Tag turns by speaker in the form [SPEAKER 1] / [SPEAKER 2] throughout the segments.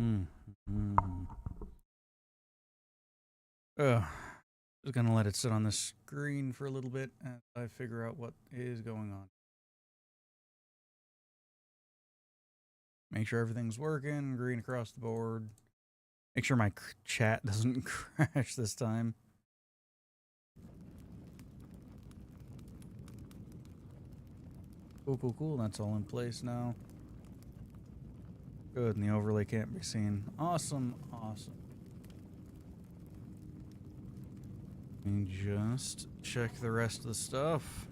[SPEAKER 1] Mm. Mm. Just gonna let it sit on the screen for a little bit as I figure out what is going on. Make sure everything's working, green across the board. Make sure my chat doesn't crash this time. Cool, cool, cool. That's all in place now. Good, and the overlay can't be seen. Awesome, awesome. And just check the rest of the stuff.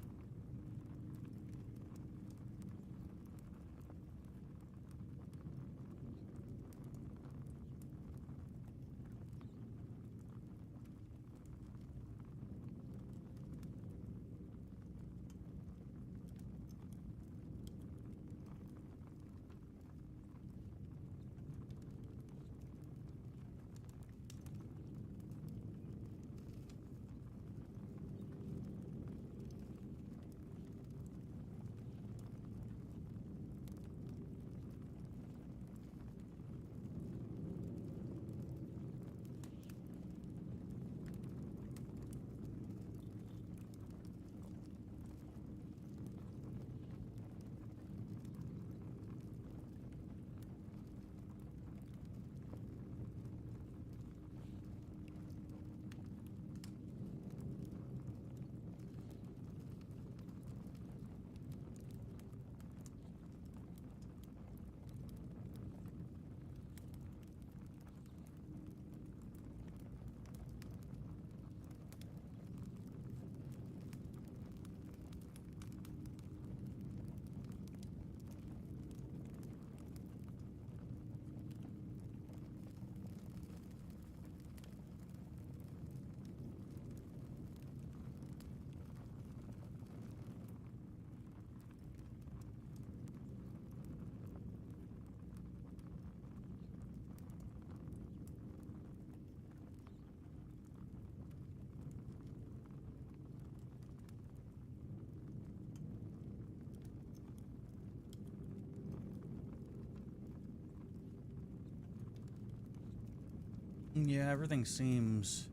[SPEAKER 1] Yeah, everything seems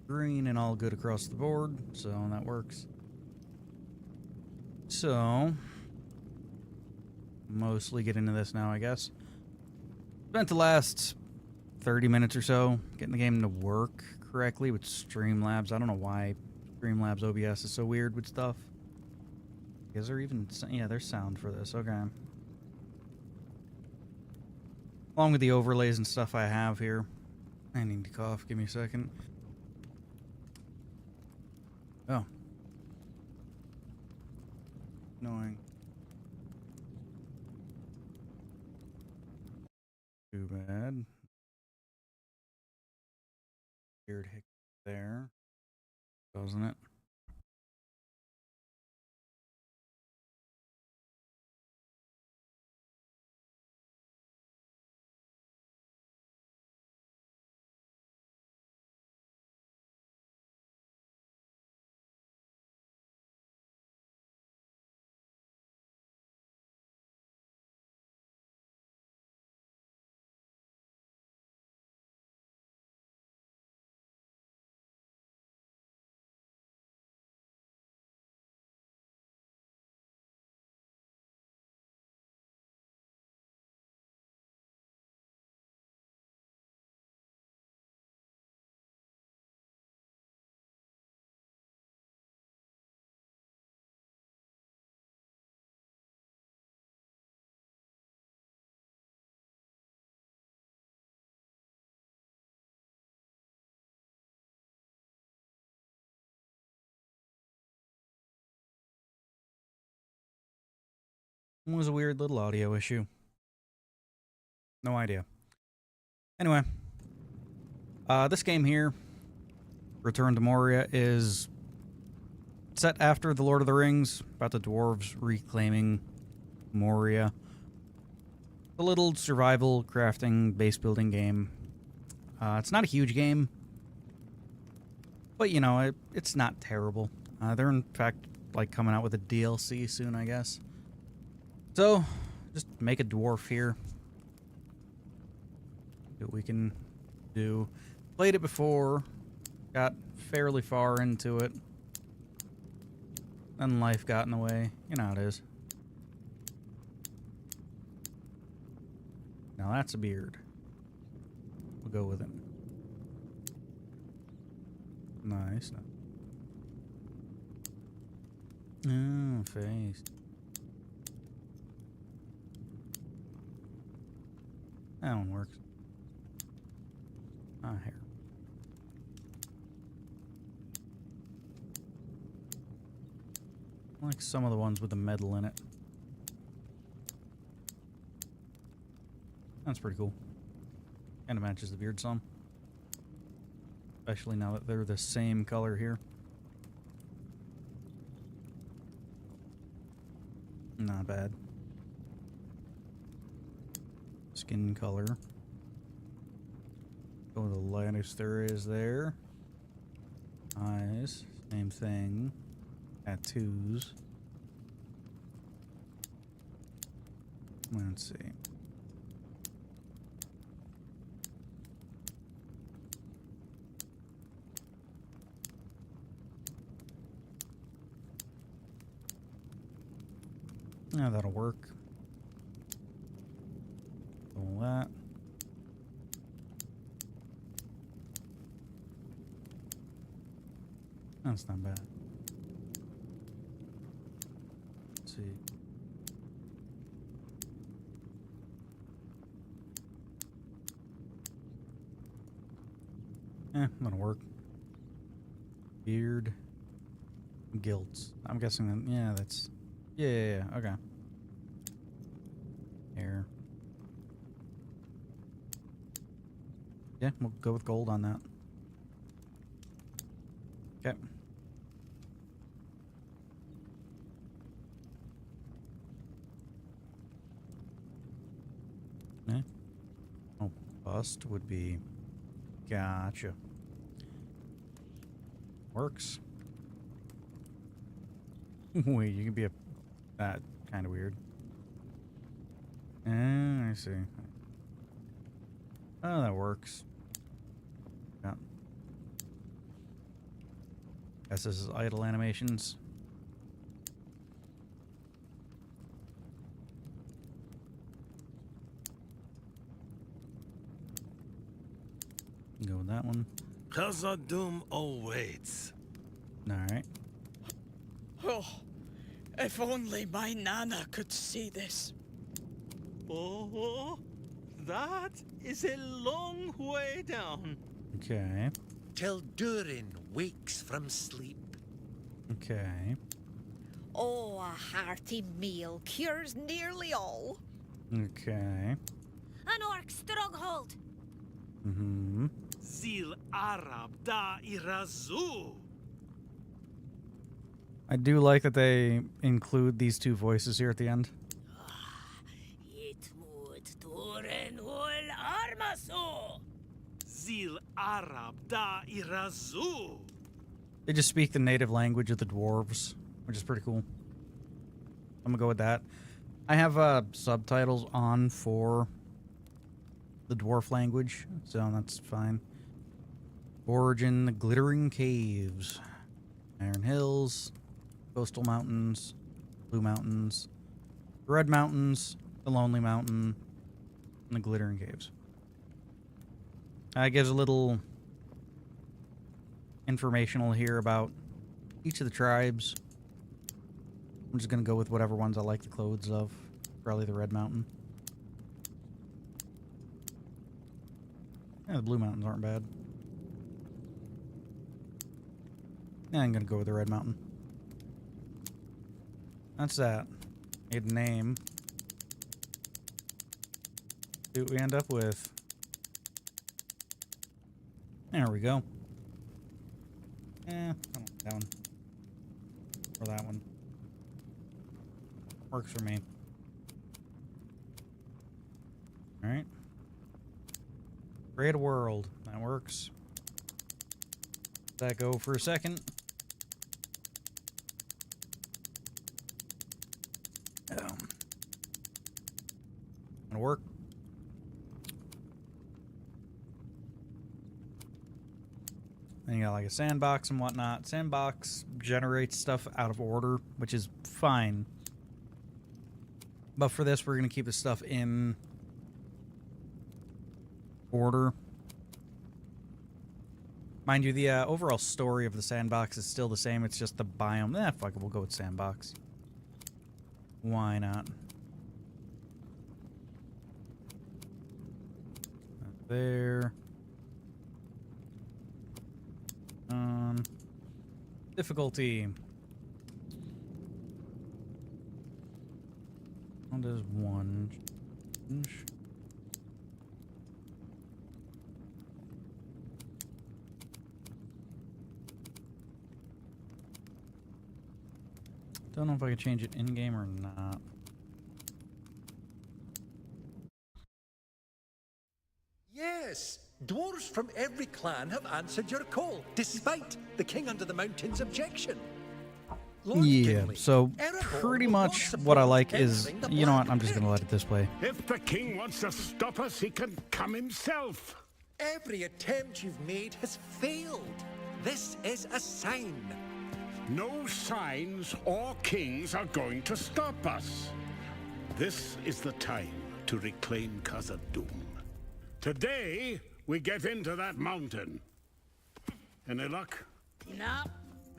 [SPEAKER 1] green and all good across the board, so that works. So, mostly get into this now, I guess. Spent the last 30 minutes or so getting the game to work correctly with Streamlabs. I don't know why Streamlabs OBS is so weird with stuff. Is there even... Yeah, there's sound for this. Okay. Along with the overlays and stuff I have here. I need to cough. Give me a second. Oh. Annoying. Too bad. Weird hic there. Doesn't it? It was a weird little audio issue. No idea. Anyway. This game here, Return to Moria, is set after The Lord of the Rings, about the dwarves reclaiming Moria. A little survival, crafting, base building game. It's not a huge game, but you know, it's not terrible. They're in fact like coming out with a DLC soon, I guess. So, just make a dwarf here. what we can do. Played it before, got fairly far into it. Then life got in the way. You know how it is. Now that's a beard. We'll go with it. Nice. Oh, face. That one works. Ah, hair. I like some of the ones with the metal in it. That's pretty cool. Kind of matches the beard some. Especially now that they're the same color here. Not bad. Skin color. Go with the lightest there is there. Eyes. Same thing. Tattoos. Let's see. Yeah, that'll work. All that. That's not bad. Let's see. That'll work. Beard. Gilts. I'm guessing that, yeah, that's... Yeah, okay. Hair. Yeah, we'll go with gold on that. Okay. Yeah. Oh, bust would be... Gotcha. Works. Wait, you can be a... That kind of weird. I see. Oh, that works. Yeah. Guess this is idle animations. Go with that one.
[SPEAKER 2] Khazad-dûm awaits.
[SPEAKER 1] Alright.
[SPEAKER 3] Oh, if only my Nana could see this.
[SPEAKER 2] Oh, that is a long way down.
[SPEAKER 1] Okay.
[SPEAKER 4] Till Durin wakes from sleep.
[SPEAKER 1] Okay.
[SPEAKER 5] Oh, a hearty meal cures nearly all.
[SPEAKER 1] Okay.
[SPEAKER 5] An orc stronghold.
[SPEAKER 1] Mm-hmm.
[SPEAKER 2] Zil Arab da Irazu.
[SPEAKER 1] I do like that they include these two voices here at the end.
[SPEAKER 5] Yitmut Durin ul armasu.
[SPEAKER 2] Zil Arab da Irazu.
[SPEAKER 1] They just speak the native language of the dwarves, which is pretty cool. I'm gonna go with that. I have subtitles on for the dwarf language, so that's fine. Origin, the Glittering Caves. Iron Hills, Coastal Mountains, Blue Mountains, Red Mountains, the Lonely Mountain, and the Glittering Caves. It gives a little informational here about each of the tribes. I'm just going to go with whatever ones I like the clothes of. Probably the Red Mountain. Yeah, the Blue Mountains aren't bad. Yeah, I'm going to go with the Red Mountain. That's that. Need a name. See what we end up with. There we go. I don't want that one. Or that one. Works for me. Alright. Create a world. That works. Let that go for a second. Gonna work. And you got like a sandbox and whatnot. Sandbox generates stuff out of order, which is fine. But for this, we're going to keep the stuff in order. Mind you, the overall story of the sandbox is still the same. It's just the biome. Fuck it, we'll go with sandbox. Why not? There. Difficulty. What does one change? Don't know if I can change it in-game or not.
[SPEAKER 4] Yes, dwarves from every clan have answered your call, despite the King Under the Mountain's objection. Lord
[SPEAKER 1] Yeah,
[SPEAKER 4] Gimli,
[SPEAKER 1] so
[SPEAKER 4] Erebor
[SPEAKER 1] pretty
[SPEAKER 4] will
[SPEAKER 1] much
[SPEAKER 4] not
[SPEAKER 1] what I
[SPEAKER 4] support
[SPEAKER 1] like is,
[SPEAKER 4] anything the
[SPEAKER 1] you know what,
[SPEAKER 4] Black
[SPEAKER 1] I'm just
[SPEAKER 4] do.
[SPEAKER 1] gonna let it display.
[SPEAKER 2] If the king wants to stop us, he can come himself.
[SPEAKER 4] Every attempt you've made has failed. This is a sign.
[SPEAKER 2] No signs or kings are going to stop us. This is the time to reclaim Khazad-dûm. Today, we get into that mountain. Any luck?
[SPEAKER 3] Nah,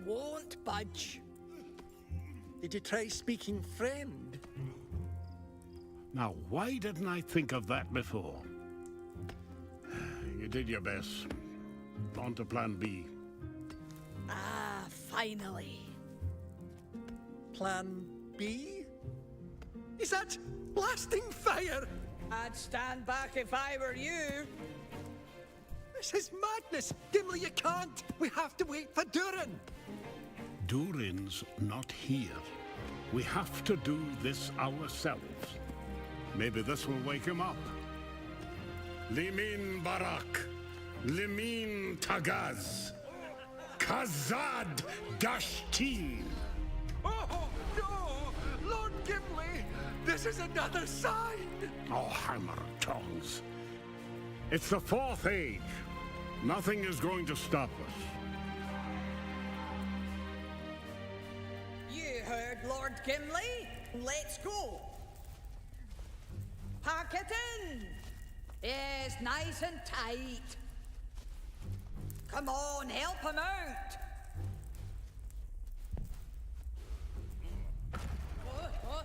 [SPEAKER 3] won't budge.
[SPEAKER 4] Did you try speaking friend?
[SPEAKER 2] Now, why didn't I think of that before? You did your best. On to plan B.
[SPEAKER 3] Ah, finally.
[SPEAKER 4] Plan B? Is that blasting fire?
[SPEAKER 3] I'd stand back if I were you.
[SPEAKER 4] This is madness! Gimli, you can't! We have to wait for Durin!
[SPEAKER 2] Durin's not here. We have to do this ourselves. Maybe this will wake him up. Limin Barak, Limin Tagaz, Khazad-dûm.
[SPEAKER 4] Oh, no! Lord Gimli! This is another sign!
[SPEAKER 2] Oh, hammer tongues. It's the Fourth Age. Nothing is going to stop us.
[SPEAKER 3] You heard Lord Gimli. Let's go. Pack it in. Yes, nice and tight. Come on, help him out. Oh.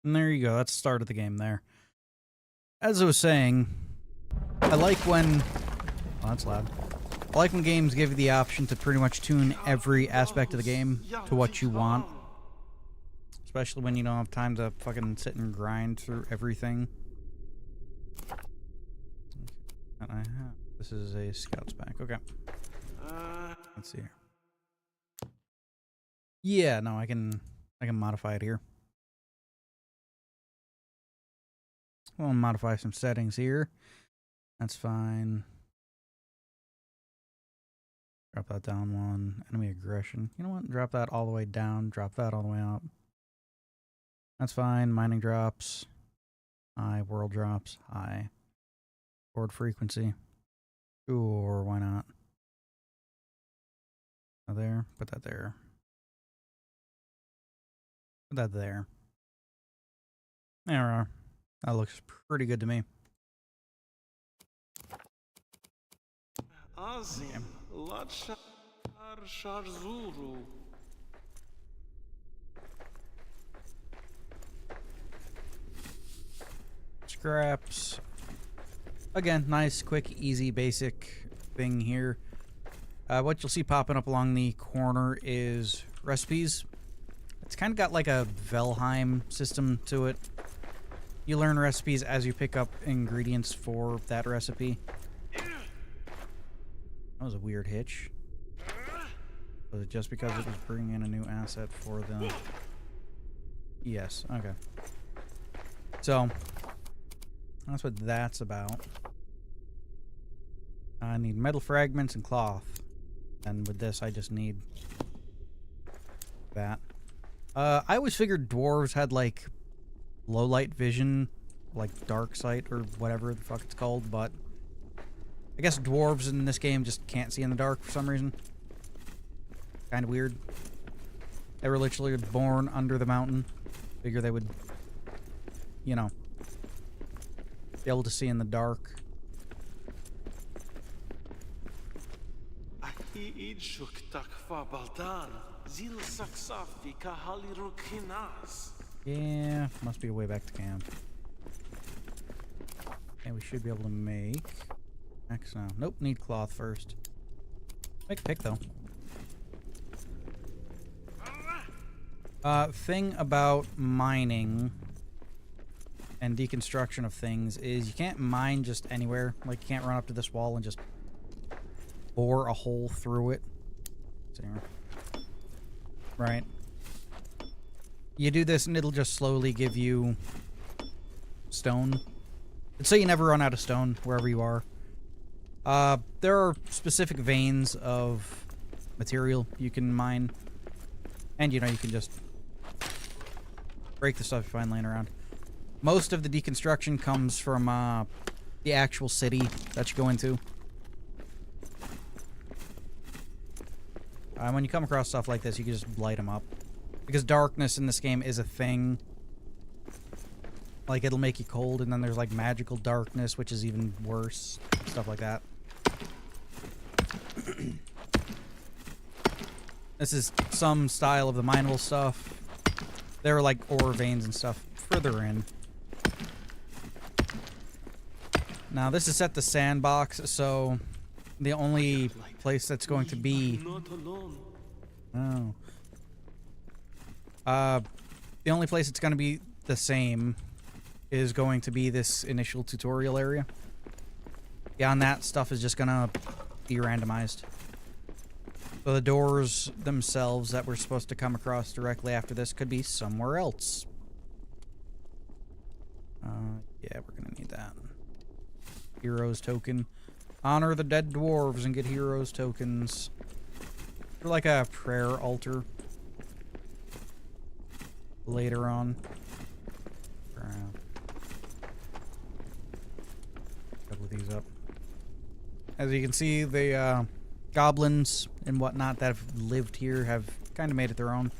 [SPEAKER 1] And there you go. That's the start of the game there. As I was saying, I like when... Oh, that's loud. I like when games give you the option to pretty much tune every aspect of the game to what you want. Especially when you don't have time to fucking sit and grind through everything. And I have... This is a scout's pack. Okay. Let's see here. Yeah, no, I can modify it here. We'll modify some settings here. That's fine. Drop that down one. Enemy aggression. You know what? Drop that all the way down. Drop that all the way up. That's fine. Mining drops. High. World drops. High. Board frequency. Sure, why not? There. Put that there. Put that there. There we are. That looks pretty good to me.
[SPEAKER 6] Azim, Latshar Sharzuru.
[SPEAKER 1] Scraps. Again, nice, quick, easy, basic thing here. What you'll see popping up along the corner is recipes. It's kind of got like a Valheim system to it. You learn recipes as you pick up ingredients for that recipe. That was a weird hitch. Was it just because it was bringing in a new asset for the... Yes, okay. So, that's what that's about. I need metal fragments and cloth. And with this, I just need I always figured dwarves had, like, low light vision, like dark sight or whatever the fuck it's called, but I guess dwarves in this game just can't see in the dark for some reason. Kind of weird. They were literally born under the mountain. Figure they would, you know, be able to see in the dark.
[SPEAKER 6] Ahi idshuk takfa baldan, zil saksafi kahalirukinas.
[SPEAKER 1] Yeah, must be a way back to camp. And we should be able to make axe now. Nope, need cloth first. Make a pick though. Thing about mining and deconstruction of things is you can't mine just anywhere. Like, you can't run up to this wall and just bore a hole through it. Right. You do this and it'll just slowly give you stone. And so you never run out of stone wherever you are. There are specific veins of material you can mine. And, you know, you can just break the stuff you find laying around. Most of the deconstruction comes from the actual city that you go into. When you come across stuff like this, you can just light them up. Because darkness in this game is a thing. Like, it'll make you cold, and then there's, like, magical darkness, which is even worse. Stuff like that. This is some style of the mineable stuff. There are, like, ore veins and stuff further in. Now, this is set to sandbox, so the only place that's going to be...
[SPEAKER 6] Not alone.
[SPEAKER 1] Oh. The only place it's going to be the same is going to be this initial tutorial area. Beyond that, stuff is just going to be randomized. So the doors themselves that we're supposed to come across directly after this could be somewhere else. Yeah, we're going to need that. Heroes token. Honor the dead dwarves and get heroes tokens. For like a prayer altar. Later on. A couple of these up. As you can see, the goblins and whatnot that have lived here have kind of made it their own.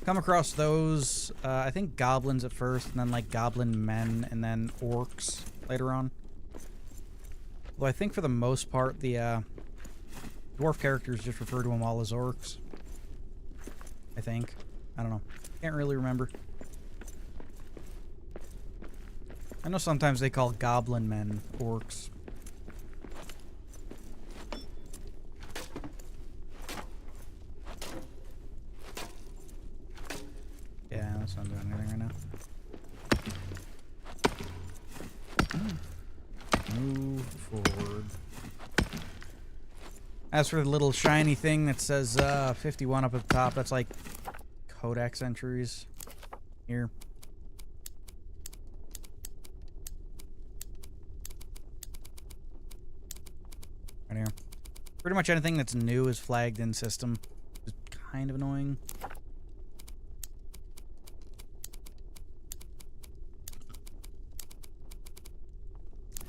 [SPEAKER 1] Come across those, I think goblins at first, and then like goblin men, and then orcs later on. Though I think for the most part, the dwarf characters just refer to them all as orcs. I think. I don't know. Can't really remember. I know sometimes they call goblin men orcs. Yeah, that's not doing anything right now. Move forward. As for the little shiny thing that says 51 up at the top, that's like codex entries here. Right here. Pretty much anything that's new is flagged in system. It's kind of annoying.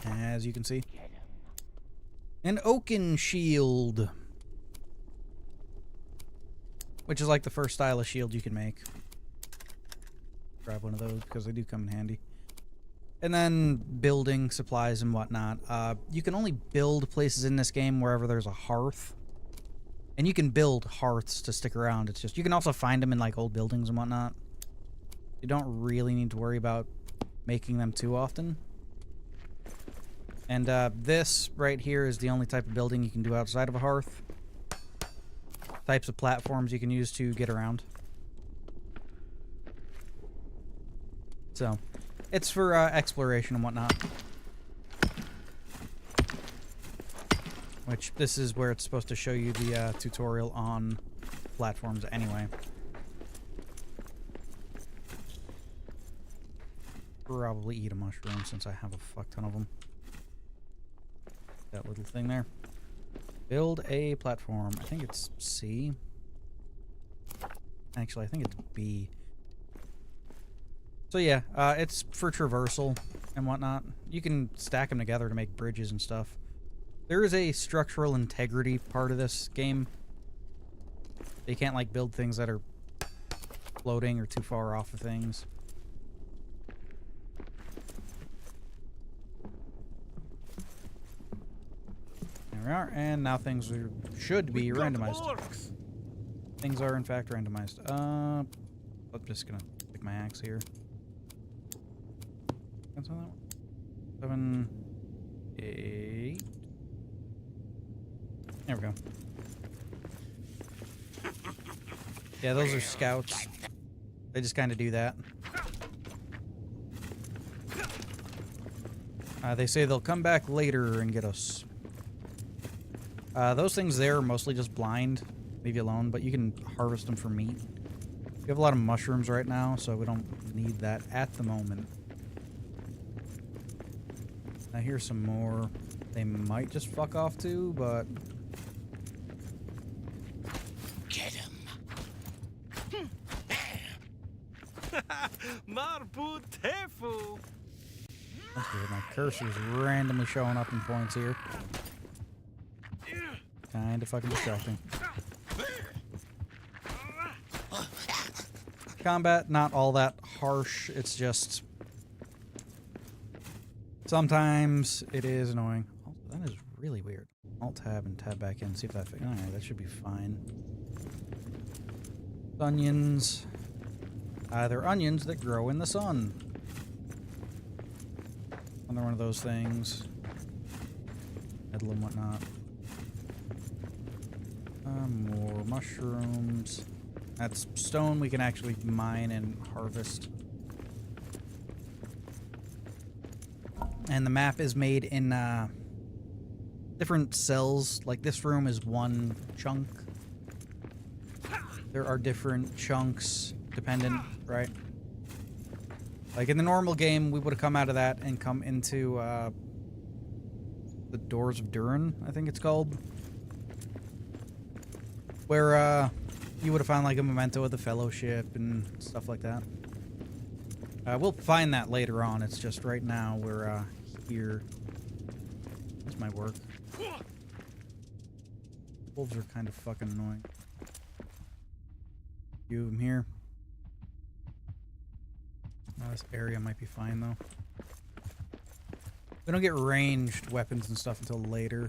[SPEAKER 1] As you can see. An oaken shield. Which is like the first style of shield you can make. Grab one of those because they do come in handy. And then building supplies and whatnot. You can only build places in this game wherever there's a hearth. And you can build hearths to stick around. It's just, you can also find them in like old buildings and whatnot. You don't really need to worry about making them too often. And this right here is the only type of building you can do outside of a hearth. Types of platforms you can use to get around. So, it's for exploration and whatnot. Which, this is where it's supposed to show you the tutorial on platforms anyway. Probably eat a mushroom since I have a fuck ton of them. That little thing there. Build a platform. I think it's C. Actually, I think it's B. So yeah, it's for traversal and whatnot. You can stack them together to make bridges and stuff. There is a structural integrity part of this game. You can't like build things that are floating or too far off of things. There we are, and now things should be randomized.
[SPEAKER 6] Lurks.
[SPEAKER 1] Things are in fact randomized. I'm just gonna pick my axe here. That's on that one. 7, 8. There we go. Yeah, those are scouts. They just kind of do that. They say they'll come back later and get us. Those things there are mostly just blind. Leave you alone, but you can harvest them for meat. We have a lot of mushrooms right now, so we don't need that at the moment. Now here's some more. They might just fuck off too, but...
[SPEAKER 6] Get him. Marbu tefu.
[SPEAKER 1] That's weird. My cursor's randomly showing up in points here. Kinda fucking distracting. Combat, not all that harsh. It's just... sometimes it is annoying. Oh, that is really weird. Alt-tab and tab back in. See if that... alright, that should be fine. Onions. They're onions that grow in the sun. Another one of those things. Metal and whatnot. More mushrooms. That's stone we can actually mine and harvest. And the map is made in different cells. Like this room is one chunk. There are different chunks dependent, right? Like in the normal game, we would have come out of that and come into the Doors of Durin, I think it's called. Where you would have found like a memento of the Fellowship and stuff like that. We'll find that later on. It's just right now we're here. That's my work. Wolves are kind of fucking annoying. Few of them here. Oh, this area might be fine though. We don't get ranged weapons and stuff until later.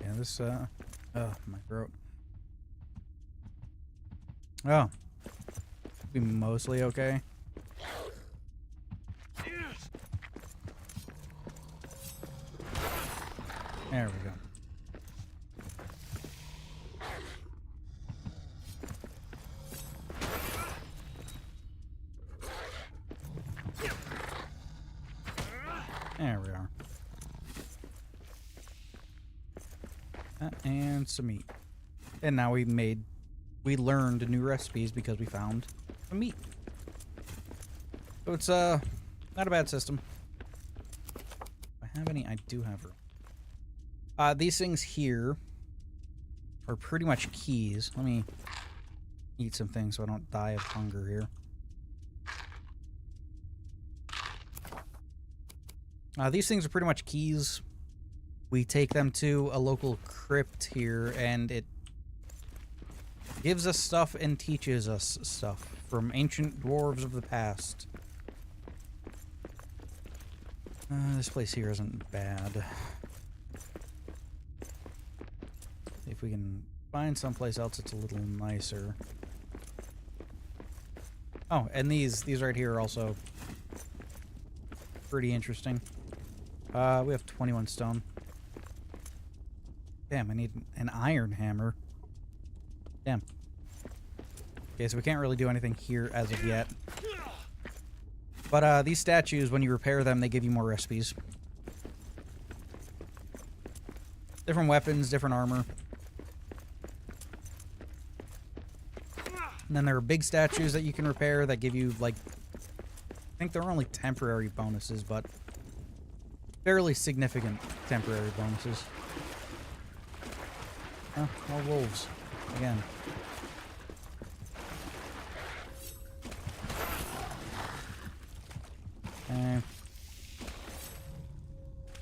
[SPEAKER 1] Yeah, this oh, my throat. Oh. Be mostly okay. There we go. There we are. And some meat. And now we learned new recipes because we found some meat. So it's not a bad system. If I have any, I do have room. These things here are pretty much keys. Let me eat some things so I don't die of hunger here. These things are pretty much keys. We take them to a local crypt here, and it gives us stuff and teaches us stuff from ancient dwarves of the past. This place here isn't bad. If we can find someplace else that's a little nicer. Oh, and these right here are also pretty interesting. We have 21 stone. Damn, I need an iron hammer. Damn. Okay, so we can't really do anything here as of yet. But these statues, when you repair them, they give you more recipes. Different weapons, different armor. And then there are big statues that you can repair that give you, like... I think they're only temporary bonuses, but... fairly significant temporary bonuses. Oh, more wolves. again. Okay.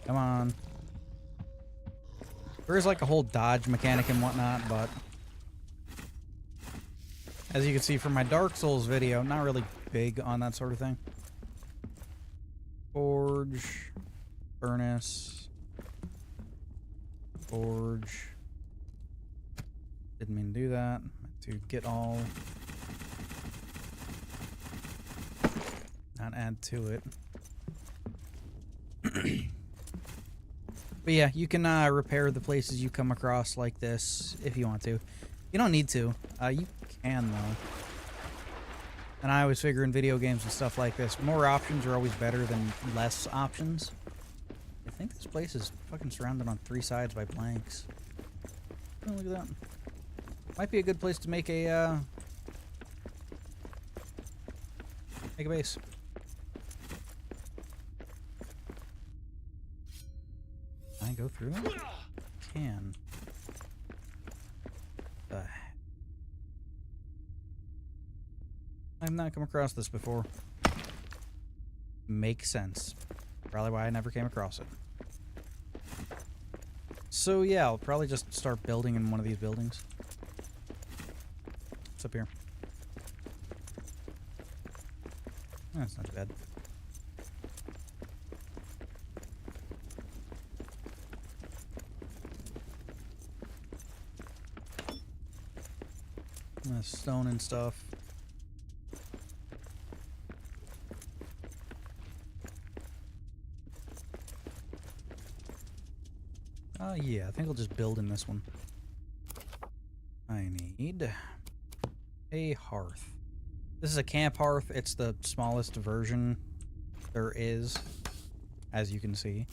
[SPEAKER 1] Come on. There is like a whole dodge mechanic and whatnot, but as you can see from my Dark Souls video, not really big on that sort of thing. Forge, furnace, forge. Didn't mean to do that. Meant to get all, not add to it. But yeah, you can repair the places you come across like this if you want to. You don't need to. You can, though. And I always figure in video games and stuff like this, more options are always better than less options. I think this place is fucking surrounded on 3 sides by blanks. Oh, look at that. Might be a good place to make a base. Can I go through them? Can. I've not come across this before. Makes sense. Probably why I never came across it. So yeah, I'll probably just start building in one of these buildings. What's up here? That's not too bad. Stone and stuff. Yeah, I think I'll just build in this one. I need a hearth. This is a camp hearth. It's the smallest version there is, as you can see.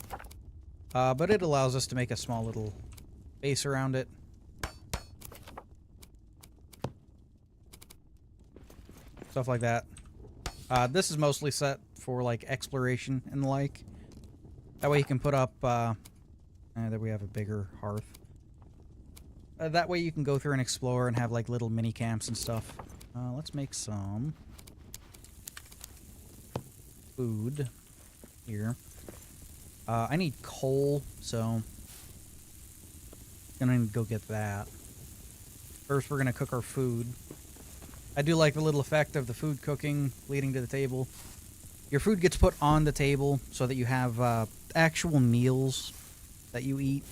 [SPEAKER 1] But it allows us to make a small little base around it. Stuff like that. This is mostly set for like exploration and the like. That way you can put up there we have a bigger hearth. That way you can go through and explore and have like little mini camps and stuff. Let's make some food here. I need coal, so gonna go get that. First we're gonna cook our food. I do like the little effect of the food cooking leading to the table. Your food gets put on the table so that you have actual meals that you eat.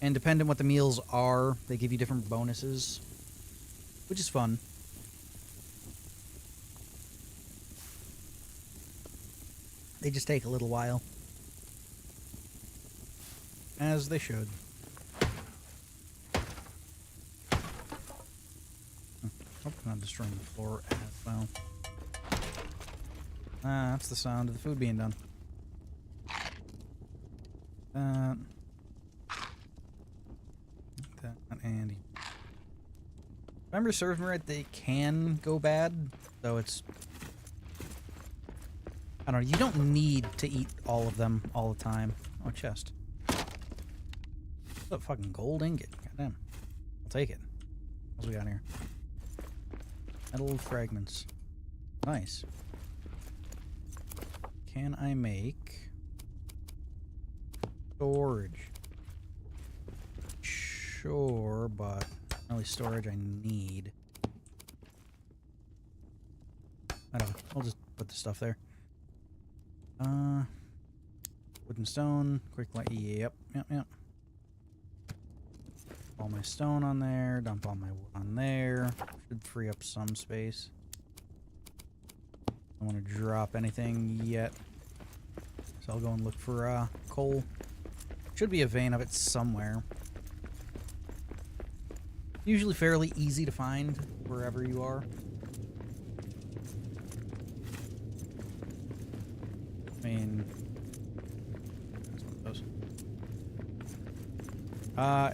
[SPEAKER 1] And depending on what the meals are, they give you different bonuses, which is fun. They just take a little while. As they should. Hope I'm not destroying the floor as well. That's the sound of the food being done. That and remember, serves me right, they can go bad, so it's, I don't know, you don't need to eat all of them all the time. Oh, chest. What a fucking gold ingot. Goddamn. I'll take it. What else we got here? Metal fragments. Nice. Can I make storage? Sure, but only storage I need. I don't know. I'll just put the stuff there. Wood and stone. Quick light. Yep. All my stone on there. Dump all my wood on there. Should free up some space. I don't want to drop anything yet. So I'll go and look for coal. Should be a vein of it somewhere. Usually fairly easy to find wherever you are. I mean, that's one of those.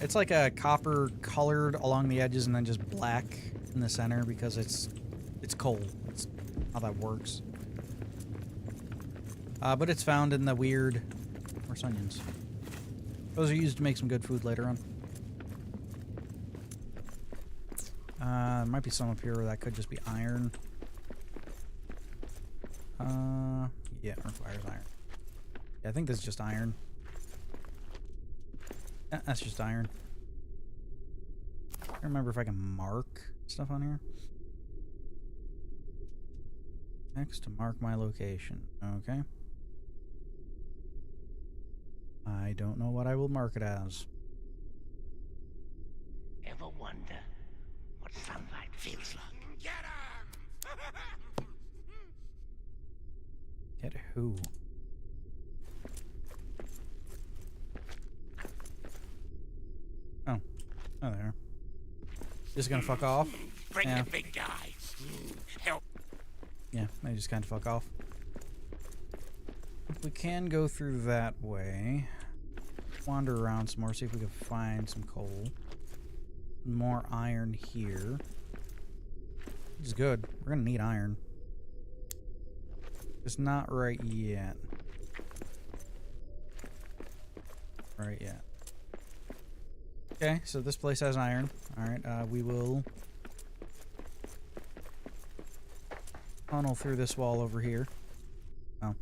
[SPEAKER 1] It's like a copper colored along the edges and then just black in the center because it's coal. That's how that works. But it's found in the weird... Where's onions? Those are used to make some good food later on. There might be some up here that could just be iron. Yeah, requires iron. Yeah, I think this is just iron. Yeah, that's just iron. I don't remember if I can mark stuff on here. Next, to mark my location. Okay. I don't know what I will mark it as.
[SPEAKER 6] Ever wonder what sunlight feels like? Get him!
[SPEAKER 1] Get who? Oh. Oh, there. Just gonna fuck off?
[SPEAKER 6] Bring
[SPEAKER 1] Yeah.
[SPEAKER 6] the big guy. Help.
[SPEAKER 1] Yeah, they just kind of fuck off. We can go through that way. Wander around some more, see if we can find some coal. More iron here. Which is good. We're gonna need iron. Just not right yet. Right yet. Okay, so this place has iron. Alright, we will tunnel through this wall over here. Oh.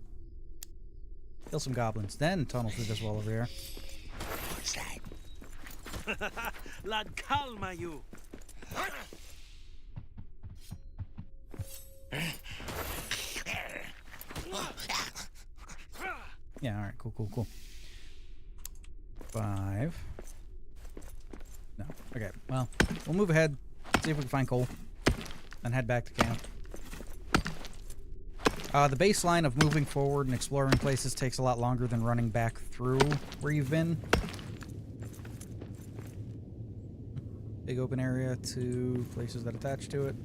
[SPEAKER 1] Kill some goblins, then tunnel through this wall over here.
[SPEAKER 6] What's that? Lad, calma you.
[SPEAKER 1] Yeah, alright, cool. 5. No. Okay, well, we'll move ahead, see if we can find coal, then head back to camp. The baseline of moving forward and exploring places takes a lot longer than running back through where you've been. Big open area to places that attach to it.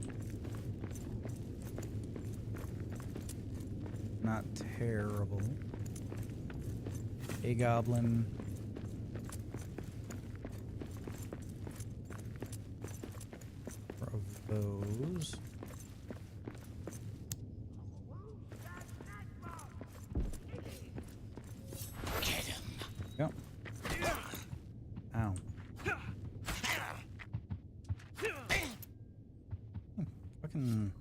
[SPEAKER 1] Not terrible. A goblin. Of those.
[SPEAKER 6] Get him.
[SPEAKER 1] Yep. Ow. Fucking.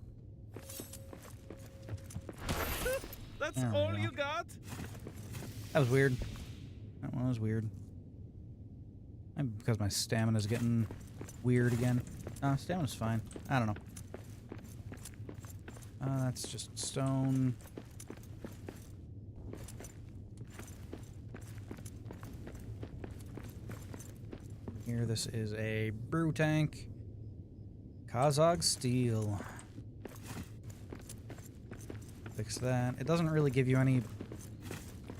[SPEAKER 6] That's
[SPEAKER 1] There we
[SPEAKER 6] all
[SPEAKER 1] go.
[SPEAKER 6] you got?
[SPEAKER 1] That was weird. That one was weird. Maybe because my stamina's getting weird again. Stamina's fine. I don't know. That's just stone. Here, this is a brew tank. Khazad steel. Fix that. It doesn't really give you any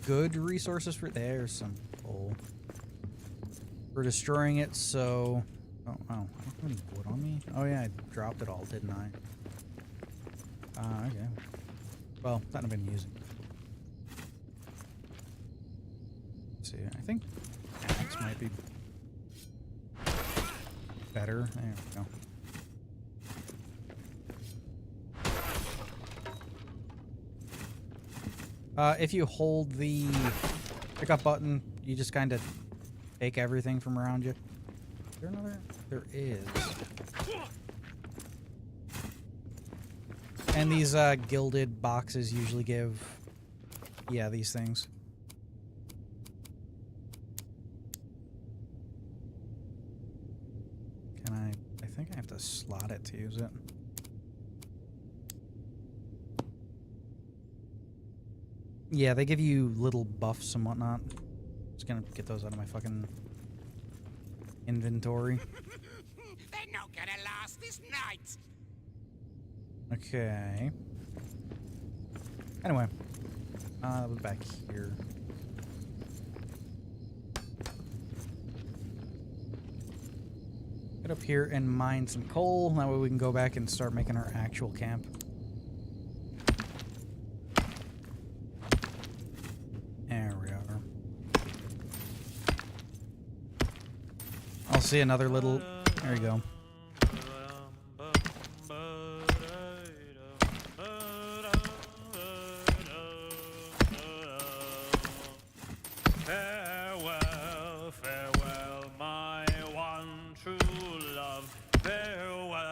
[SPEAKER 1] good resources for. There's some coal. We're destroying it, so. Oh, I don't have any wood on me. Oh yeah, I dropped it all, didn't I? Okay. Well, that I've been using. Let's see, I think axe might be better. There we go. If you hold the pickup button, you just kind of take everything from around you. Is there another? There is. And these gilded boxes usually give, yeah, these things. Can I think I have to slot it to use it. Yeah, they give you little buffs and whatnot. Just gonna get those out of my fucking inventory.
[SPEAKER 6] They're not gonna last this night.
[SPEAKER 1] Okay. Anyway, that was back here. Get up here and mine some coal. That way we can go back and start making our actual camp. There we are. I'll see another little. There you go.
[SPEAKER 6] Farewell, farewell, my one true love. Farewell.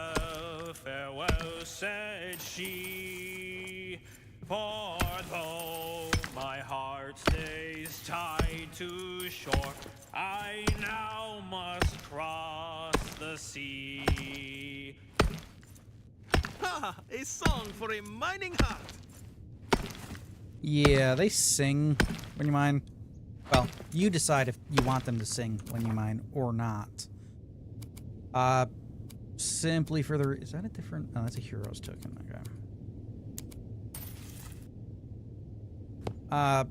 [SPEAKER 7] heart stays tied to shore. I now must cross the sea.
[SPEAKER 6] Ha! A song for a mining heart.
[SPEAKER 1] Yeah, they sing when you mine. Well, you decide if you want them to sing when you mine or not. Simply for the... Is that a different... Oh, that's a hero's token. Okay.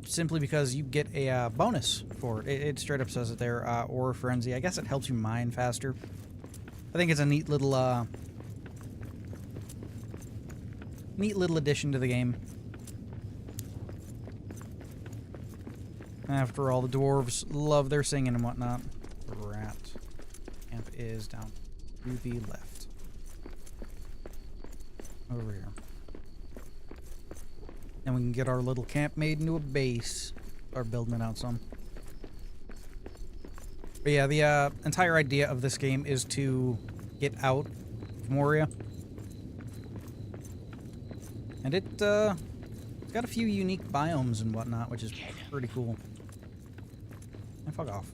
[SPEAKER 1] Simply because you get a bonus for it. It straight up says it there. Or Frenzy. I guess it helps you mine faster. I think it's a neat little addition to the game. After all, the dwarves love their singing and whatnot. Rat. Camp is down to the left. Over here. And we can get our little camp made into a base. Start building it out some. But yeah, the entire idea of this game is to get out of Moria. And it's got a few unique biomes and whatnot, which is pretty cool. And fuck off.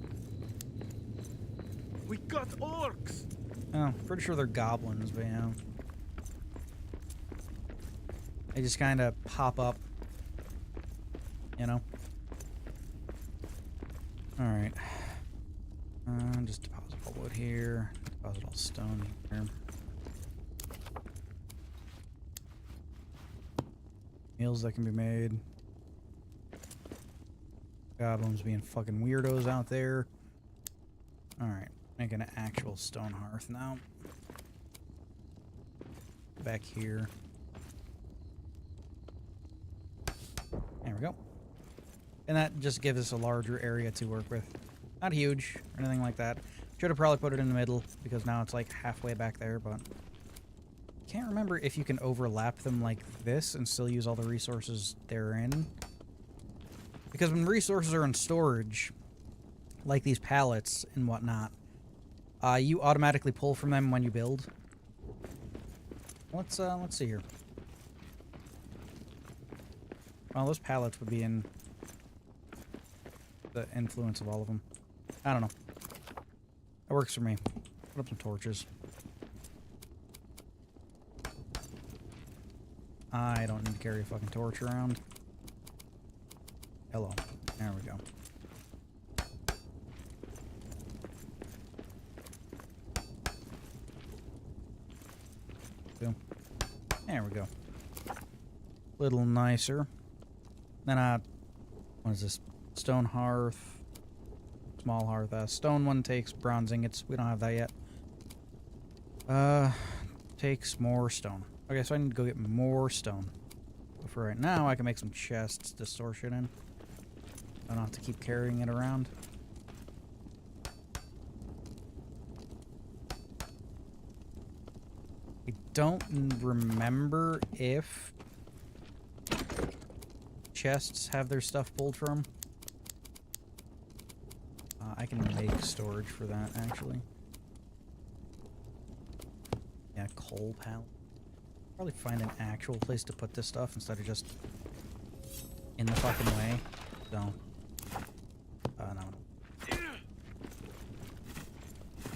[SPEAKER 6] We got orcs.
[SPEAKER 1] Oh, pretty sure they're goblins, but yeah. They just kind of pop up. You know? Alright. Just deposit all wood here. Deposit all stone here. Meals that can be made. Goblins being fucking weirdos out there. Alright, making an actual stone hearth now. Back here. There we go. And that just gives us a larger area to work with. Not huge or anything like that. Should have probably put it in the middle because now it's like halfway back there, but can't remember if you can overlap them like this and still use all the resources they're in. Because when resources are in storage, like these pallets and whatnot, you automatically pull from them when you build. Let's see here. Well, those pallets would be in the influence of all of them. I don't know. That works for me. Put up some torches. I don't need to carry a fucking torch around. Hello. There we go. Boom. There we go. Little nicer. Then what is this? Stone hearth. Small hearth. Stone one takes bronze ingots. We don't have that yet. Takes more stone. Okay, so I need to go get more stone. But for right now, I can make some chests to store shit in. I don't have to keep carrying it around. I don't remember if chests have their stuff pulled from. I can make storage for that, actually. Yeah, coal pallet. Probably find an actual place to put this stuff instead of just in the fucking way. So, no.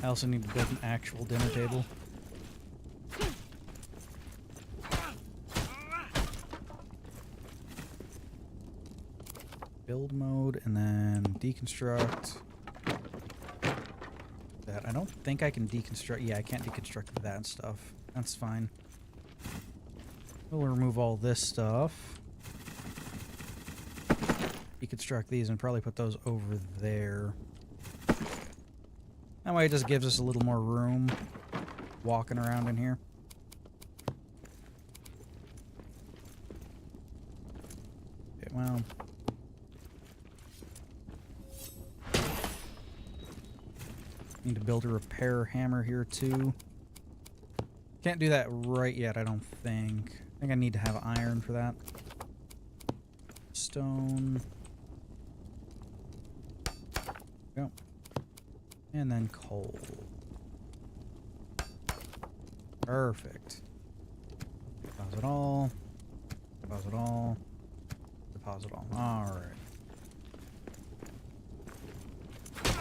[SPEAKER 1] I also need to build an actual dinner table. Build mode and then deconstruct. That I don't think I can deconstruct. Yeah, I can't deconstruct that stuff. That's fine. We'll remove all this stuff. Deconstruct these and probably put those over there. That way it just gives us a little more room walking around in here. Okay, well. Need to build a repair hammer here too. Can't do that right yet, I don't think. I think I need to have iron for that. Stone. Go. And then coal. Perfect. Deposit all. Deposit all. Deposit all. Alright.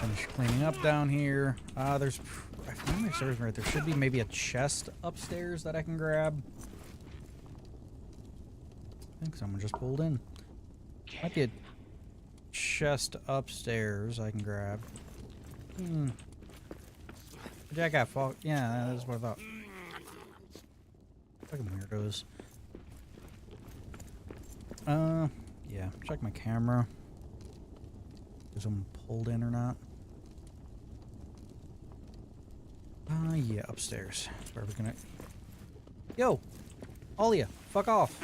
[SPEAKER 1] Finish cleaning up down here. There's... If memory serves me right, there should be maybe a chest upstairs that I can grab. I think someone just pulled in. Might be a chest upstairs I can grab. Jack got fog. Yeah, that's what I thought. Fucking weirdos. Yeah, check my camera. Is someone pulled in or not? Yeah, upstairs. Where are we gonna... Yo! All of you, fuck off!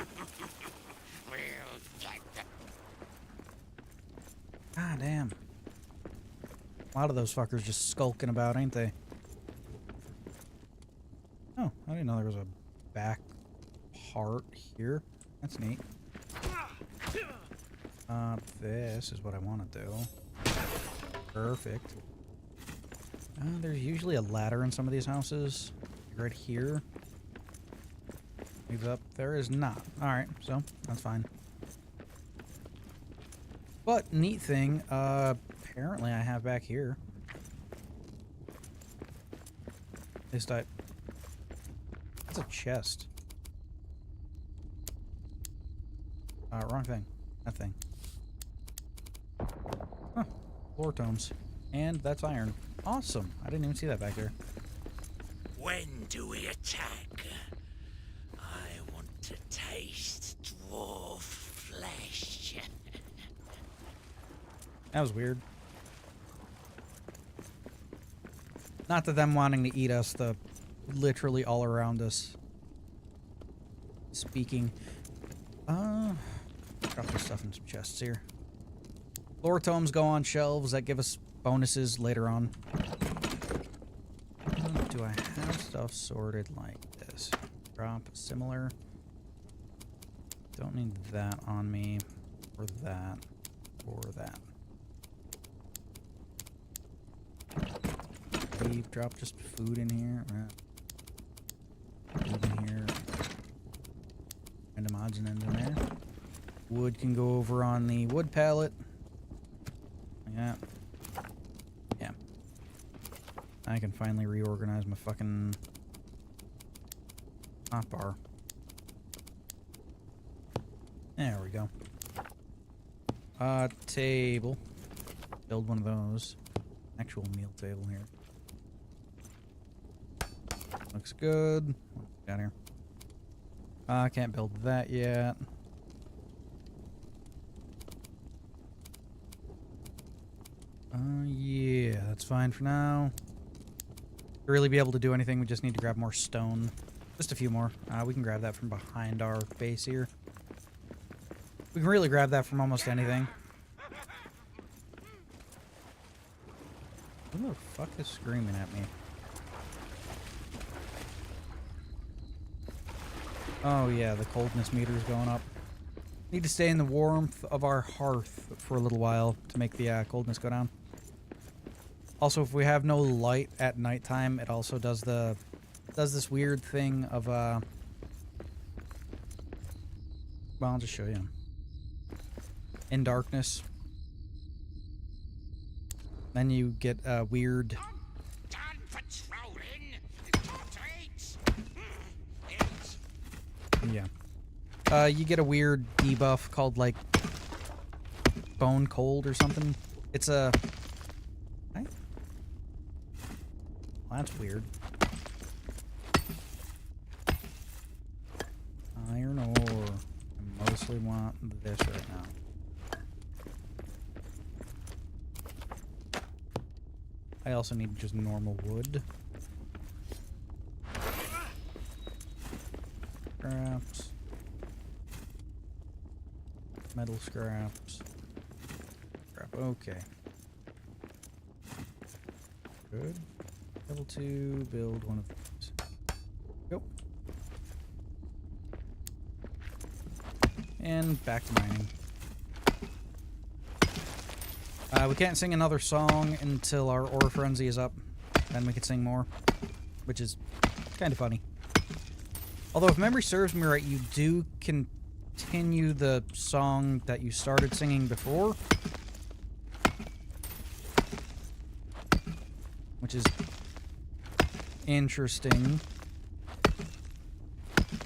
[SPEAKER 1] God damn. A lot of those fuckers just skulking about, ain't they? Oh, I didn't know there was a back part here. That's neat. This is what I want to do. Perfect. There's usually a ladder in some of these houses. Right here. Leaves up. There is not. Alright, so that's fine. But, neat thing, apparently I have back here. This type. That's a chest. Wrong thing. That thing. Huh. Floor tomes. And that's iron. Awesome. I didn't even see that back there.
[SPEAKER 8] When do we attack? I want to taste dwarf flesh.
[SPEAKER 1] That was weird. Not that them wanting to eat us, the literally all around us. Speaking. Drop this stuff in some chests here. Lore tomes go on shelves that give us bonuses later on. Do I have stuff sorted like this? Drop similar. Don't need that on me. Or that. Or that. Leave, drop just food in here. Food in here. Random odds and ends in there. Wood can go over on the wood pallet. Yeah. Yeah. I can finally reorganize my fucking hotbar. There we go. Table. Build one of those. Actual meal table here. Looks good. Down here. I can't build that yet. Yeah, that's fine for now. To really be able to do anything, we just need to grab more stone. Just a few more. We can grab that from behind our base here. We can really grab that from almost anything. Who the fuck is screaming at me? Oh yeah, the coldness meter is going up. Need to stay in the warmth of our hearth for a little while to make the coldness go down. Also, if we have no light at nighttime, it also does this weird thing of well, I'll just show you. In darkness, then you get a weird. Yeah. You get a weird debuff called like bone cold or something. It's a. Right? Well, that's weird. Iron ore. I mostly want this right now. I also need just normal wood. Scraps. Metal scraps. Scrap. Okay. Good. Level 2, build one of these. Go. And back to mining. We can't sing another song until our ore frenzy is up. Then we can sing more. Which is kind of funny. Although if memory serves me right, you do continue the song that you started singing before. which is interesting.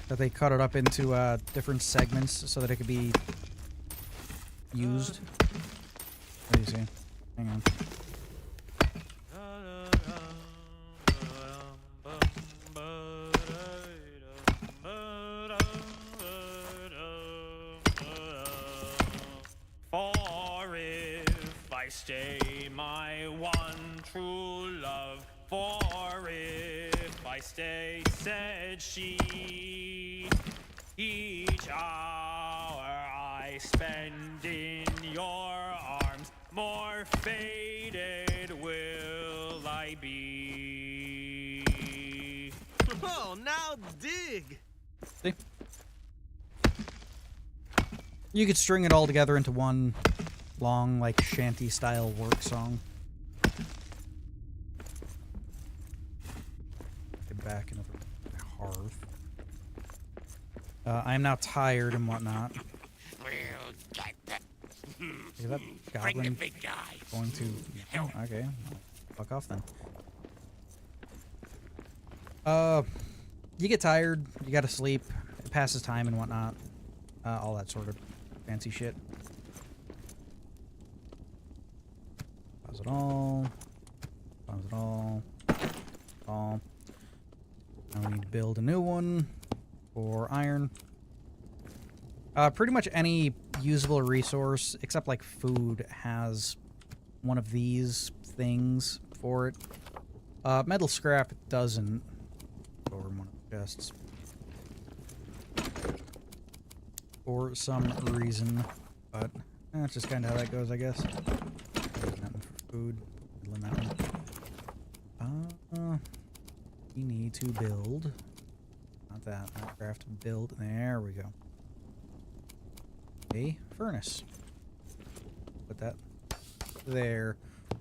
[SPEAKER 1] That they cut it up into different segments so that it could be used. What do you see? Hang on.
[SPEAKER 7] For if I stay my one true love, for if I stay, said she, each hour I spend in your arms, more faded will I be.
[SPEAKER 6] Oh, now dig!
[SPEAKER 1] See? You could string it all together into one long, like, shanty-style work song. Get back into the hearth. I'm now tired and whatnot.
[SPEAKER 8] We'll get that.
[SPEAKER 1] Is that
[SPEAKER 8] Bring the
[SPEAKER 1] goblin
[SPEAKER 8] big guy.
[SPEAKER 1] going to... Oh, okay. Fuck off then. You get tired, you gotta sleep, it passes time and whatnot. All that sort of fancy shit. Pause it all. Pause it all. All. Now we need to build a new one for iron. Pretty much any usable resource, except like food, has one of these things for it. Metal scrap doesn't. Or one of the chests. For some reason, but that's just kind of how that goes, I guess. That one for food. That one. We need to build. Not that. Not craft. Build. There we go. A furnace. Put that there.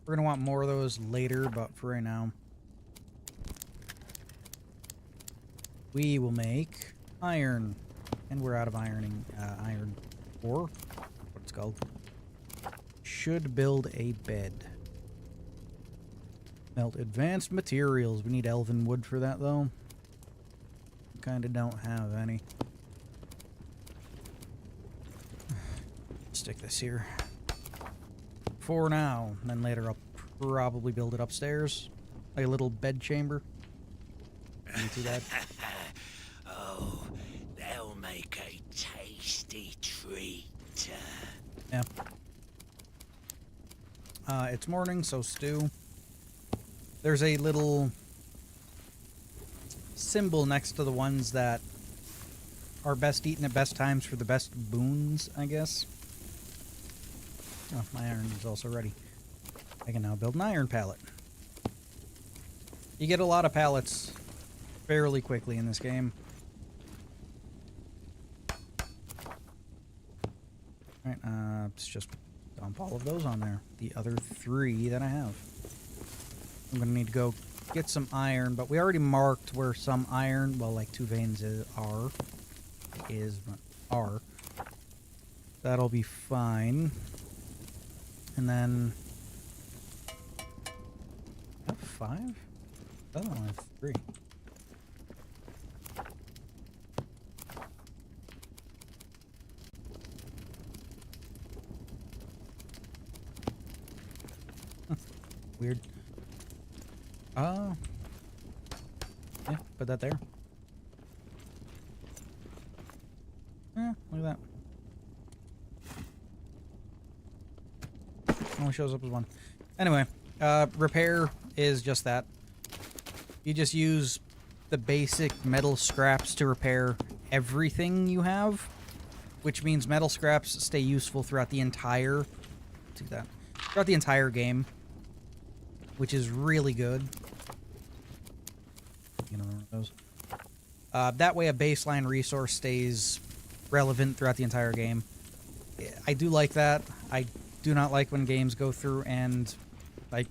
[SPEAKER 1] We're gonna want more of those later, but for right now, we will make iron. And we're out of iron ore. What it's called. Should build a bed. Melt advanced materials. We need elven wood for that, though. Kinda don't have any. Stick this here. For now. And then later I'll probably build it upstairs. Like a little bed chamber. Not too bad.
[SPEAKER 8] Oh, they'll make a tasty treat.
[SPEAKER 1] Yeah. It's morning, so stew. There's a little symbol next to the ones that are best eaten at best times for the best boons, I guess. Oh, my iron is also ready. I can now build an iron pallet. You get a lot of pallets fairly quickly in this game. Alright, let's just dump all of those on there. The other 3 that I have. I'm gonna need to go get some iron, but we already marked where some iron, well, like 2 veins are. That'll be fine. And then... I have 5? I don't have 3. Weird. Yeah, put that there. Yeah, look at that. Only shows up as 1. Anyway, repair is just that. You just use the basic metal scraps to repair everything you have, which means metal scraps stay useful throughout the entire... throughout the entire game, which is really good. You know those. That way a baseline resource stays relevant throughout the entire game. I do like that. I do not like when games go through and, like,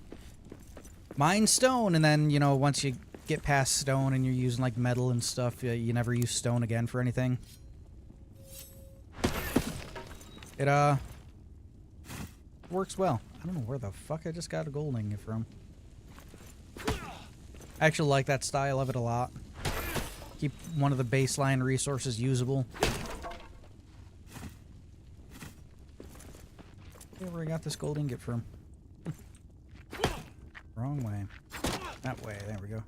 [SPEAKER 1] mine stone, and then, you know, once you get past stone and you're using, like, metal and stuff, you never use stone again for anything. It, works well. I don't know where the fuck I just got a gold ingot from. I actually like that style of it a lot. Keep one of the baseline resources usable. Where I got this gold ingot from? Wrong way. That way. There we go.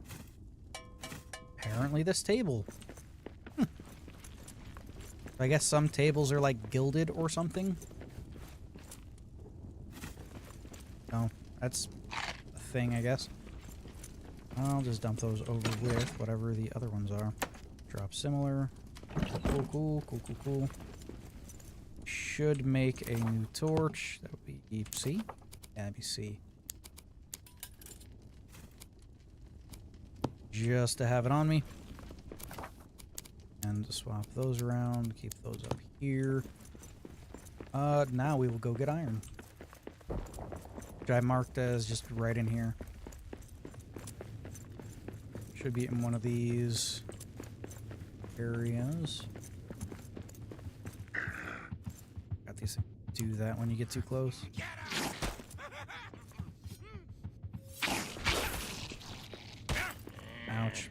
[SPEAKER 1] Apparently this table. I guess some tables are like gilded or something. No, that's a thing, I guess. I'll just dump those over with whatever the other ones are. Drop similar. Cool. Should make a new torch. That would be C? Yeah, that'd be C. Just to have it on me. And to swap those around. Keep those up here. Now we will go get iron. Which I marked as just right in here. Should be in one of these areas. Got these. Do that when you get too close. Ouch.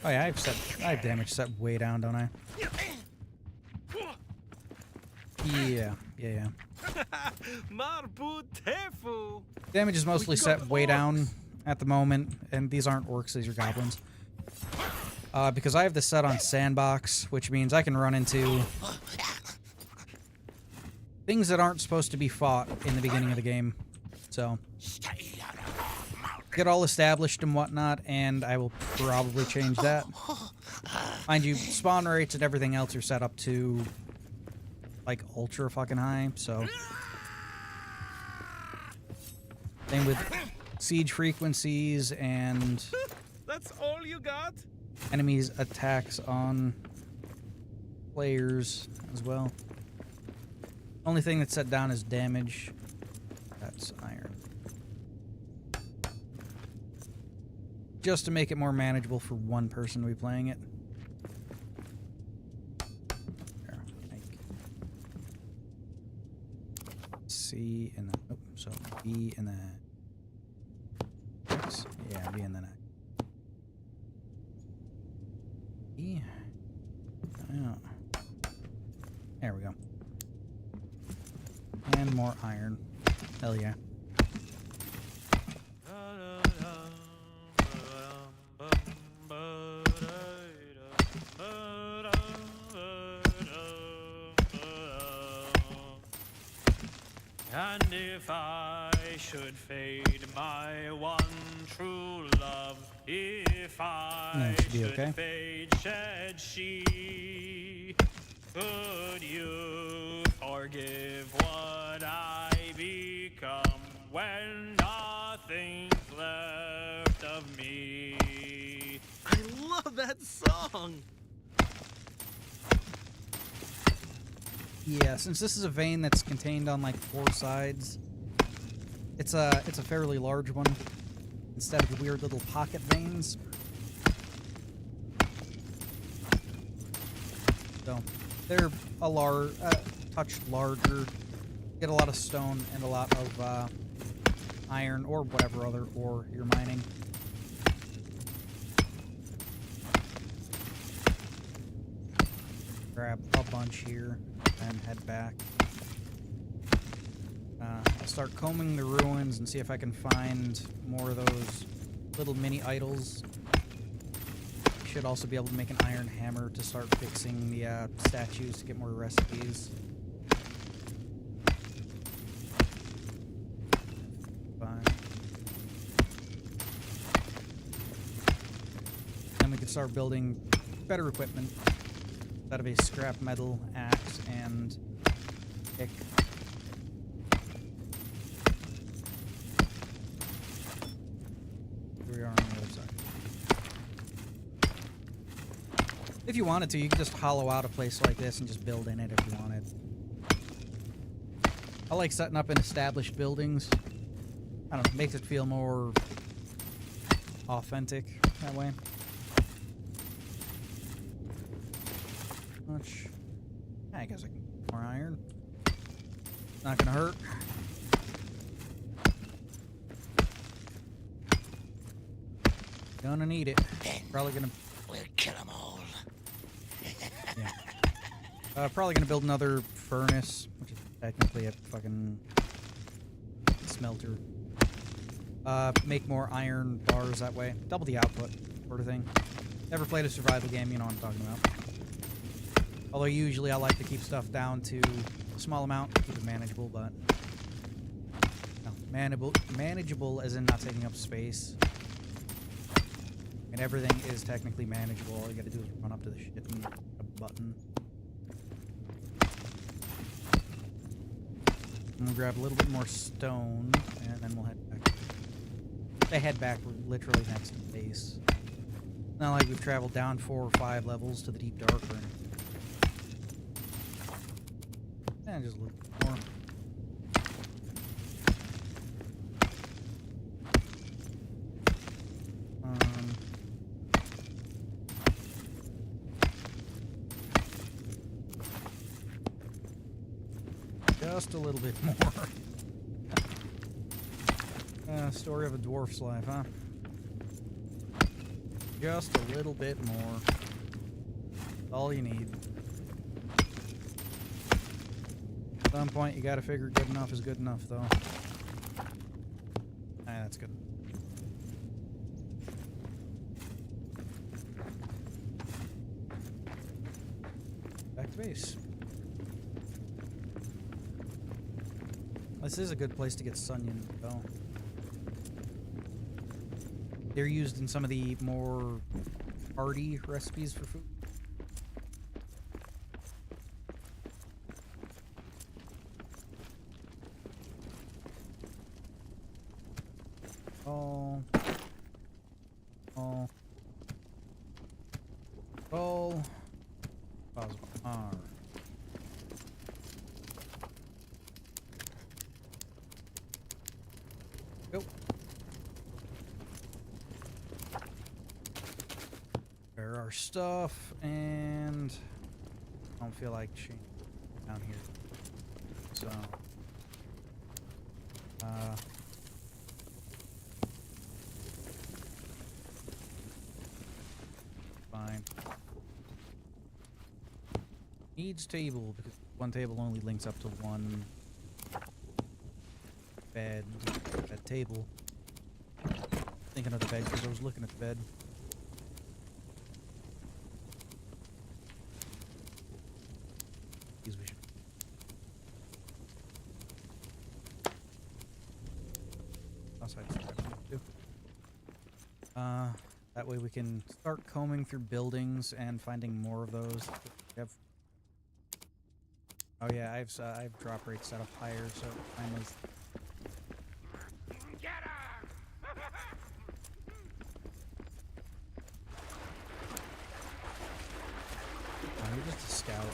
[SPEAKER 1] Oh yeah, I have damage set way down, don't I? Yeah. Damage is mostly set way down at the moment, and these aren't orcs, these are goblins. Because I have this set on sandbox, which means I can run into things that aren't supposed to be fought in the beginning of the game. So, get all established and whatnot, and I will probably change that. Mind you, spawn rates and everything else are set up to, like, ultra fucking high, so. Same with siege frequencies and
[SPEAKER 6] That's all you got?
[SPEAKER 1] enemies' attacks on players as well. Only thing that's set down is damage. That's iron. Just to make it more manageable for one person to be playing it. There, C and then, oh, so B and then X. Yeah, B and then X. E. Oh. There we go. And more iron. Hell yeah.
[SPEAKER 7] And if I should fade my one true love, if I should fade, shed she, could you forgive what I become when nothing's left of me?
[SPEAKER 6] I love that song.
[SPEAKER 1] Yeah, since this is a vein that's contained on like 4 sides, it's a fairly large one instead of the weird little pocket veins. So they're a touch larger. Get a lot of stone and a lot of iron or whatever other ore you're mining. Grab a bunch here and head back. I'll start combing the ruins and see if I can find more of those little mini idols. Should also be able to make an iron hammer to start fixing the statues to get more recipes. Fine. Then we can start building better equipment. Out of a scrap metal axe and pick. Here we are on the other side. If you wanted to, you could just hollow out a place like this and just build in it if you wanted. I like setting up in established buildings. I don't know, makes it feel more authentic that way. Much. I guess I can get more iron. Not gonna hurt. Gonna need it. Probably gonna.
[SPEAKER 8] We'll kill them all.
[SPEAKER 1] Yeah. Probably gonna build another furnace, which is technically a fucking smelter. Make more iron bars that way. Double the output, sort of thing. Never played a survival game, you know what I'm talking about. Although usually I like to keep stuff down to a small amount, keep it manageable, but... No, manageable as in not taking up space. And everything is technically manageable. All you gotta do is run up to the shit and hit a button. I'm gonna grab a little bit more stone, and then we'll head back. If I head back, we're literally next to base. Not like we've traveled down 4 or 5 levels to the deep dark or anything. And just a little bit more. Just a little bit more. Story of a dwarf's life, huh? Just a little bit more. That's all you need. At some point, you gotta figure good enough is good enough, though. Ah, that's good. Back to base. This is a good place to get Sunyon, though. They're used in some of the more hearty recipes for food. Oh. Go. There are stuff, and I don't feel like changing down here. So, fine. Needs table, because one table only links up to one bed. That table. Thinking of the bed because I was looking at the bed. These we should. Outside too. That way we can start combing through buildings and finding more of those. Oh yeah, I have drop rates set up higher, so finally. You're just a scout.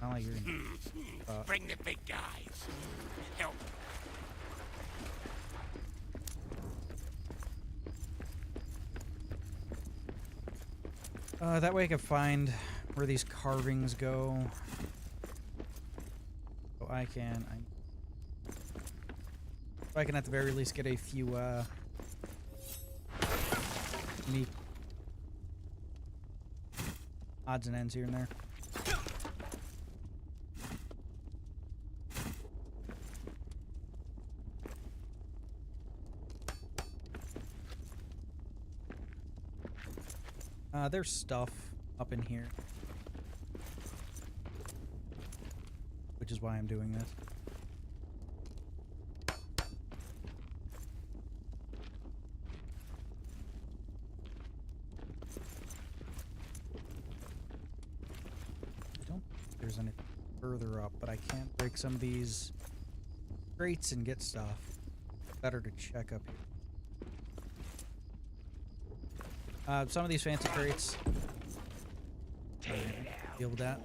[SPEAKER 1] Not like you're gonna,
[SPEAKER 8] Bring the big guys. Help.
[SPEAKER 1] That way I can find where these carvings go. So I can at the very least get a few neat odds and ends here and there. There's stuff up in here, which is why I'm doing this. I don't think there's any further up, but I can't break some of these crates and get stuff. Better to check up here. Some of these fancy crates. Deal with that.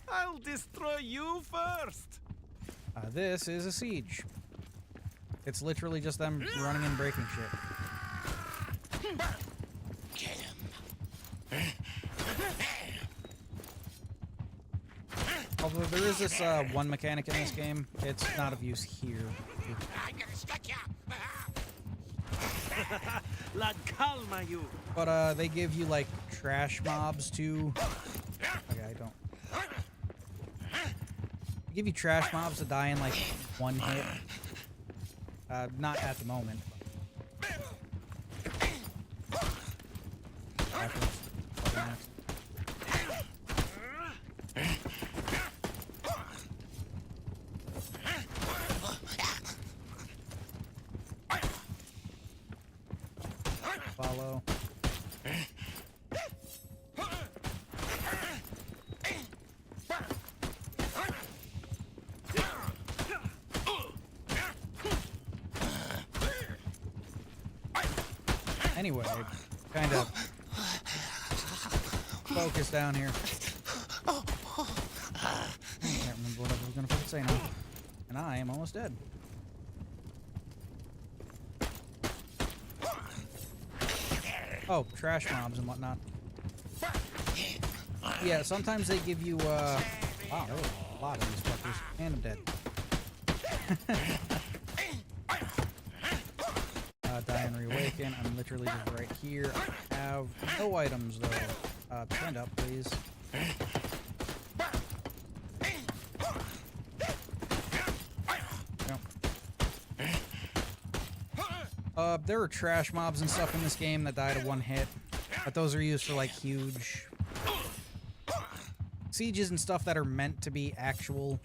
[SPEAKER 6] I'll destroy you first.
[SPEAKER 1] This is a siege. It's literally just them running and breaking shit.
[SPEAKER 8] Get him.
[SPEAKER 1] Although there is this one mechanic in this game, it's not of use here.
[SPEAKER 8] I'm gonna stick ya.
[SPEAKER 6] La calma you.
[SPEAKER 1] But they give you like trash mobs too. Okay, I don't. They give you trash mobs to die in like one hit. Not at the moment. Follow. Anyway, kind of focus down here. I can't remember what I was going to say now. And I am almost dead. Oh, trash mobs and whatnot. Yeah, sometimes they give you, wow, there was a lot of these fuckers. And I'm dead. Die and reawaken. I'm literally just right here. I have no items, though. Stand up, please. No. There are trash mobs and stuff in this game that die to one hit. But those are used for, like, huge sieges and stuff that are meant to be actual,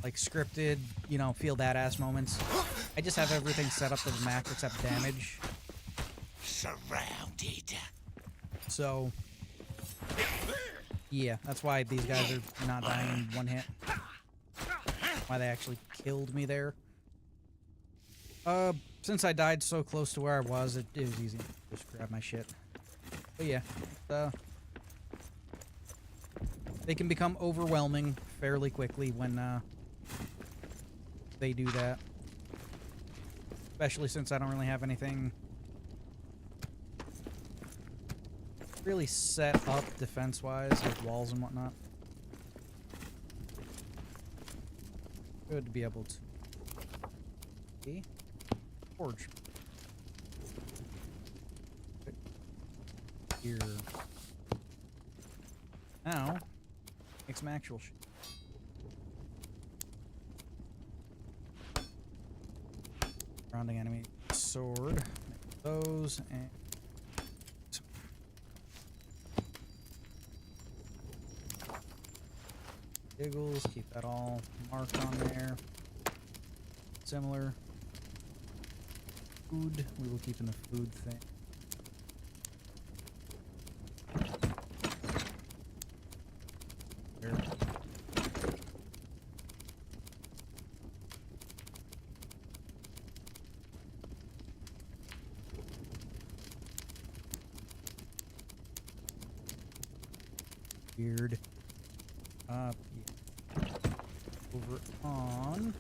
[SPEAKER 1] like, scripted, you know, feel badass moments. I just have everything set up to the max except damage.
[SPEAKER 8] Surrounded.
[SPEAKER 1] So, yeah, that's why these guys are not dying in one hit. Why they actually killed me there. Since I died so close to where I was, it was easy to just grab my shit. But yeah, they can become overwhelming fairly quickly when they do that. Especially since I don't really have anything really set up defense-wise, like walls and whatnot. Good to be able to see. Forge. Here. Now, make some actual shit. Surrounding enemy sword. Make those and giggles. Keep that all marked on there. Similar. Food. We will keep in the food thing. There. Weird. Yeah. Over on.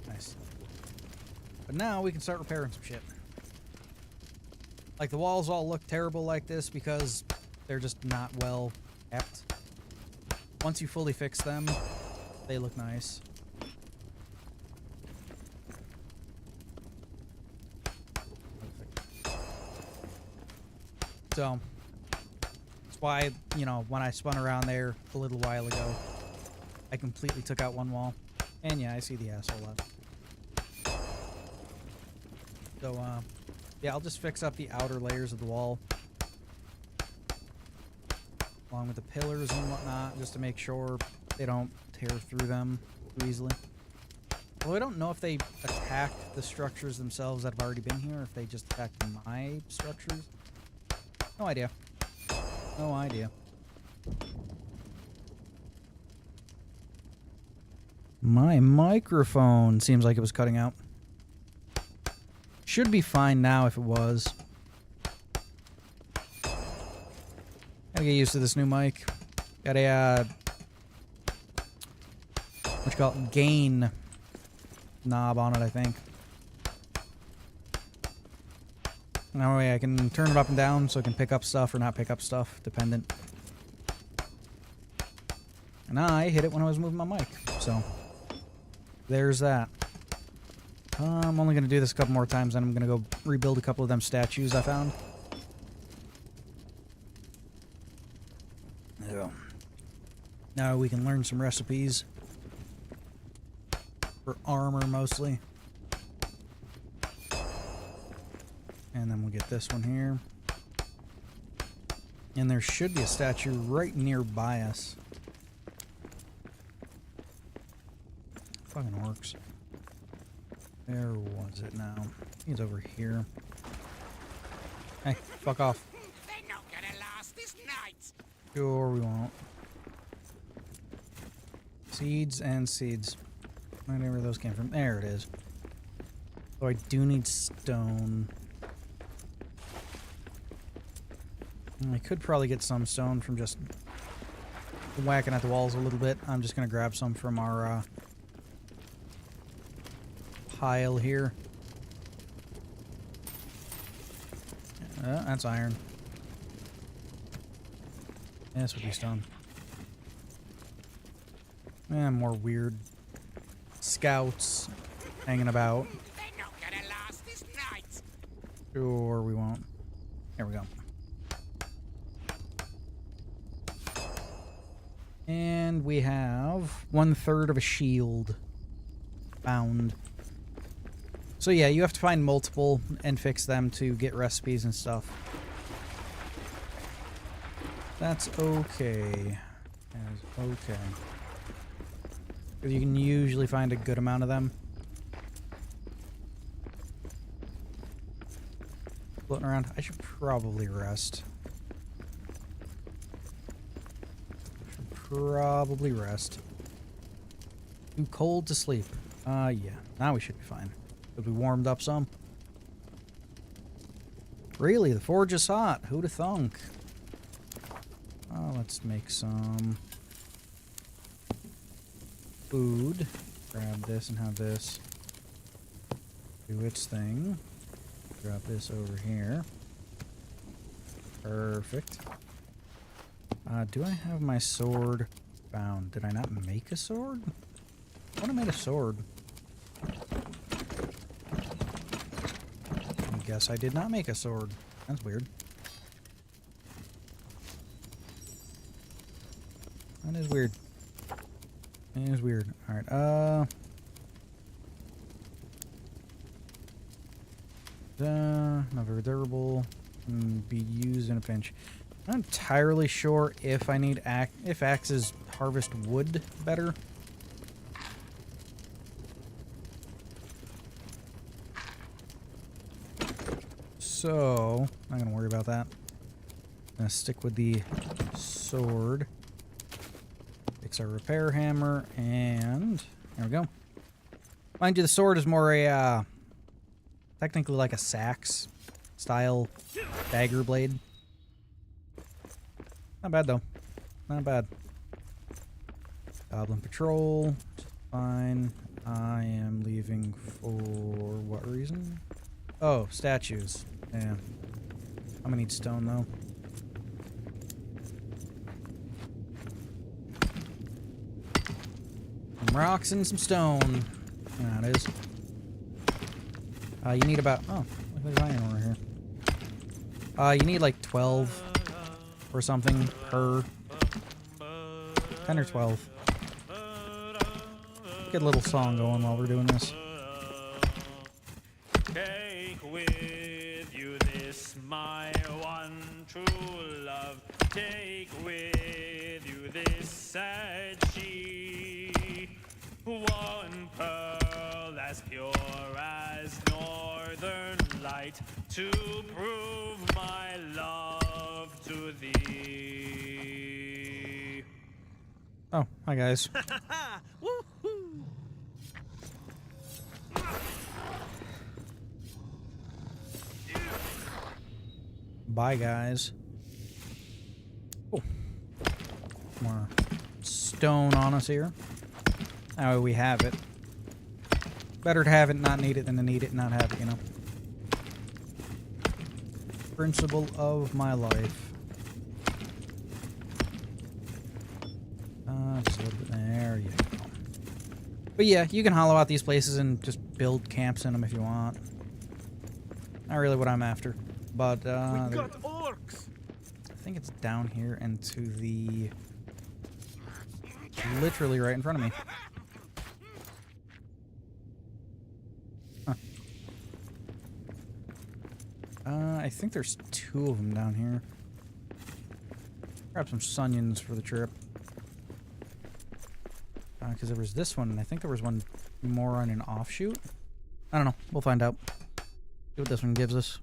[SPEAKER 1] Nice. But now we can start repairing some shit. Like, the walls all look terrible like this because they're just not well kept. Once you fully fix them, they look nice. So, that's why, you know, when I spun around there a little while ago, I completely took out one wall. And yeah, I see the asshole left. So, yeah, I'll just fix up the outer layers of the wall. Along with the pillars and whatnot, just to make sure they don't tear through them too easily. Well, I don't know if they attack the structures themselves that have already been here, or if they just attack my structures. No idea. No idea. My microphone seems like it was cutting out. Should be fine now if it was. Gotta get used to this new mic. Got a, what you call it, gain knob on it, I think. That way I can turn it up and down so it can pick up stuff or not pick up stuff, dependent. And I hit it when I was moving my mic. So, there's that. I'm only going to do this a couple more times, and I'm going to go rebuild a couple of them statues I found. So, now we can learn some recipes. For armor, mostly. And then we'll get this one here. And there should be a statue right nearby us. Fucking orcs. Where was it now? He's over here. Hey, fuck off.
[SPEAKER 8] They're not gonna last this night.
[SPEAKER 1] Sure we won't. Seeds and seeds. Wherever those came from. There it is. So I do need stone. I could probably get some stone from just whacking at the walls a little bit. I'm just going to grab some from our pile here. That's iron. Yeah, this would be stone. And more weird scouts hanging about.
[SPEAKER 8] They're not gonna last this night.
[SPEAKER 1] Sure we won't. There we go. And we have 1/3 of a shield found. So yeah, you have to find multiple and fix them to get recipes and stuff. That's okay. That is okay. Because you can usually find a good amount of them. Floating around. I should probably rest. Probably rest. Too cold to sleep. Yeah. Now we should be fine. But we warmed up some. Really? The forge is hot. Who'da thunk? Let's make some food. Grab this and have this do its thing. Drop this over here. Perfect. Do I have my sword found? Did I not make a sword? I thought I made a sword. I guess I did not make a sword. That's weird. That is weird. It is weird. Alright, not very durable. Can be used in a pinch. I'm not entirely sure if I need if axes harvest wood better. So, I'm not gonna worry about that. I'm gonna stick with the sword. Fix our repair hammer, and there we go. Mind you, the sword is more a technically like a sax style dagger blade. Not bad though. Not bad. Goblin patrol. Fine. I am leaving for what reason? Oh, statues. Yeah. I'm gonna need stone though. Some rocks and some stone. Yeah, it is. You need about... Oh, there's iron over here. You need like 12 or something per... 10 or 12. Get a little song going while we're doing this.
[SPEAKER 7] Take with you this, my one true love. Take with you this sad she. One pearl as pure as northern light, to prove my love to thee.
[SPEAKER 1] Oh, hi guys. Bye guys. Oh. More stone on us here. That way we have it. Better to have it, not need it, than to need it and not have it, you know. Principle of my life. Just a little bit. There you go. But yeah, you can hollow out these places and just build camps in them if you want. Not really what I'm after. But,
[SPEAKER 6] We got orcs.
[SPEAKER 1] I think it's down here and to the... literally right in front of me. Huh. I think there's 2 of them down here. Grab some sunions for the trip. Because there was this one, and I think there was one more on an offshoot. I don't know. We'll find out. See what this one gives us.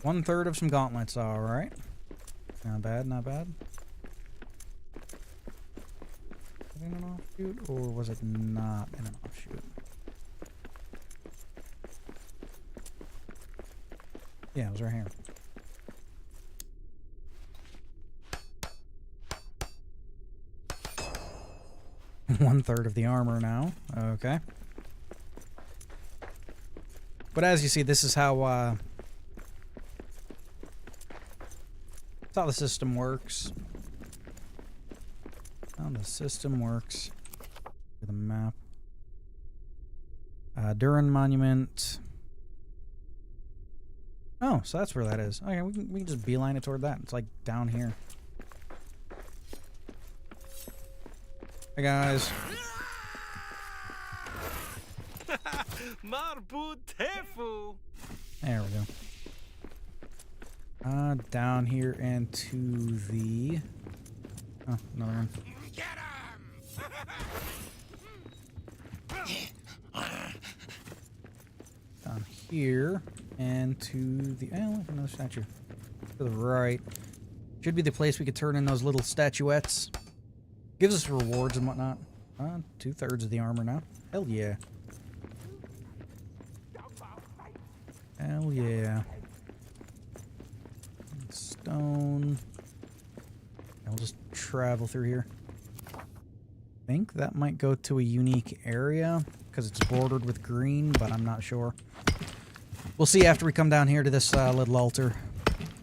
[SPEAKER 1] 1/3 of some gauntlets. Alright. Not bad, not bad. Was it in an offshoot, or was it not in an offshoot? Yeah, it was right here. One-third of the armor now. Okay. But as you see, this is how the system works. How the system works. The map. Durin Monument. Oh, so that's where that is. Okay, we can just beeline it toward that. It's like down here. Hey guys.
[SPEAKER 6] Marbu Tefu.
[SPEAKER 1] There we go. Down here and to the... Oh, another one.
[SPEAKER 8] Get 'em!
[SPEAKER 1] Down here and to the... Oh, look, another statue. To the right. Should be the place we could turn in those little statuettes. Gives us rewards and whatnot. 2/3 of the armor now. Hell yeah. Hell yeah. Stone. I'll just travel through here. I think that might go to a unique area because it's bordered with green, but I'm not sure. We'll see after we come down here to this little altar.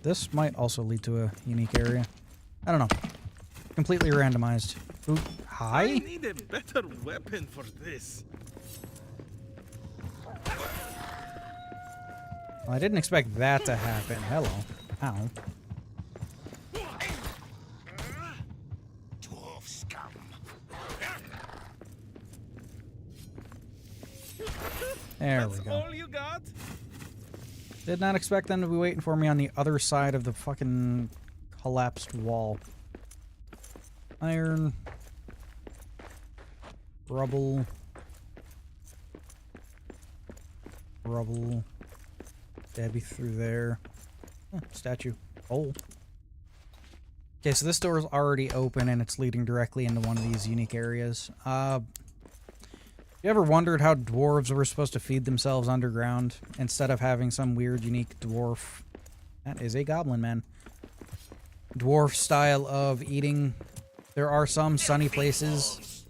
[SPEAKER 1] This might also lead to a unique area. I don't know. Completely randomized. Ooh, hi?
[SPEAKER 6] I need a better weapon for this.
[SPEAKER 1] Well, I didn't expect that to happen. Hello. Ow.
[SPEAKER 8] Dwarf scum.
[SPEAKER 1] There we
[SPEAKER 6] That's
[SPEAKER 1] go.
[SPEAKER 6] all you got?
[SPEAKER 1] Did not expect them to be waiting for me on the other side of the fucking collapsed wall. Iron. Rubble. Rubble. Debbie through there. Statue. Hole. Okay, so this door is already open and it's leading directly into one of these unique areas. You ever wondered how dwarves were supposed to feed themselves underground instead of having some weird unique dwarf? That is a goblin man. Dwarf style of eating. There are some sunny places,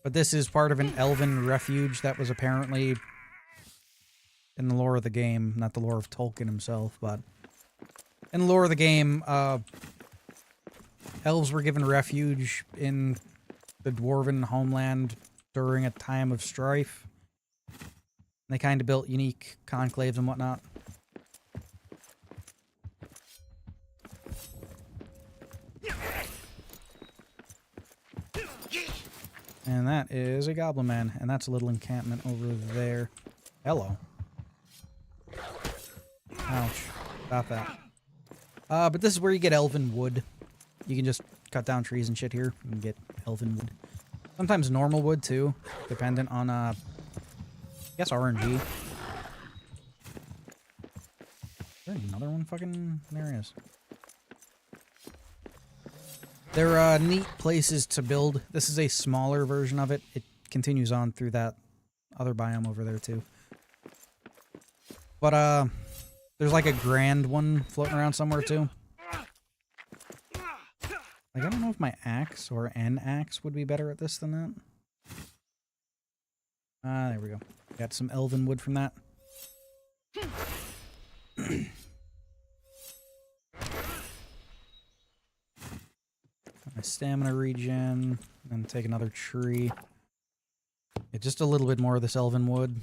[SPEAKER 1] but this is part of an elven refuge that was apparently in the lore of the game, not the lore of Tolkien himself, but in the lore of the game, elves were given refuge in the dwarven homeland during a time of strife. They kind of built unique conclaves and whatnot. And that is a goblin man, and that's a little encampment over there. Hello. Ouch. Stop that. But this is where you get elven wood. You can just cut down trees and shit here and get elven wood. Sometimes normal wood too, dependent on I guess RNG. Is there another one? Fucking there it is. They're neat places to build. This is a smaller version of it. It continues on through that other biome over there too. But there's like a grand one floating around somewhere too. Like, I don't know if my axe or an axe would be better at this than that. There we go. Got some elven wood from that. My stamina regen, and take another tree. Yeah, just a little bit more of this elven wood.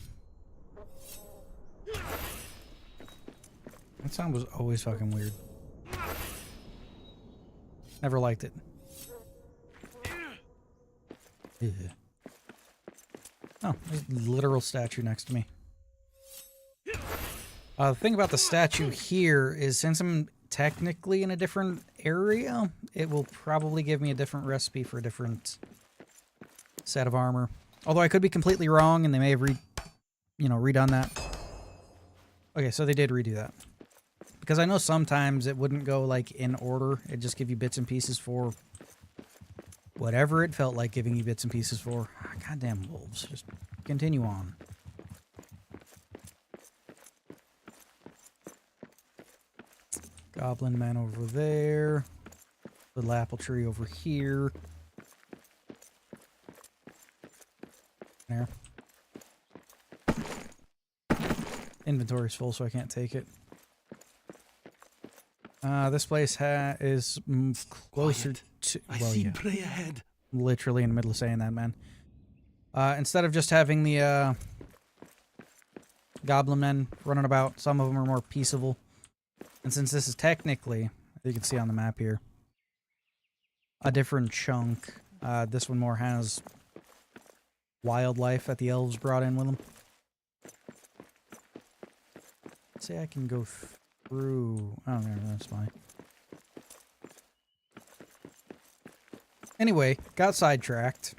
[SPEAKER 1] That sound was always fucking weird. Never liked it. Ugh. Oh, there's a literal statue next to me. The thing about the statue here is since I'm technically in a different area, it will probably give me a different recipe for a different set of armor. Although I could be completely wrong and they may have redone that. Okay, so they did redo that. Because I know sometimes it wouldn't go like in order. It'd just give you bits and pieces for whatever it felt like giving you bits and pieces for. Goddamn wolves. Just continue on. Goblin man over there. Little apple tree over here. There. Inventory's full, so I can't take it. This place is closer to...
[SPEAKER 6] I see prey ahead.
[SPEAKER 1] Literally in the middle of saying that, man. Instead of just having the goblin men running about, some of them are more peaceable. And since this is technically, you can see on the map here, a different chunk, this one more has wildlife that the elves brought in with them. Let's say I can go through... Oh, no, that's fine. Anyway, got sidetracked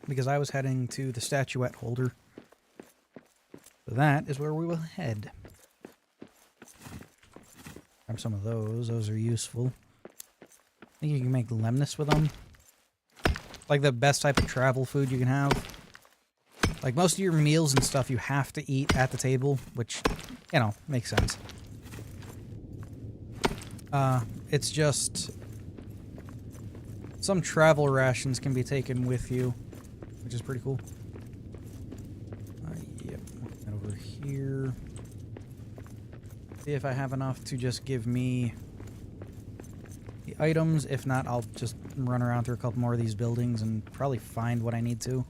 [SPEAKER 1] because I was heading to the statuette holder. So that is where we will head. Grab some of those. Those are useful. I think you can make lemnis with them. Like the best type of travel food you can have. Like most of your meals and stuff you have to eat at the table, which, you know, makes sense. It's just some travel rations can be taken with you, which is pretty cool. Yep, that over here. See if I have enough to just give me the items. If not, I'll just run around through a couple more of these buildings and probably find what I need to.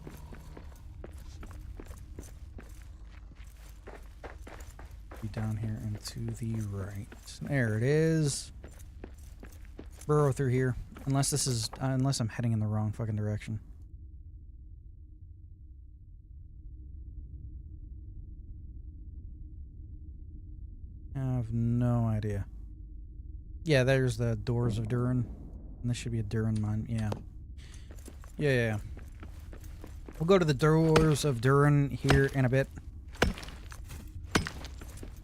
[SPEAKER 1] Be down here and to the right. There it is. Burrow through here. Unless this is, unless I'm heading in the wrong fucking direction. I have no idea. Yeah, there's the doors of Durin. And this should be a Durin mine. Yeah. Yeah. We'll go to the doors of Durin here in a bit.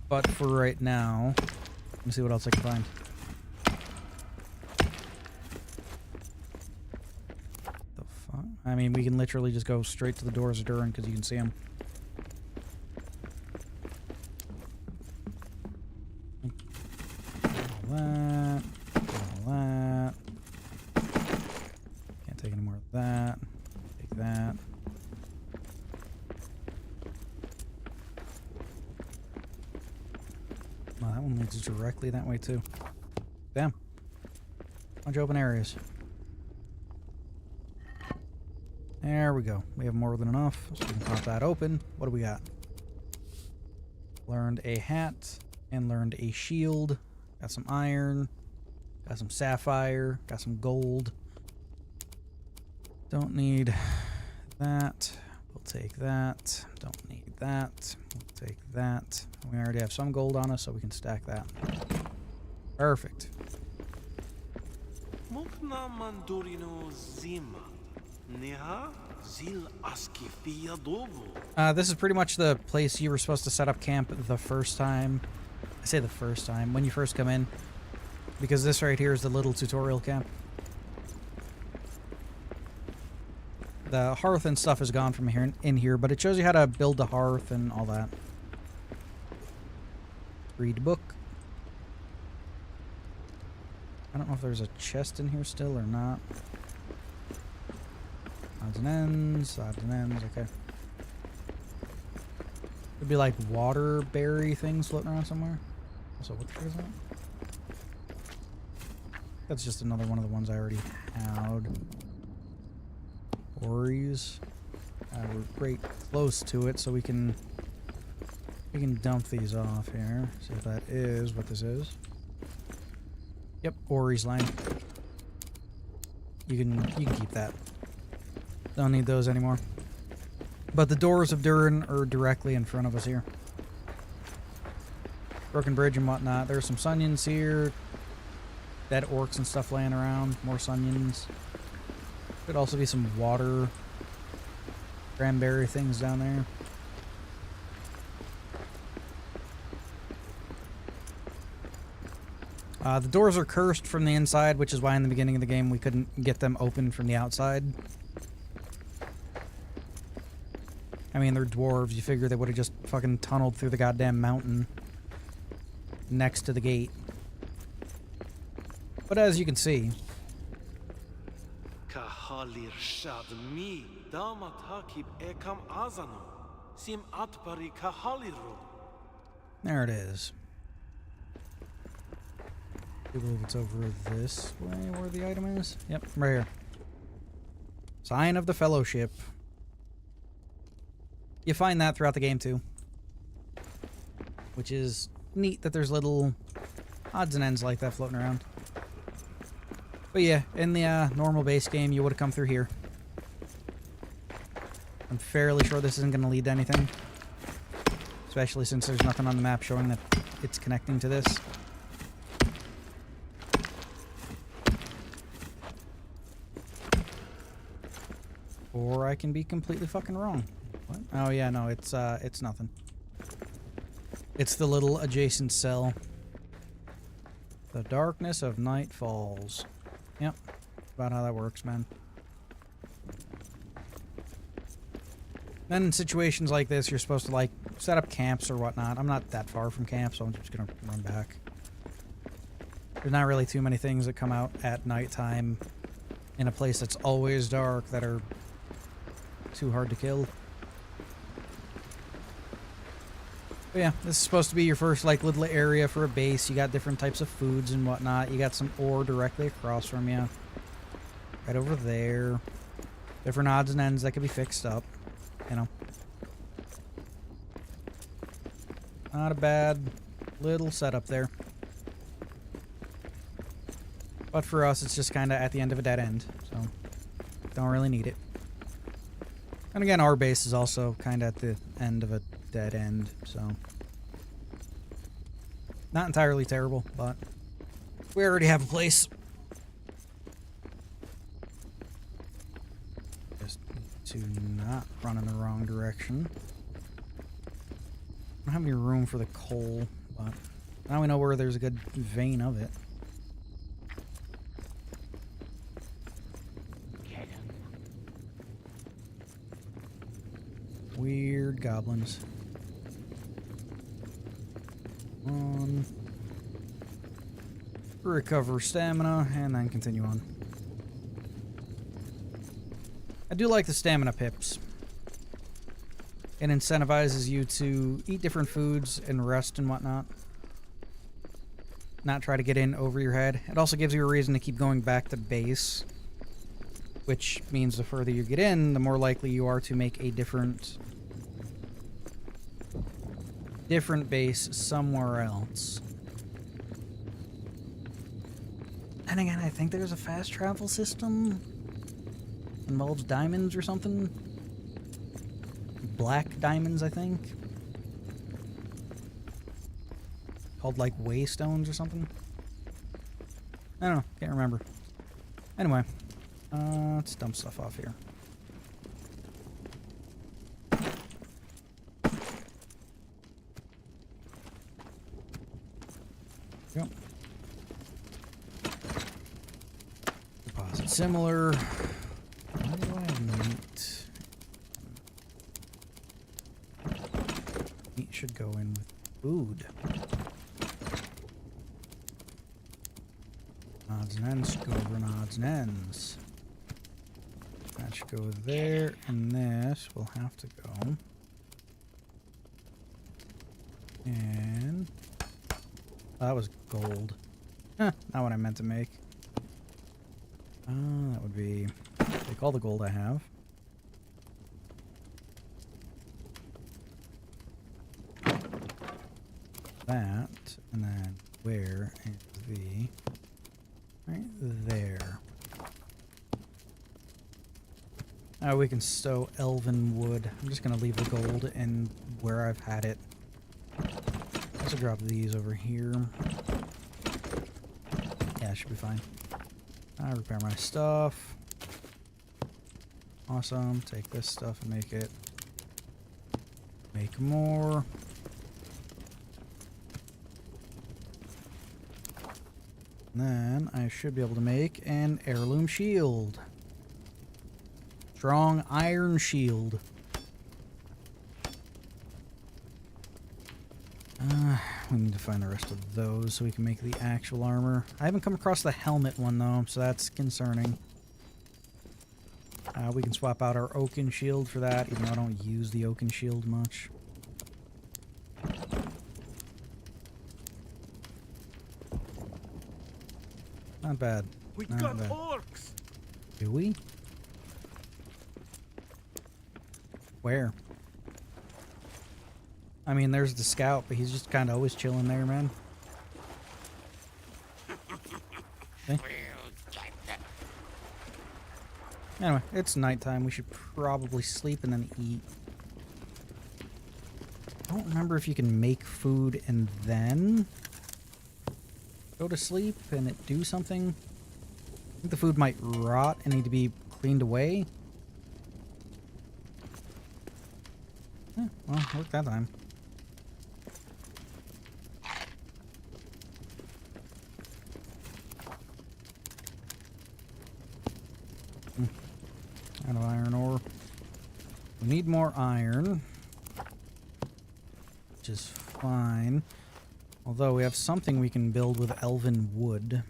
[SPEAKER 1] But for right now, let me see what else I can find. The fuck? I mean, we can literally just go straight to the doors of Durin because you can see them. All that. All that. Can't take any more of that. Take that. Well, that one leads directly that way too. Damn. Bunch of open areas. There we go. We have more than enough, so we can pop that open. What do we got? Learned a hat and learned a shield. Got some iron. Got some sapphire. Got some gold. Don't need that. We'll take that. Don't need that. We'll take that. We already have some gold on us, so we can stack that. Perfect. This is pretty much the place you were supposed to set up camp the first time. I say the first time, when you first come in. Because this right here is the little tutorial camp. The hearth and stuff is gone from here in here, but it shows you how to build the hearth and all that. Read book. I don't know if there's a chest in here still or not. Odds and ends, okay. Could be like waterberry things floating around somewhere. So what is that? That's just another one of the ones I already had. Quarries. We're right close to it, so we can dump these off here. See if that is what this is. Yep, Ori's line. You can keep that. Don't need those anymore. But the doors of Durin are directly in front of us here. Broken bridge and whatnot. There's some Sunyans here. Dead orcs and stuff laying around. More Sunyans. Could also be some water cranberry things down there. The doors are cursed from the inside, which is why in the beginning of the game we couldn't get them open from the outside. I mean, they're dwarves. You figure they would have just fucking tunneled through the goddamn mountain next to the gate. But as you can see... There it is. I believe it's over this way where the item is. Yep, right here. Sign of the Fellowship. You find that throughout the game too. Which is neat that there's little odds and ends like that floating around. But yeah, in the normal base game, you would have come through here. I'm fairly sure this isn't going to lead to anything. Especially since there's nothing on the map showing that it's connecting to this. Or I can be completely fucking wrong. What? Oh yeah, no, it's nothing. It's the little adjacent cell. The darkness of night falls. Yep. About how that works, man. Then in situations like this, you're supposed to, like, set up camps or whatnot. I'm not that far from camp, so I'm just gonna run back. There's not really too many things that come out at nighttime in a place that's always dark that are too hard to kill. But yeah, this is supposed to be your first, like, little area for a base. You got different types of foods and whatnot. You got some ore directly across from you. Right over there. Different odds and ends that could be fixed up. You know. Not a bad little setup there. But for us, it's just kind of at the end of a dead end. So, don't really need it. And again, our base is also kind of at the end of a dead end, so... Not entirely terrible, but... we already have a place. Just to not run in the wrong direction. I don't have any room for the coal, but... now we know where there's a good vein of it. Weird goblins. Recover stamina, and then continue on. I do like the stamina pips. It incentivizes you to eat different foods and rest and whatnot. Not try to get in over your head. It also gives you a reason to keep going back to base. Which means the further you get in, the more likely you are to make a different base somewhere else. And again, I think there's a fast travel system. Involves diamonds or something. Black diamonds, I think. Called like waystones or something. I don't know, can't remember. Anyway, let's dump stuff off here. Yep. Deposit similar. Why do I have meat? Meat should go in with food. Odds and ends should go over in odds and ends. That should go there, and this will have to go. And that was gold. Huh, not what I meant to make. That would be take all the gold I have. That, and then where is the right there. We can stow elven wood. I'm just gonna leave the gold in where I've had it. Also drop these over here. Yeah, it should be fine. Repair my stuff. Awesome. Take this stuff and make more. And then I should be able to make an heirloom shield. Strong iron shield. We need to find the rest of those so we can make the actual armor. I haven't come across the helmet one though, so that's concerning. We can swap out our oaken shield for that, even though I don't use the oaken shield much. Not bad.
[SPEAKER 6] We
[SPEAKER 1] Not
[SPEAKER 6] got
[SPEAKER 1] bad.
[SPEAKER 6] orcs.
[SPEAKER 1] Do we? Where? I mean, there's the scout, but he's just kind of always chilling there, man. Okay. Anyway, it's nighttime. We should probably sleep and then eat. I don't remember if you can make food and then go to sleep and it do something. I think the food might rot and need to be cleaned away. Yeah, well, worked that time. Out of iron ore. We need more iron, which is fine. Although we have something we can build with elven wood.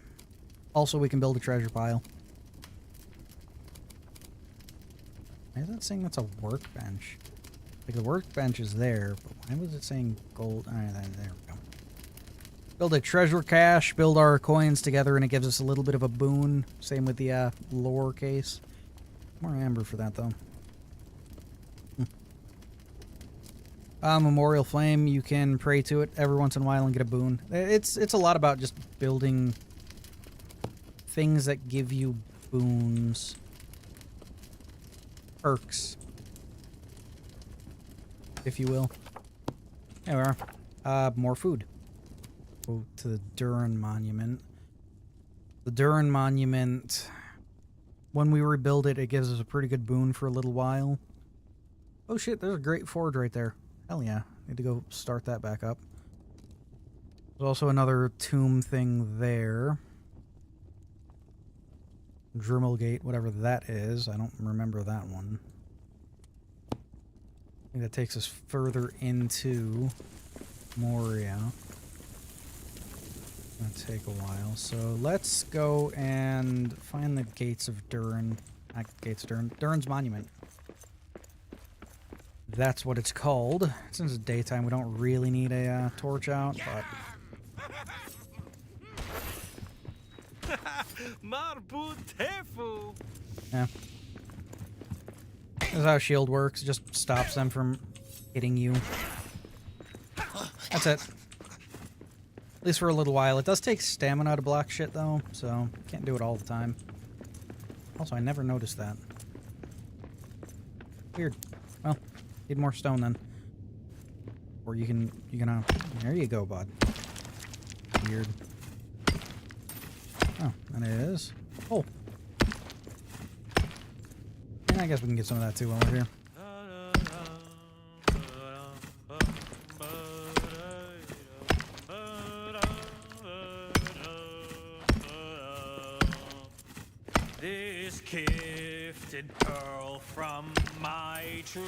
[SPEAKER 1] Also, we can build a treasure pile. Why is that saying that's a workbench? Like, the workbench is there, but why was it saying gold? Alright, there we go. Build a treasure cache, build our coins together, and it gives us a little bit of a boon. Same with the lore case. More amber for that, though. Memorial Flame, you can pray to it every once in a while and get a boon. It's a lot about just building things that give you boons. Perks, if you will. There we are. More food. Go to the Durin Monument. The Durin Monument, when we rebuild it, it gives us a pretty good boon for a little while. Oh shit, there's a great forge right there. Hell yeah. Need to go start that back up. There's also another tomb thing there. Drummelgate, whatever that is. I don't remember that one. I think that takes us further into Moria. Gonna take a while. So let's go and find the Gates of Durin. Not Gates of Durin. Durin's Monument. That's what it's called. Since it's daytime, we don't really need a torch out, but... yeah. This is how shield works. It just stops them from hitting you. That's it. At least for a little while. It does take stamina to block shit, though, so can't do it all the time. Also, I never noticed that. Weird. Well, need more stone then. Or you can there you go, bud. Weird. Oh, and it is. Oh. And I guess we can get some of that too while we're here.
[SPEAKER 7] This gifted pearl from my true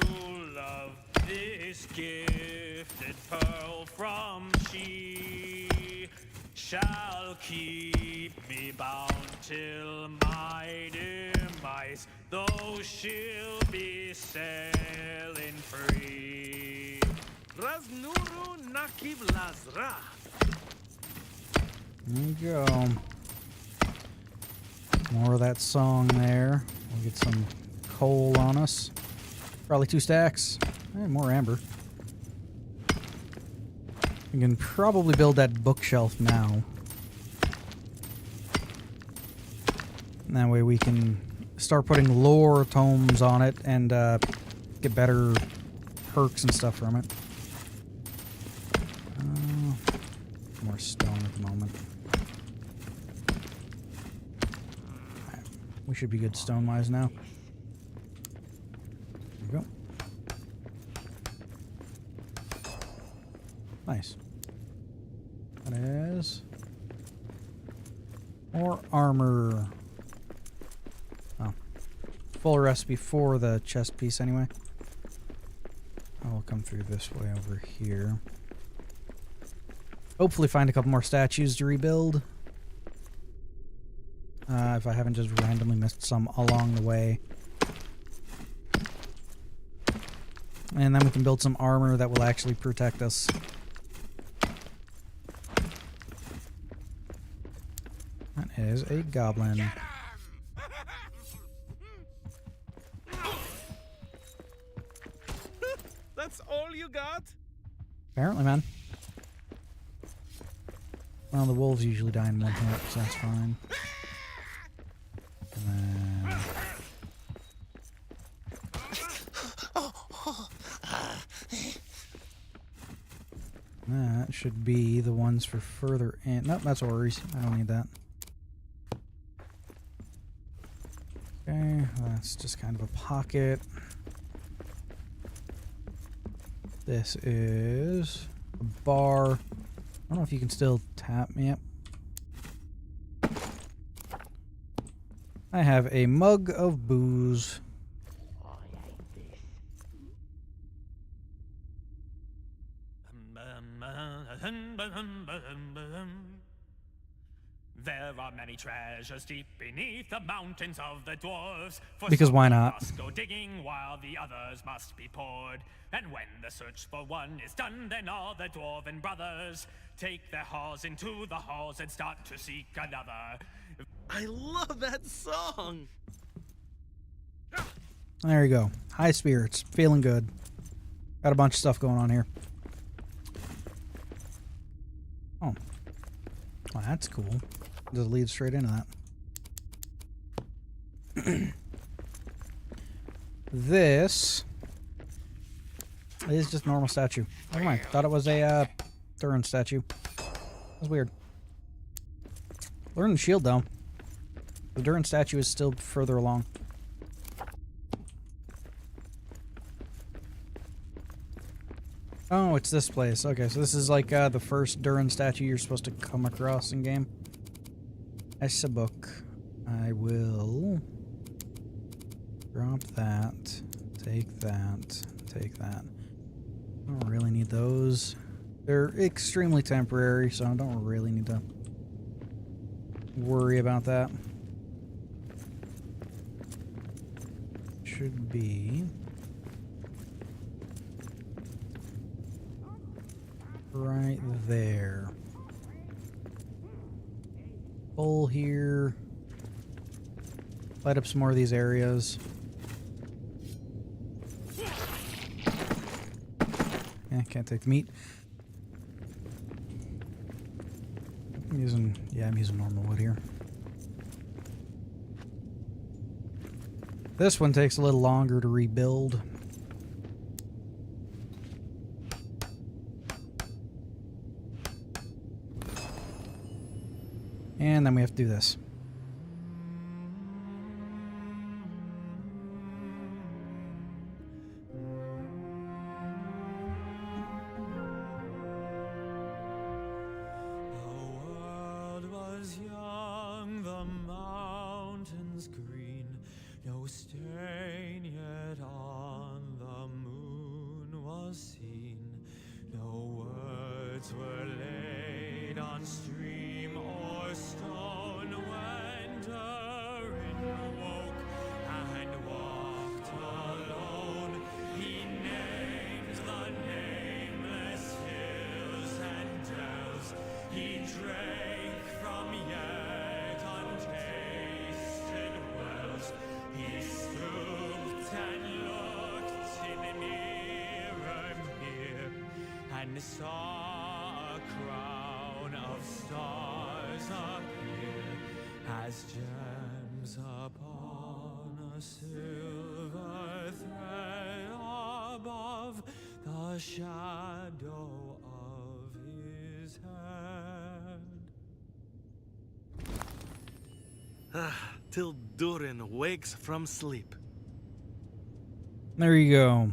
[SPEAKER 7] love. This gifted pearl from she shall keep me bound till my demise, though she'll be sailing free.
[SPEAKER 6] Raznuru nakib lazra.
[SPEAKER 1] There you go. More of that song there. We'll get some coal on us. Probably 2 stacks. And more amber. We can probably build that bookshelf now. And that way we can start putting lore tomes on it and get better perks and stuff from it. More stone at the moment. Right. We should be good stone-wise now. There we go. Nice. That is more armor. Oh. Full recipe for the chest piece anyway. I will come through this way over here. Hopefully find a couple more statues to rebuild. If I haven't just randomly missed some along the way. And then we can build some armor that will actually protect us. That is a goblin.
[SPEAKER 6] That's all you got?
[SPEAKER 1] Apparently, man. Well, the wolves usually die in 1 hit, so that's fine. And then that should be the ones for further in. Nope, that's Ori's. I don't need that. Okay, that's just kind of a pocket. This is a bar. I don't know if you can still tap me up. I have a mug of booze.
[SPEAKER 7] There are many treasures deep beneath the mountains of the dwarves.
[SPEAKER 1] Because why not?
[SPEAKER 7] Must go digging while the others must be poured. And when the search for one is done, then all the dwarven brothers take their halls into the halls and start to seek another.
[SPEAKER 6] I love that song.
[SPEAKER 1] There you go. High spirits. Feeling good. Got a bunch of stuff going on here. Oh. Well, that's cool. Does it lead straight into that? This is just a normal statue. Never mind. Thought it was a Durin statue. That's weird. Learn the shield though. The Durin statue is still further along. Oh, it's this place. Okay, so this is like the first Durin statue you're supposed to come across in game. That's a book. I will drop that. Take that. Take that. I don't really need those. They're extremely temporary, so I don't really need to worry about that. Should be right there. Pull here. Light up some more of these areas. Yeah, can't take the meat. I'm using normal wood here. This one takes a little longer to rebuild. And then we have to do this.
[SPEAKER 9] and saw a crown of stars appear as gems upon a silver thread above the shadow of his head.
[SPEAKER 6] Till Durin wakes from sleep.
[SPEAKER 1] There you go.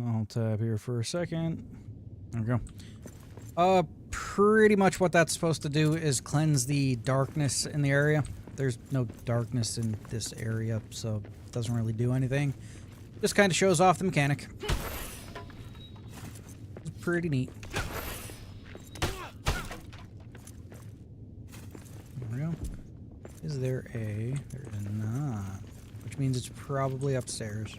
[SPEAKER 1] I'll tab here for a second. There we go. Pretty much what that's supposed to do is cleanse the darkness in the area. There's no darkness in this area, so it doesn't really do anything. Just kind of shows off the mechanic. It's pretty neat. There we go. Is there a... There is not. Which means it's probably upstairs.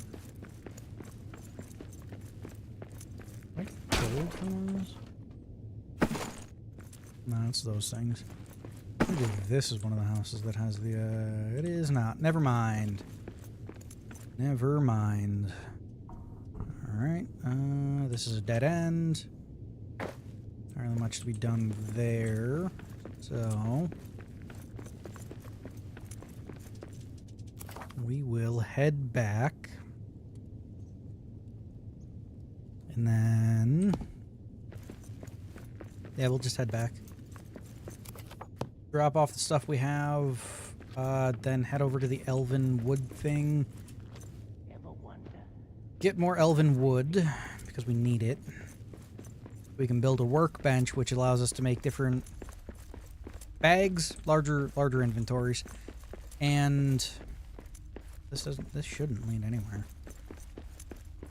[SPEAKER 1] Like gold from those? No, it's those things. I think this is one of the houses that has the, it is not. Never mind. Never mind. Alright, this is a dead end. Not really much to be done there. So... we will head back. And then... yeah, we'll just head back. Drop off the stuff we have, then head over to the elven wood thing. Get more elven wood, because we need it. We can build a workbench, which allows us to make different bags, larger inventories. And this shouldn't lead anywhere.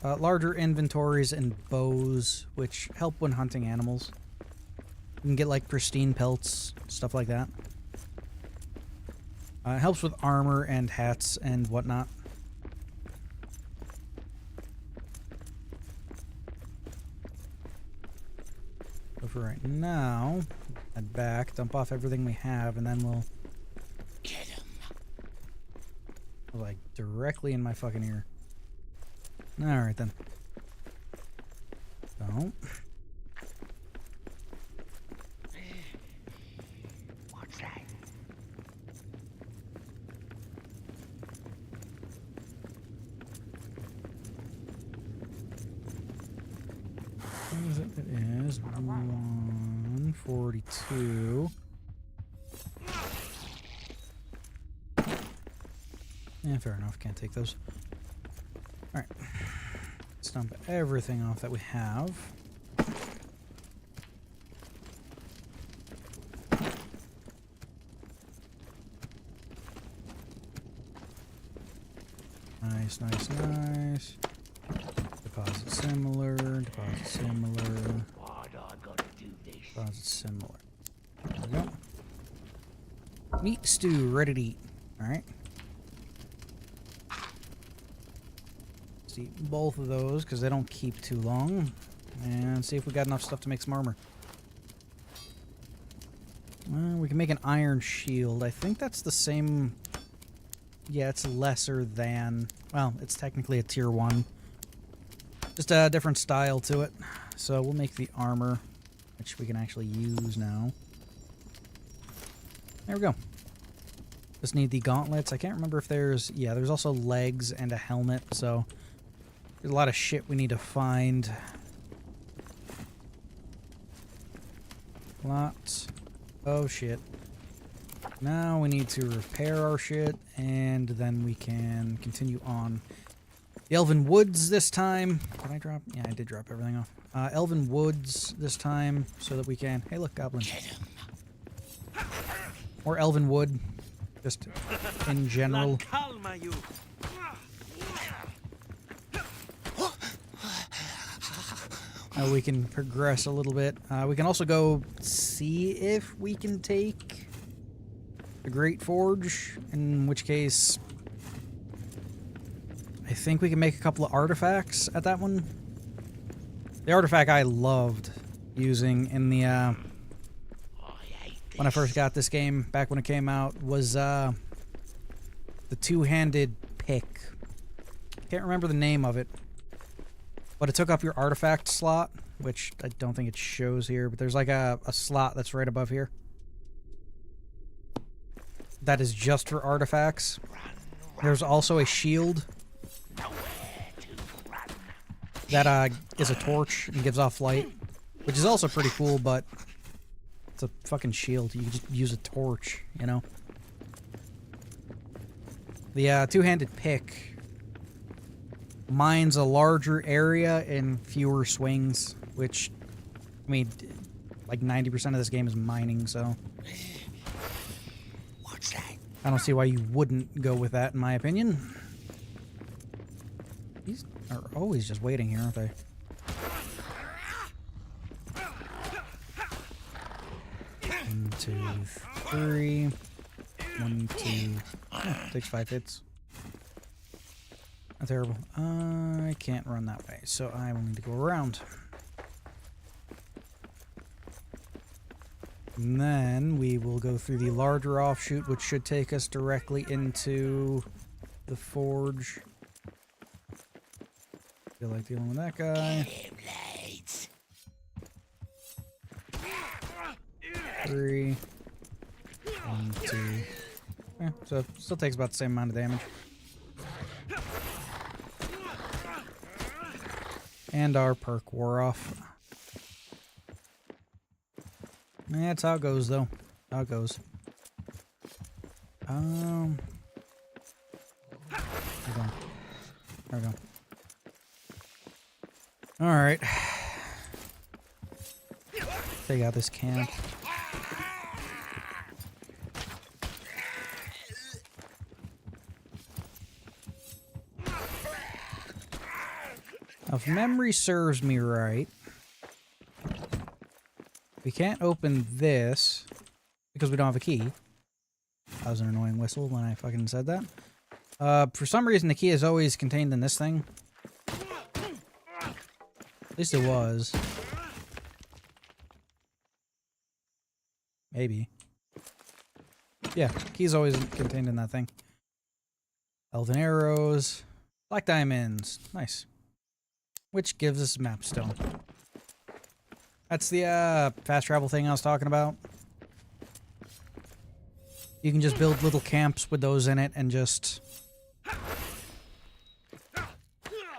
[SPEAKER 1] Larger inventories and bows, which help when hunting animals. You can get like pristine pelts, stuff like that. It helps with armor and hats and whatnot. So for right now, head back, dump off everything we have, and then we'll...
[SPEAKER 8] Get him.
[SPEAKER 1] like directly in my fucking ear. Alright then. So...
[SPEAKER 8] What's that?
[SPEAKER 1] What is it? It is 142. Yeah, fair enough. Can't take those. Alright. Let's dump everything off that we have. Nice, nice, nice. Deposit similar, deposit similar. Deposit similar. There we go. Meat stew, ready to eat. Alright. Let's eat both of those because they don't keep too long. And see if we got enough stuff to make some armor. We can make an iron shield. I think that's the same... yeah, it's lesser than... well, it's technically a tier 1. Just a different style to it. So we'll make the armor, which we can actually use now. There we go. Just need the gauntlets. I can't remember if there's... yeah, there's also legs and a helmet, so... there's a lot of shit we need to find. Lots of shit. Now we need to repair our shit, and then we can continue on. The Elven Woods this time. Did I drop? Yeah, I did drop everything off. Elven Woods this time, so that we can... hey, look, goblin. Or Elven Wood, just in general. We can progress a little bit. We can also go see if we can take the Great Forge, in which case I think we can make a couple of artifacts at that one. The artifact I loved using in the when I first got this game, back when it came out, was the two-handed pick. Can't remember the name of it. But it took up your artifact slot, which I don't think it shows here, but there's like a slot that's right above here. That is just for artifacts. There's also a shield that is a torch and gives off light, which is also pretty cool, but it's a fucking shield. You can just use a torch, you know? The two-handed pick mines a larger area in fewer swings, which, I mean, like 90% of this game is mining, so
[SPEAKER 8] What's that?
[SPEAKER 1] I don't see why you wouldn't go with that, in my opinion. These are always just waiting here, aren't they? One, two, three. 1, 2. Oh, takes 5 hits. Not terrible. I can't run that way, so I will need to go around. And then we will go through the larger offshoot, which should take us directly into the forge. Feel like dealing with that guy. 3. 1, 2. Yeah, so still takes about the same amount of damage. And our perk wore off. That's how it goes, though. How it goes. There we go. There we go. Alright. Take out this camp. Now, if memory serves me right, we can't open this because we don't have a key. That was an annoying whistle when I fucking said that. For some reason, the key is always contained in this thing. At least it was. Maybe. Yeah, key's always contained in that thing. Elven arrows. Black diamonds. Nice. Which gives us map stone. That's the fast travel thing I was talking about. You can just build little camps with those in it and just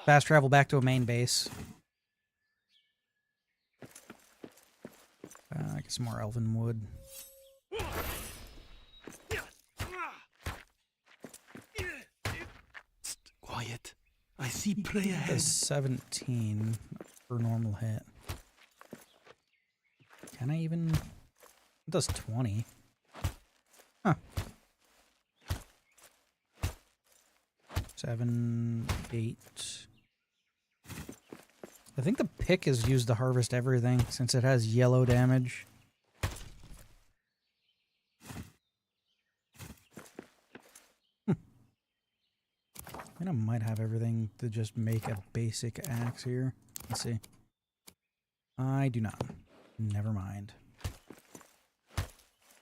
[SPEAKER 1] fast travel back to a main base. Get some more elven wood.
[SPEAKER 6] Quiet. I see prey
[SPEAKER 1] It
[SPEAKER 6] ahead.
[SPEAKER 1] does 17 for normal hit. Can I even? It does 20. Huh. 7, 8. I think the pick is used to harvest everything since it has yellow damage. I think I might have everything to just make a basic axe here. Let's see. I do not. Never mind.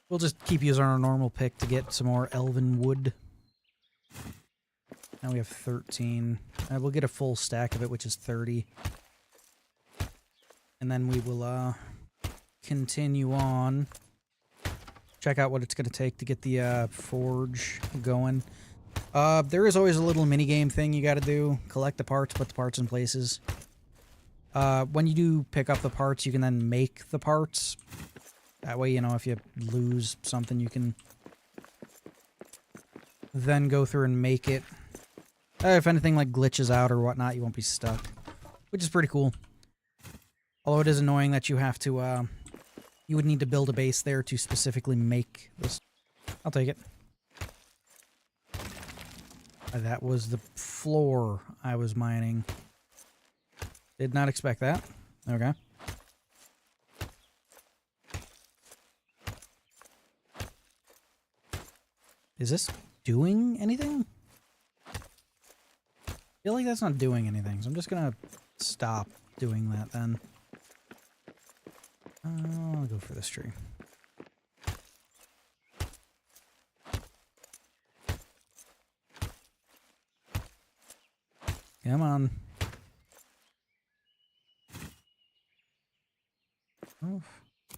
[SPEAKER 1] We'll just keep using our normal pick to get some more elven wood. Now we have 13. We'll get a full stack of it, which is 30. And then we will continue on. Check out what it's going to take to get the forge going. There is always a little mini-game thing you gotta do. Collect the parts, put the parts in places. When you do pick up the parts, you can then make the parts. That way, you know, if you lose something, you can then go through and make it. If anything like glitches out or whatnot, you won't be stuck. Which is pretty cool. Although it is annoying that you have to, you would need to build a base there to specifically make this. I'll take it. That was the floor I was mining. Did not expect that. Okay. Is this doing anything? I feel like that's not doing anything, so I'm just gonna stop doing that then. I'll go for this tree. Come on. Oh,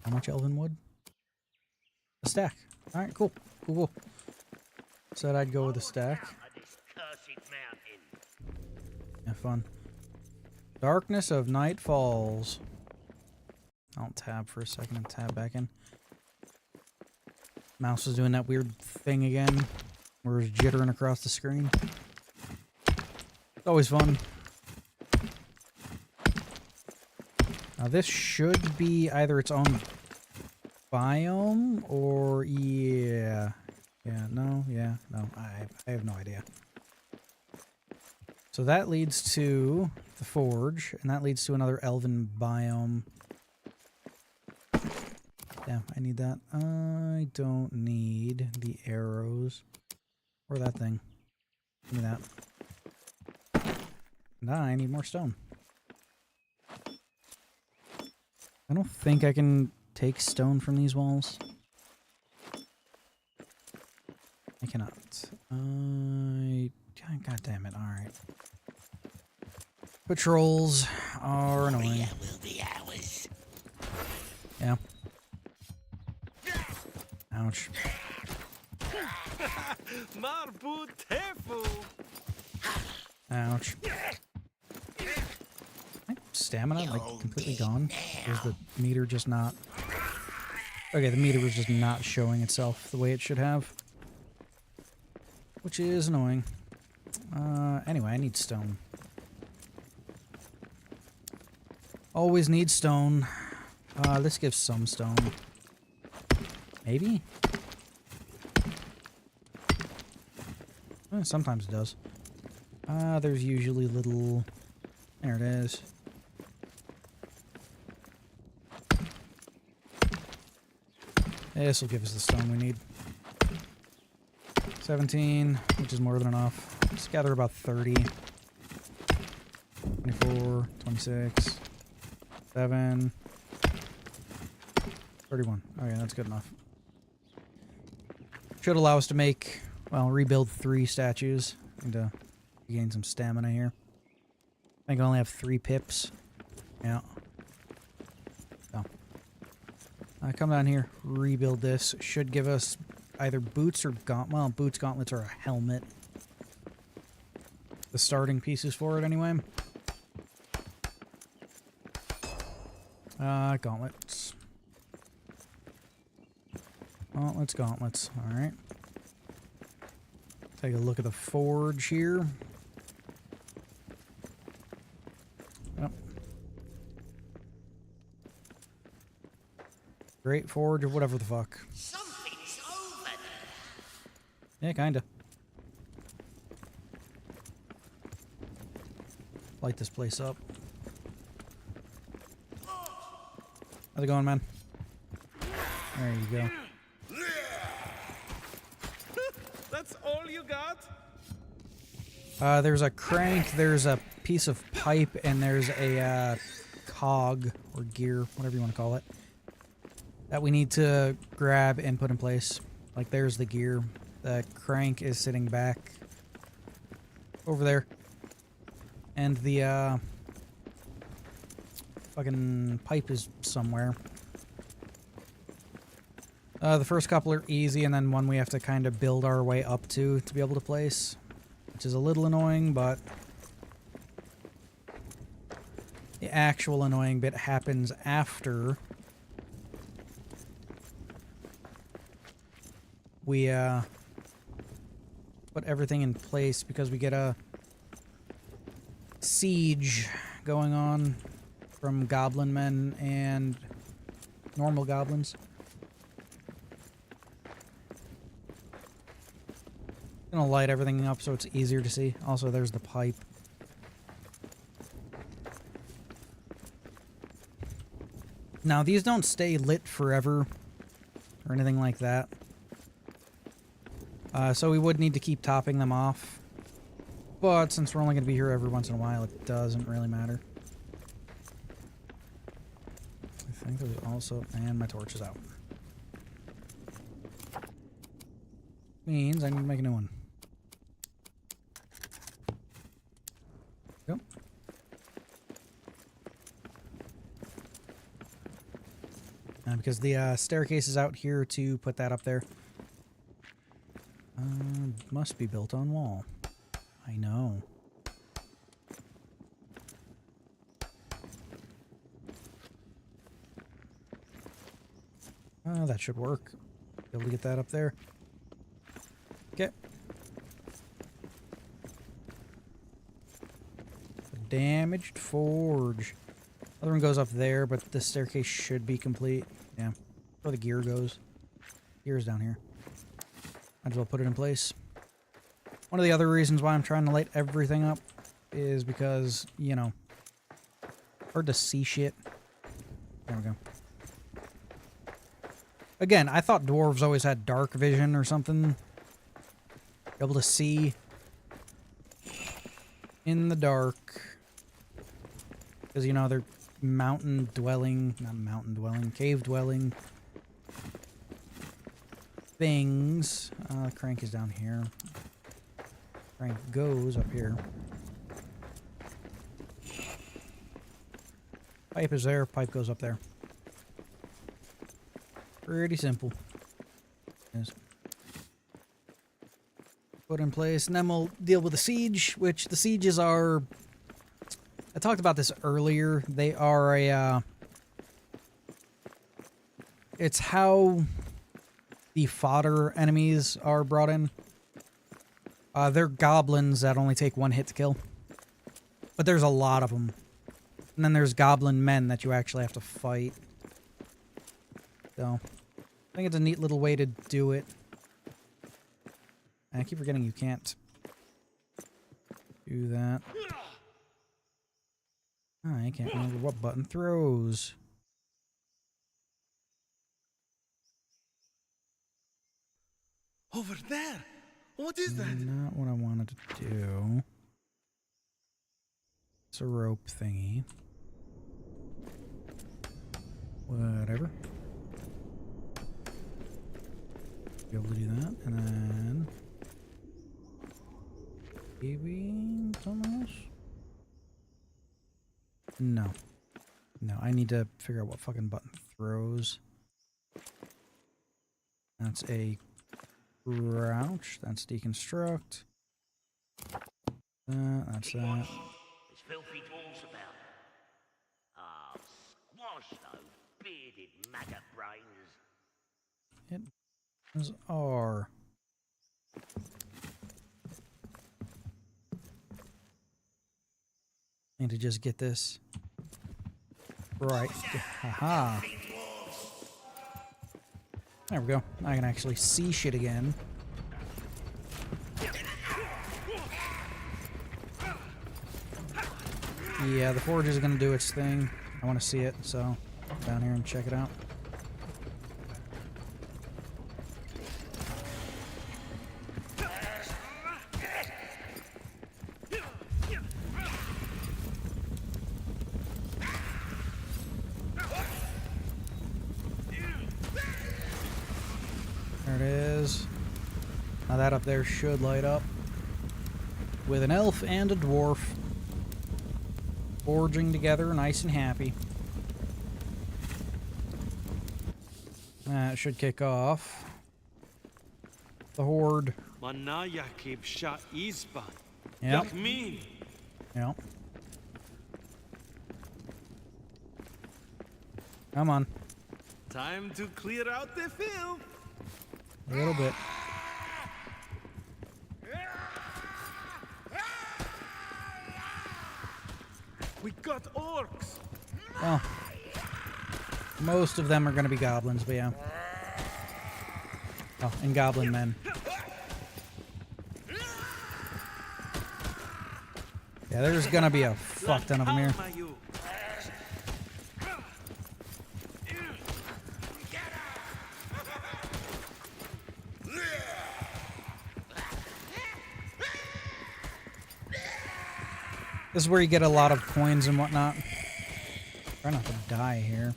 [SPEAKER 1] how much elven wood? A stack. Alright, cool. Cool, cool. Said I'd go with a stack. Have fun. Darkness of Night Falls. I'll tab for a second and tab back in. Mouse is doing that weird thing again, where it's jittering across the screen. It's always fun. Now this should be either its own biome or no. I have no idea. So that leads to the forge, and that leads to another elven biome. Damn, I need that. I don't need the arrows or that thing. Give me that. And I need more stone. I don't think I can take stone from these walls. I cannot. God damn it. Alright. Patrols are annoying.
[SPEAKER 8] Moria will be ours.
[SPEAKER 1] Yeah. Ouch. Ouch. My stamina, like, completely gone? Or is the meter just not... Okay, the meter was just not showing itself the way it should have. Which is annoying. Anyway, I need stone. Always need stone. This gives some stone. Maybe? Sometimes it does. There's usually little... There it is. This will give us the stone we need. 17, which is more than enough. Let's gather about 30. 24, 26, 7, 31. Okay, that's good enough. Should allow us to make, well, rebuild 3 statues and to gain some stamina here. I think I only have 3 pips. Yeah. So. Come down here, rebuild this. Should give us either boots or well, boots, gauntlets, or a helmet. The starting pieces for it, anyway. Gauntlets. Gauntlets, gauntlets. Alright. Take a look at the forge here. Yep. Great forge or whatever the fuck.
[SPEAKER 8] Something's over there.
[SPEAKER 1] Yeah, kinda. Light this place up. How's it going, man? There you go.
[SPEAKER 6] That's all you got?
[SPEAKER 1] There's a crank, there's a piece of pipe, and there's a cog or gear, whatever you want to call it, that we need to grab and put in place. Like, there's the gear. The crank is sitting back over there. And the fucking pipe is somewhere. The first couple are easy, and then one we have to kind of build our way up to be able to place, which is a little annoying, but the actual annoying bit happens after we put everything in place, because we get a siege going on from goblin men and normal goblins. Gonna light everything up so it's easier to see. Also, there's the pipe. Now, these don't stay lit forever or anything like that. So we would need to keep topping them off. But since we're only going to be here every once in a while, it doesn't really matter. I think there's also... And my torch is out. Means I need to make a new one. Go. Because the staircase is out here to put that up there. Must be built on wall. I know. That should work. Be able to get that up there. Okay. Damaged forge. Other one goes up there, but the staircase should be complete. Yeah. Where the gear goes. Gear's down here. Might as well put it in place. One of the other reasons why I'm trying to light everything up is because, you know, hard to see shit. There we go. Again, I thought dwarves always had dark vision or something. Be able to see in the dark. Because, you know, they're cave dwelling things. The crank is down here. Crank goes up here. Pipe is there, pipe goes up there. Pretty simple. Yes. Put in place, and then we'll deal with the siege, which the sieges are... I talked about this earlier. They are a... it's how the fodder enemies are brought in. They're goblins that only take one hit to kill. But there's a lot of them. And then there's goblin men that you actually have to fight. So, I think it's a neat little way to do it. I keep forgetting you can't do that. I can't remember what button throws.
[SPEAKER 6] Over there! What is that?
[SPEAKER 1] Not what I wanted to do. It's a rope thingy. Whatever. Be able to do that, and then... maybe something else? No. No, I need to figure out what fucking button throws. That's a crouch. That's deconstruct. That's that.
[SPEAKER 8] There's filthy dwarves about. Ah, squash those bearded maggot brains.
[SPEAKER 1] It is R. Need to just get this right. Haha. There we go. I can actually see shit again. Yeah, the forge is going to do its thing. I want to see it, so down here and check it out. There it is. Now that up there should light up with an elf and a dwarf forging together, nice and happy. That should kick off the horde. Yep. Yep. Come on.
[SPEAKER 6] Time to clear out the filth.
[SPEAKER 1] A little bit.
[SPEAKER 6] We got orcs.
[SPEAKER 1] Well, most of them are going to be goblins, but yeah. Oh, and goblin men. Yeah, there's going to be a fuck ton of them here. This is where you get a lot of coins and whatnot. Try not to die here.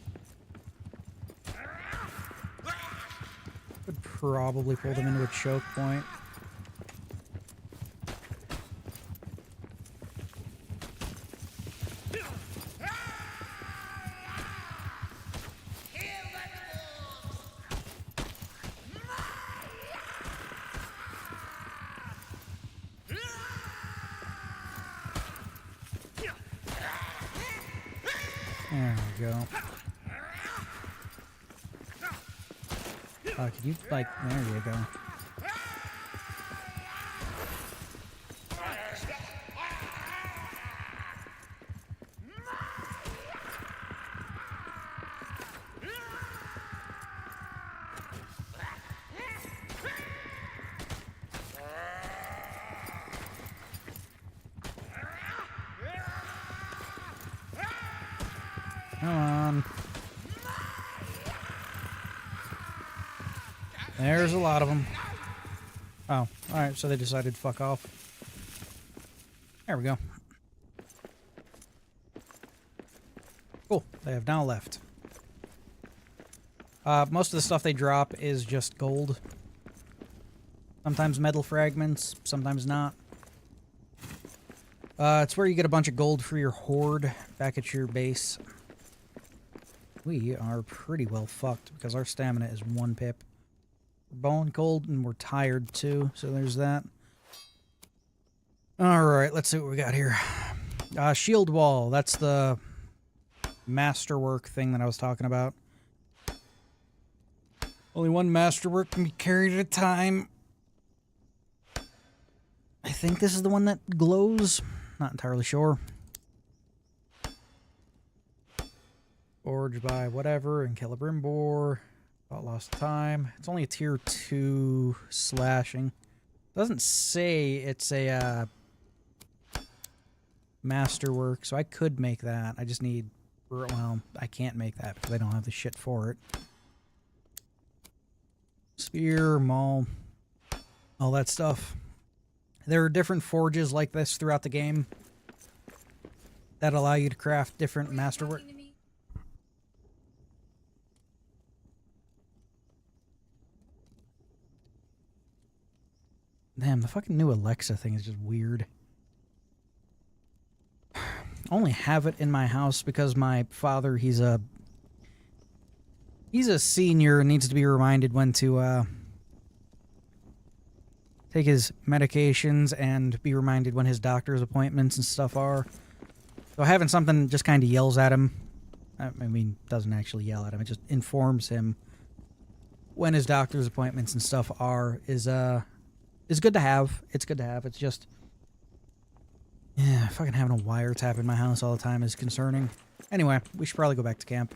[SPEAKER 1] Could probably pull them into a choke point. go. Could you, like, there you go. Come on. There's a lot of them. Oh, alright, so they decided to fuck off. There we go. Cool, they have now left. Most of the stuff they drop is just gold. Sometimes metal fragments, sometimes not. It's where you get a bunch of gold for your horde back at your base. We are pretty well fucked because our stamina is 1 pip. We're bone cold and we're tired too, so there's that. Alright, let's see what we got here. Shield wall, that's the masterwork thing that I was talking about. Only one masterwork can be carried at a time. I think this is the one that glows. Not entirely sure. Forged by whatever, and Celebrimbor. About lost time. It's only a tier 2 slashing. Doesn't say it's a masterwork, so I could make that. I just need, well, I can't make that because I don't have the shit for it. Spear, maul, all that stuff. There are different forges like this throughout the game that allow you to craft different masterwork. Damn, the fucking new Alexa thing is just weird. I only have it in my house because my father, he's a senior and needs to be reminded when to take his medications and be reminded when his doctor's appointments and stuff are. So having something just kind of yells at him. I mean, doesn't actually yell at him. It just informs him when his doctor's appointments and stuff are is good to have. It's good to have. It's just, yeah, fucking having a wiretap in my house all the time is concerning. Anyway, we should probably go back to camp.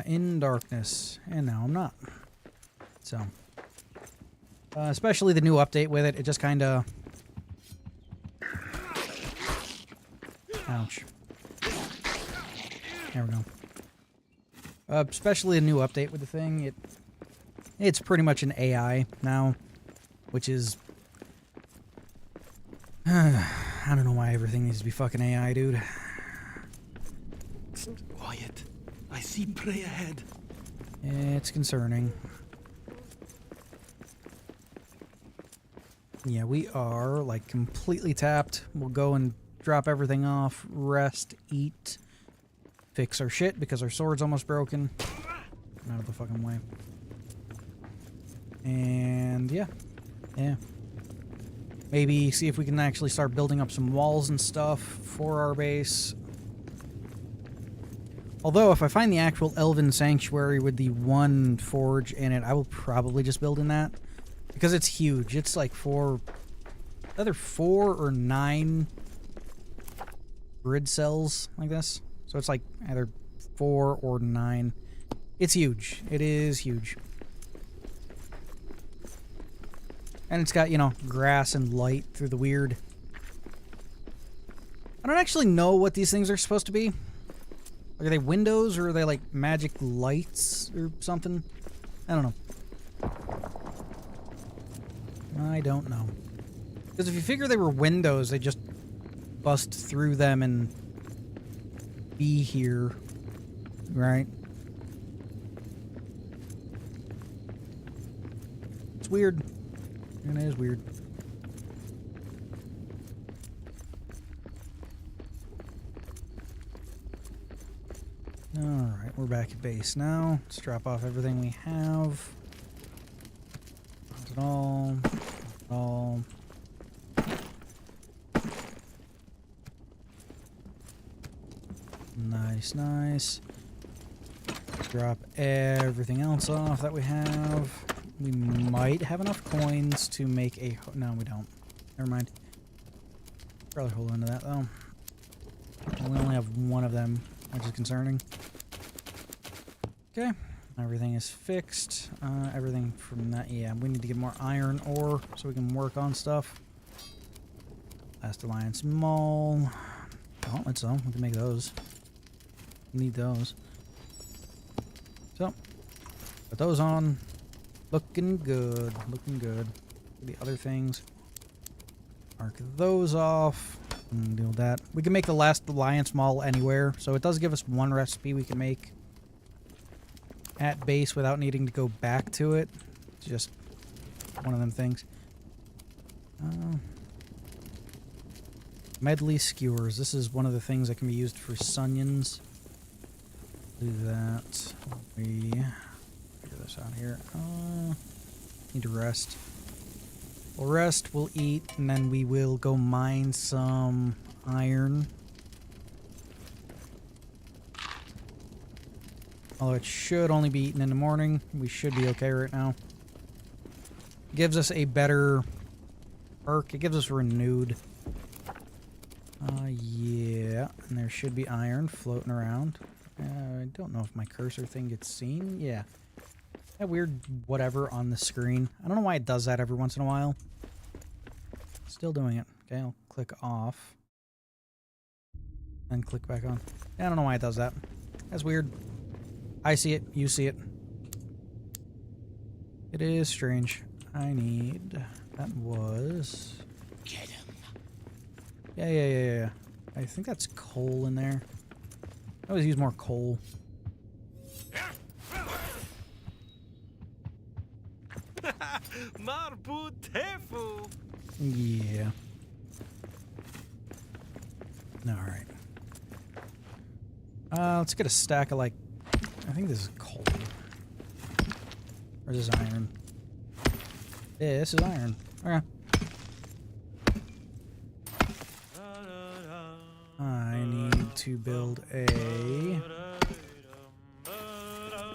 [SPEAKER 1] In darkness. And now I'm not. So. Especially the new update with it. It just kind of... Ouch. There we go. Especially a new update with the thing. It's pretty much an AI now. Which is... I don't know why everything needs to be fucking AI, dude.
[SPEAKER 6] Quiet. I see prey ahead.
[SPEAKER 1] It's concerning. Yeah, we are, like, completely tapped. We'll go and drop everything off, rest, eat, fix our shit because our sword's almost broken. Out of the fucking way. And, yeah. Yeah. Maybe see if we can actually start building up some walls and stuff for our base. Although, if I find the actual Elven Sanctuary with the one forge in it, I will probably just build in that. Because it's huge. It's like either 4 or 9 grid cells like this. So it's like either 4 or 9. It's huge. It is huge. And it's got, you know, grass and light through the weird. I don't actually know what these things are supposed to be. Are they windows or are they like magic lights or something? I don't know. I don't know. Because if you figure they were windows, they just bust through them and be here, right? It's weird. And it is weird. Alright, we're back at base now. Let's drop off everything we have. Not at all. Not at all. Nice, nice. Drop everything else off that we have. We might have enough coins to make a... No, we don't. Never mind. Probably hold on to that, though. We only have one of them, which is concerning. Okay. Everything is fixed. Everything from that... Yeah, we need to get more iron ore so we can work on stuff. Last Alliance Mall. Gauntlets, though. We can make those. Need those. So, put those on. Looking good. Looking good. The other things. Mark those off. And deal with that. We can make the last Alliance Mall anywhere. So it does give us one recipe we can make at base without needing to go back to it. It's just one of them things. Medley skewers. This is one of the things that can be used for sunions. Do that. We figure this out here. Need to rest. We'll rest, we'll eat, and then we will go mine some iron. Although it should only be eaten in the morning. We should be okay right now. Gives us a better perk. It gives us renewed. Yeah, and there should be iron floating around. I don't know if my cursor thing gets seen. Yeah. That weird whatever on the screen. I don't know why it does that every once in a while. Still doing it. Okay, I'll click off. And click back on. I don't know why it does that. That's weird. I see it. You see it. It is strange. I need... That was...
[SPEAKER 8] Get him.
[SPEAKER 1] Yeah. I think that's coal in there. I always use more coal.
[SPEAKER 6] Marbutefu.
[SPEAKER 1] Yeah. Alright. Let's get a stack of, like... I think this is coal. Or is this iron? Yeah, this is iron. Okay. I need to build a...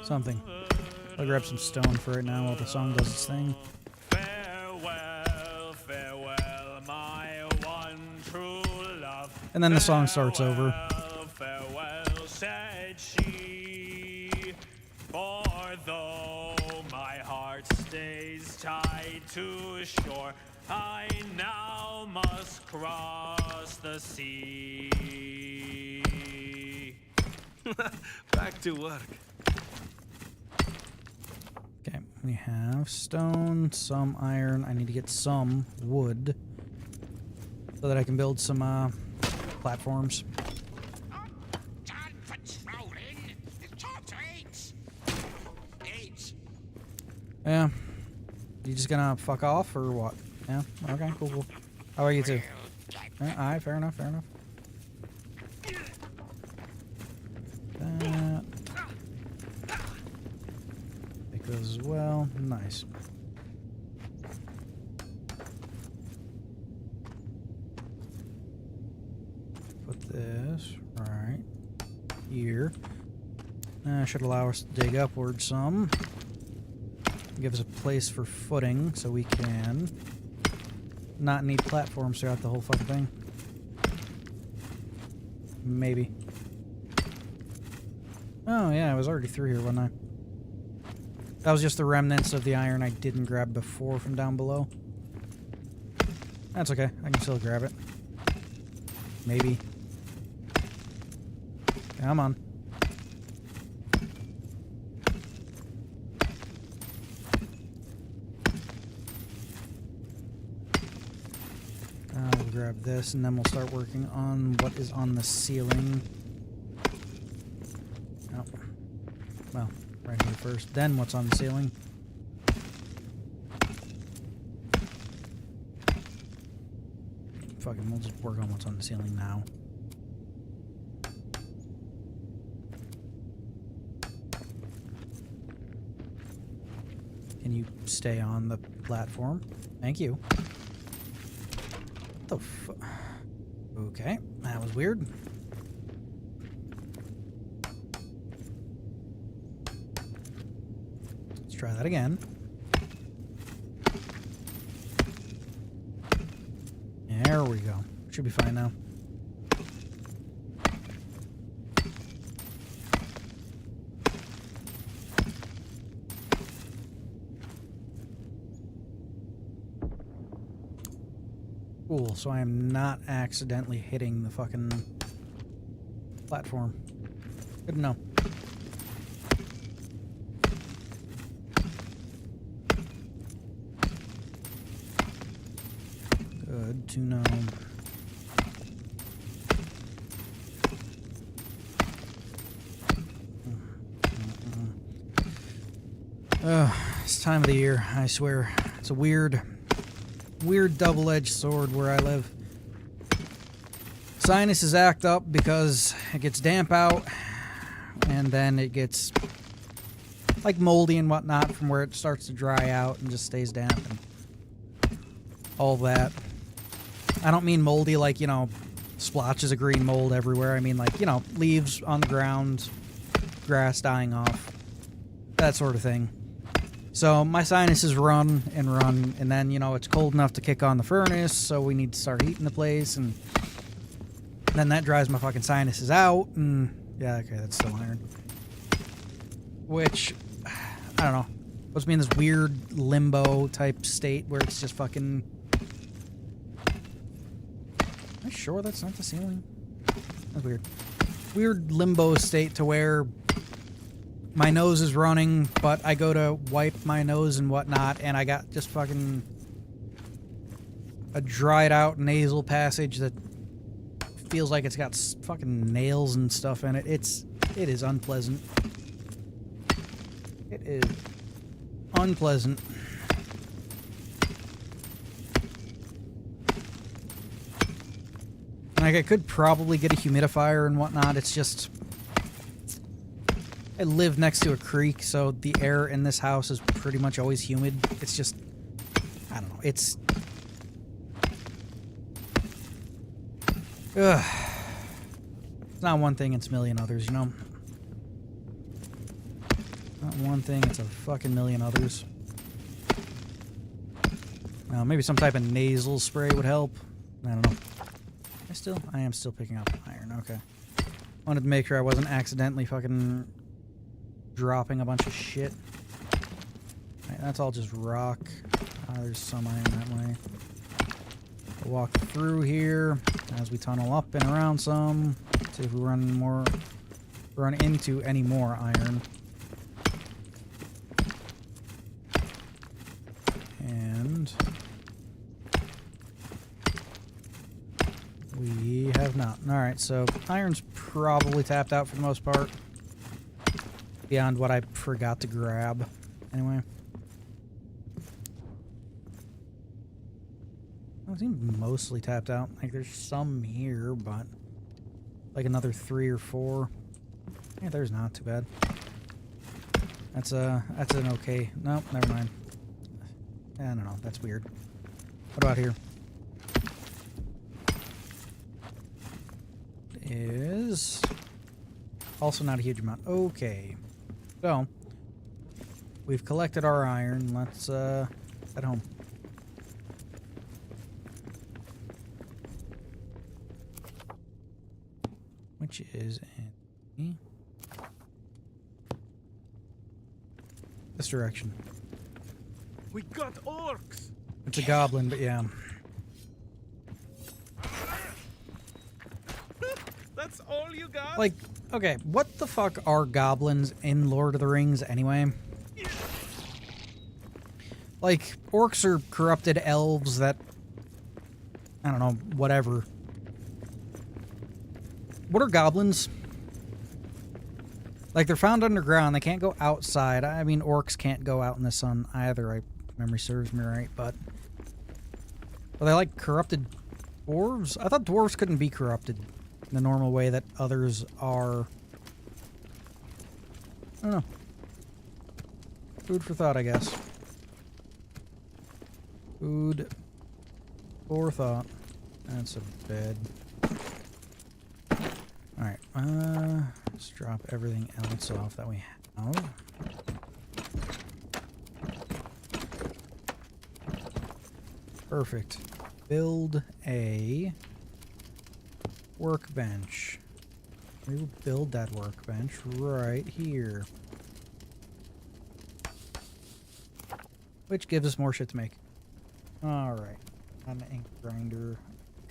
[SPEAKER 1] something. I'll grab some stone for right now while the song does its thing.
[SPEAKER 7] Farewell, farewell, my one true love.
[SPEAKER 1] And then the song starts over.
[SPEAKER 7] Farewell, said she. For though my heart stays tied to shore, I now must cross the sea.
[SPEAKER 6] Back to work.
[SPEAKER 1] Okay, we have stone, some iron. I need to get some wood so that I can build some platforms.
[SPEAKER 8] Done patrolling. It's time to eat. Eat.
[SPEAKER 1] Yeah. You just gonna fuck off or what? Yeah, okay, cool. How about you two? Alright, fair enough. That. Take those as well. Nice. Put this right here. Should allow us to dig upward some. Give us a place for footing so we can not need platforms throughout the whole fucking thing. Maybe. Oh yeah, I was already through here, wasn't I? That was just the remnants of the iron I didn't grab before from down below. That's okay. I can still grab it. Maybe. Come on. We'll grab this and then we'll start working on what is on the ceiling. Oh. Well, right here first. Then what's on the ceiling. Fucking, we'll just work on what's on the ceiling now. Can you stay on the platform? Thank you. What the fu- Okay, that was weird. try that again. There we go. Should be fine now. Cool, so I am not accidentally hitting the fucking platform. Good to know. Good to know. It's time of the year, I swear. It's a weird double-edged sword where I live. Sinuses act up because it gets damp out, and then it gets like moldy and whatnot from where it starts to dry out and just stays damp and all that. I don't mean moldy like, you know, splotches of green mold everywhere. I mean like, you know, leaves on the ground, grass dying off, that sort of thing. So my sinuses run, and then, you know, it's cold enough to kick on the furnace, so we need to start heating the place, and then that dries my fucking sinuses out, and yeah, okay, that's still iron. Which, I don't know, puts me in this weird limbo type state where it's just fucking... Am I sure that's not the ceiling? That's weird. Weird limbo state to where my nose is running, but I go to wipe my nose and whatnot, and I got just fucking a dried out nasal passage that feels like it's got fucking nails and stuff in it. It is unpleasant. It is unpleasant. Like, I could probably get a humidifier and whatnot. It's just... I live next to a creek, so the air in this house is pretty much always humid. It's just... I don't know. It's... Ugh. It's not one thing, it's a million others, you know? Not one thing, it's a fucking million others. Maybe some type of nasal spray would help. I don't know. I am still picking up iron, okay. Wanted to make sure I wasn't accidentally fucking dropping a bunch of shit. Right, that's all just rock. There's some iron that way. We'll walk through here as we tunnel up and around some. See if we run into any more iron. And we have not. Alright, so iron's probably tapped out for the most part. Beyond what I forgot to grab. Anyway. I think mostly tapped out. Like, there's some here, but... like another 3 or 4. Yeah, there's not too bad. That's an okay... Nope, never mind. I don't know, that's weird. What about here? Is... also not a huge amount. Okay. So, we've collected our iron. Let's, head home. Which is in this direction.
[SPEAKER 6] We got orcs!
[SPEAKER 1] It's a goblin, but yeah.
[SPEAKER 6] That's all you got?
[SPEAKER 1] Like, okay, what the fuck are goblins in Lord of the Rings anyway? Like, orcs are corrupted elves that... I don't know, whatever. What are goblins? Like, they're found underground. They can't go outside. I mean, orcs can't go out in the sun either. If memory serves me right, but... are they like corrupted dwarves? I thought dwarves couldn't be corrupted in the normal way that others are. I don't know. Food for thought, I guess. Food for thought. That's a bed. Alright, let's drop everything else off that we have. Perfect. Build a workbench. We will build that workbench right here. Which gives us more shit to make. Alright. An ink grinder.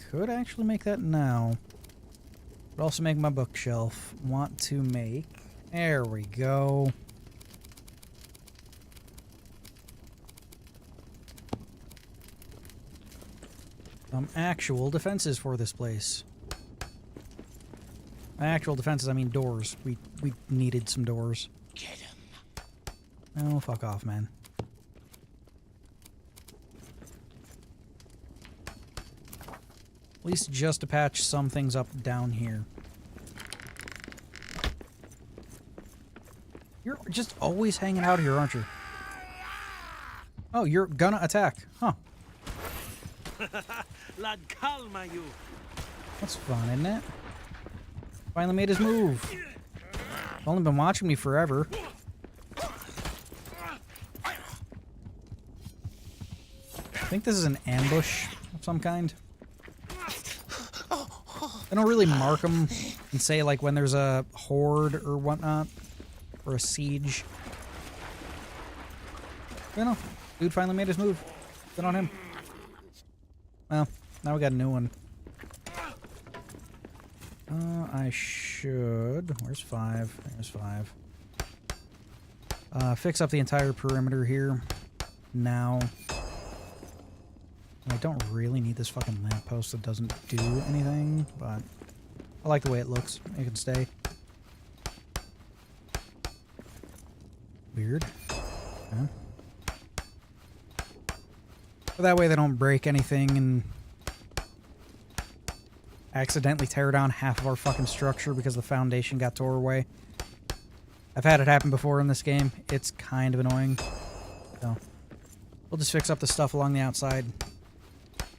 [SPEAKER 1] Could actually make that now. But also make my bookshelf. Want to make... There we go. Some actual defenses for this place. By actual defenses, I mean doors. We needed some doors.
[SPEAKER 8] Get him.
[SPEAKER 1] Oh, fuck off, man. At least just to patch some things up down here. You're just always hanging out here, aren't you? Oh, you're gonna attack. Huh.
[SPEAKER 6] Lad, calma you.
[SPEAKER 1] That's fun, isn't it? Finally made his move. Only been watching me forever. I think this is an ambush of some kind. They don't really mark them and say, like, when there's a horde or whatnot. Or a siege. I don't know. Dude finally made his move. Good on him. Well, now we got a new one. I should... Where's 5? There's 5. Fix up the entire perimeter here. Now. I don't really need this fucking lamppost that doesn't do anything, but I like the way it looks. It can stay. Weird. Okay. So that way they don't break anything and accidentally tear down half of our fucking structure because the foundation got tore away. I've had it happen before in this game. It's kind of annoying. So we'll just fix up the stuff along the outside.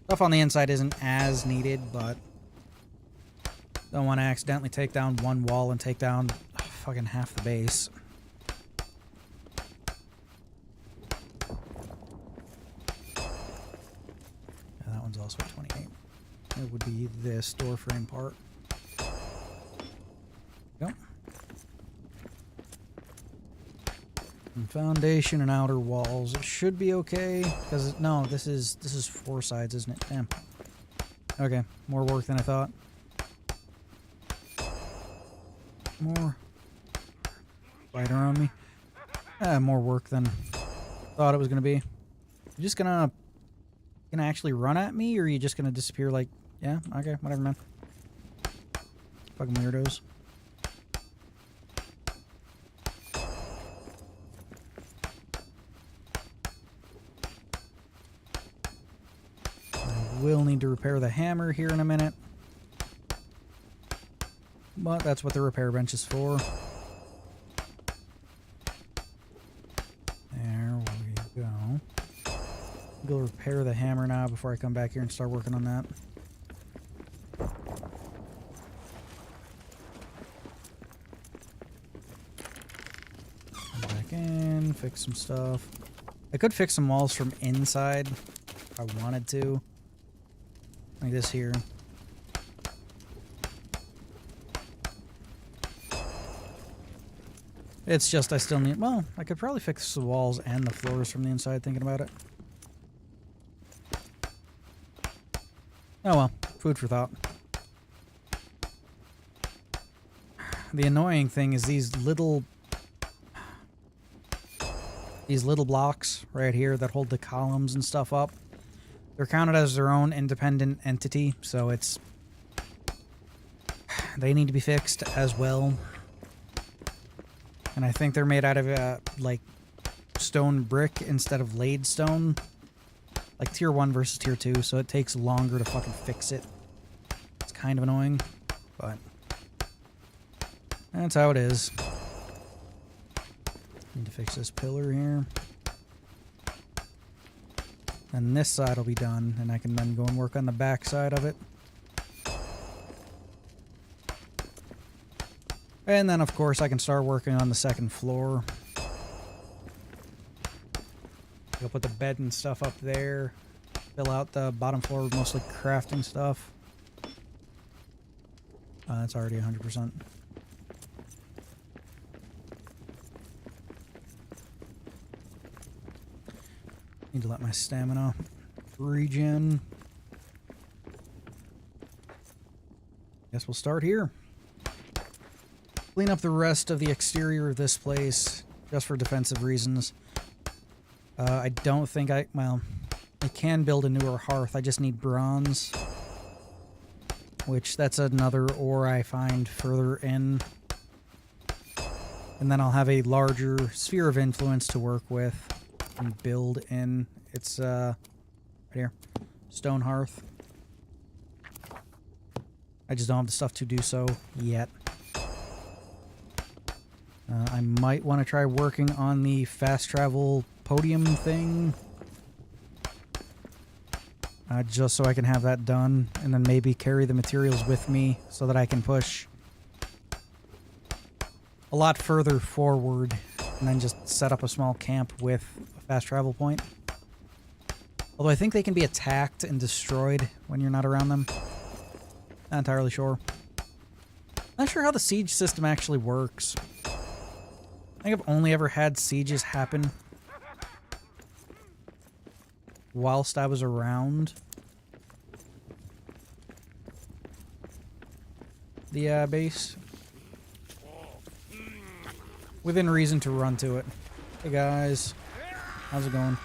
[SPEAKER 1] Stuff on the inside isn't as needed, but don't want to accidentally take down one wall and take down fucking half the base. That one's also 28. It would be this door frame part. Yep. And foundation and outer walls. It should be okay because no, this is 4 sides, isn't it? Damn. Okay, more work than I thought. More spider on me. More work than I thought it was gonna be. You just gonna actually run at me, or are you just gonna disappear like, yeah, okay, whatever, man. Fucking weirdos. I will need to repair the hammer here in a minute. But that's what the repair bench is for. There we go. Go repair the hammer now before I come back here and start working on that. Come back in, fix some stuff. I could fix some walls from inside if I wanted to. Like this here. It's just I still need... Well, I could probably fix the walls and the floors from the inside thinking about it. Oh well, food for thought. The annoying thing is these little blocks right here that hold the columns and stuff up. They're counted as their own independent entity, so it's... They need to be fixed as well. And I think they're made out of, like, stone brick instead of laid stone. Like, tier 1 versus tier 2, so it takes longer to fucking fix it. It's kind of annoying, but... That's how it is. Need to fix this pillar here. And this side will be done, and I can then go and work on the back side of it. And then, of course, I can start working on the second floor. I'll put the bed and stuff up there. fill out the bottom floor with mostly crafting stuff. That's already 100%. Need to let my stamina regen. Guess we'll start here. Clean up the rest of the exterior of this place, just for defensive reasons. I don't think well, I can build a newer hearth. I just need bronze. Which, that's another ore I find further in. And then I'll have a larger sphere of influence to work with and build in. It's, right here. Stone hearth. I just don't have the stuff to do so yet. I might want to try working on the fast travel podium thing. Just so I can have that done, and then maybe carry the materials with me so that I can push a lot further forward and then just set up a small camp with a fast travel point. Although I think they can be attacked and destroyed when you're not around them. Not entirely sure. Not sure how the siege system actually works. I think I've only ever had sieges happen whilst I was around the base. Within reason to run to it. Hey guys, how's it going?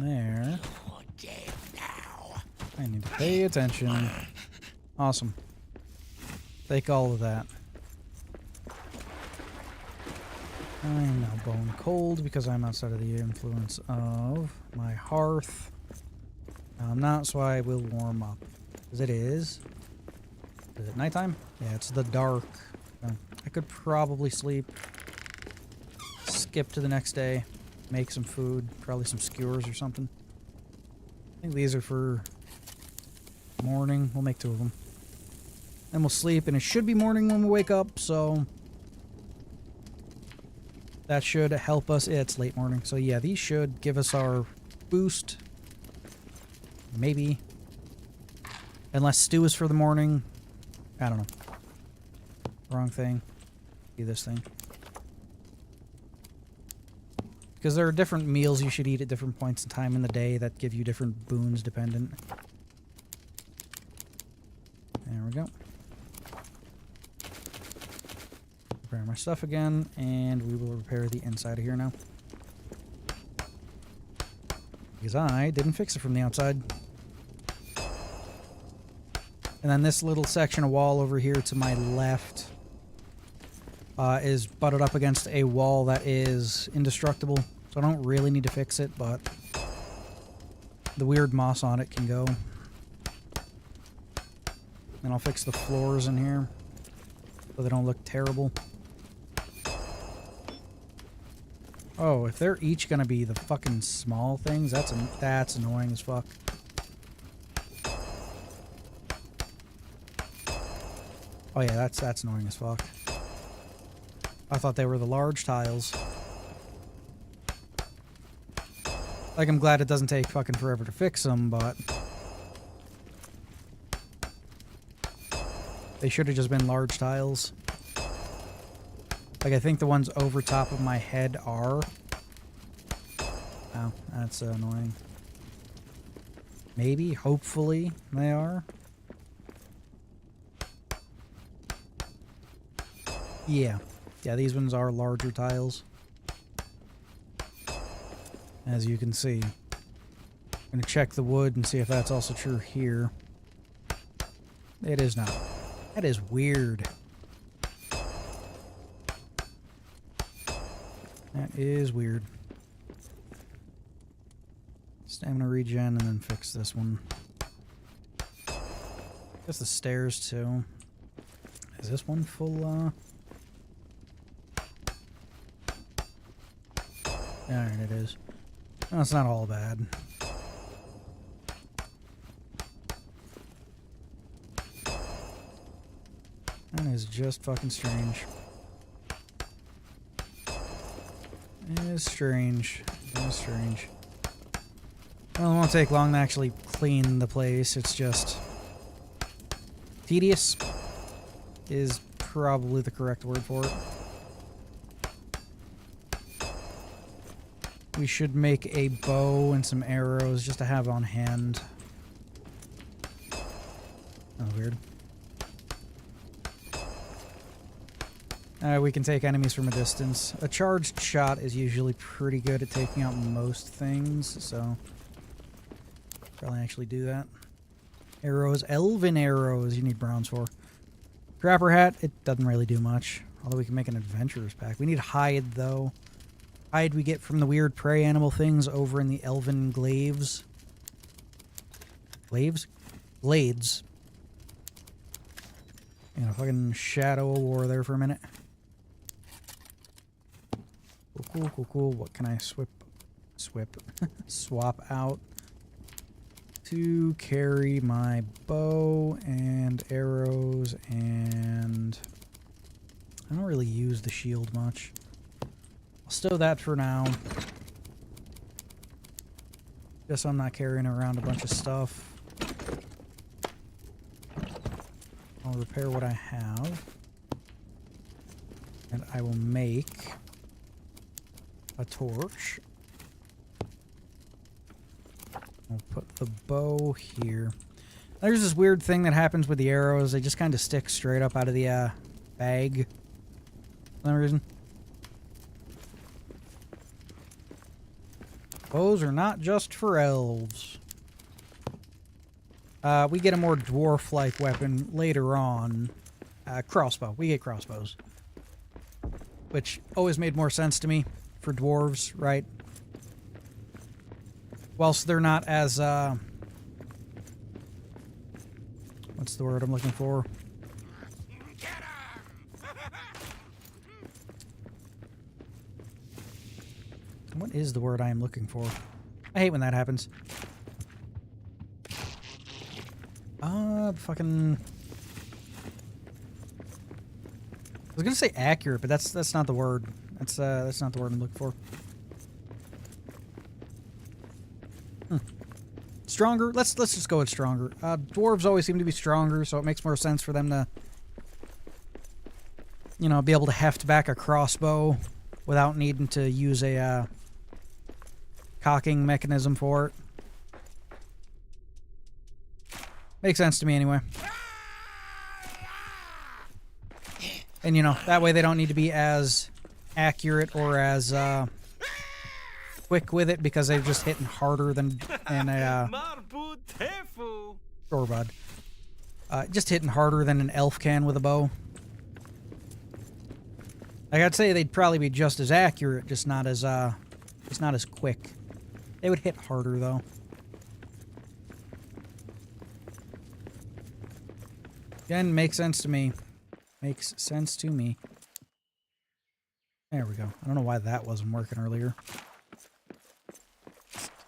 [SPEAKER 1] There. I need to pay attention. Awesome. Take all of that. I'm now bone cold because I'm outside of the influence of my hearth. Now I'm not, so I will warm up. Because it is. Is it nighttime? Yeah, it's the dark. I could probably sleep. Skip to the next day. Make some food. Probably some skewers or something. I think these are for morning. We'll make 2 of them. Then we'll sleep, and it should be morning when we wake up, so that should help us. Yeah, it's late morning, so yeah, these should give us our boost. Maybe. Unless stew is for the morning. I don't know. Wrong thing. Do this thing. Because there are different meals you should eat at different points in time in the day that give you different boons dependent. There we go. Repair my stuff again, and we will repair the inside of here now. Because I didn't fix it from the outside. And then this little section of wall over here to my left is butted up against a wall that is indestructible. So I don't really need to fix it, but the weird moss on it can go. And I'll fix the floors in here so they don't look terrible. Oh, if they're each gonna be the fucking small things, that's annoying as fuck. Oh yeah, that's annoying as fuck. I thought they were the large tiles. Like, I'm glad it doesn't take fucking forever to fix them, but they should have just been large tiles. Like, I think the ones over top of my head are. Oh, that's annoying. Maybe, hopefully, they are. Yeah. Yeah, these ones are larger tiles. As you can see. I'm going to check the wood and see if that's also true here. It is not. That is weird. That is weird. Stamina regen and then fix this one. Guess the stairs too. Is this one full, Alright, it is. No, it's not all bad. That is just fucking strange. It is strange. It is strange. Well, it won't take long to actually clean the place. It's just tedious is probably the correct word for it. We should make a bow and some arrows just to have on hand. Oh, weird. We can take enemies from a distance. A charged shot is usually pretty good at taking out most things, so probably actually do that. Arrows, elven arrows, you need bronze for. Trapper hat, it doesn't really do much. Although we can make an adventurer's pack. We need hide, though. Hide we get from the weird prey animal things over in the elven glaives. Glaives? Glades. You know, fucking shadow of war there for a minute. Cool, cool, cool. What can I swap out to carry my bow and arrows, and I don't really use the shield much. I'll stow that for now. Just so I'm not carrying around a bunch of stuff. I'll repair what I have. And I will make a torch. I'll put the bow here. There's this weird thing that happens with the arrows. They just kind of stick straight up out of the bag. For some reason. Bows are not just for elves. We get a more dwarf-like weapon later on. Crossbow. We get crossbows. Which always made more sense to me for dwarves, right? Whilst they're not as, what's the word I'm looking for? What is the word I am looking for? I hate when that happens. Fucking... I was gonna say accurate, but that's not the word. That's not the word I'm looking for. Stronger? Let's just go with stronger. Dwarves always seem to be stronger, so it makes more sense for them to, you know, be able to heft back a crossbow without needing to use a cocking mechanism for it. Makes sense to me anyway. And, you know, that way they don't need to be as accurate or as quick with it because they're just hitting harder than a Shorebud. Just hitting harder than an elf can with a bow. Like, I'd say they'd probably be just as accurate, just not as quick. They would hit harder though. Again, makes sense to me. Makes sense to me. There we go. I don't know why that wasn't working earlier.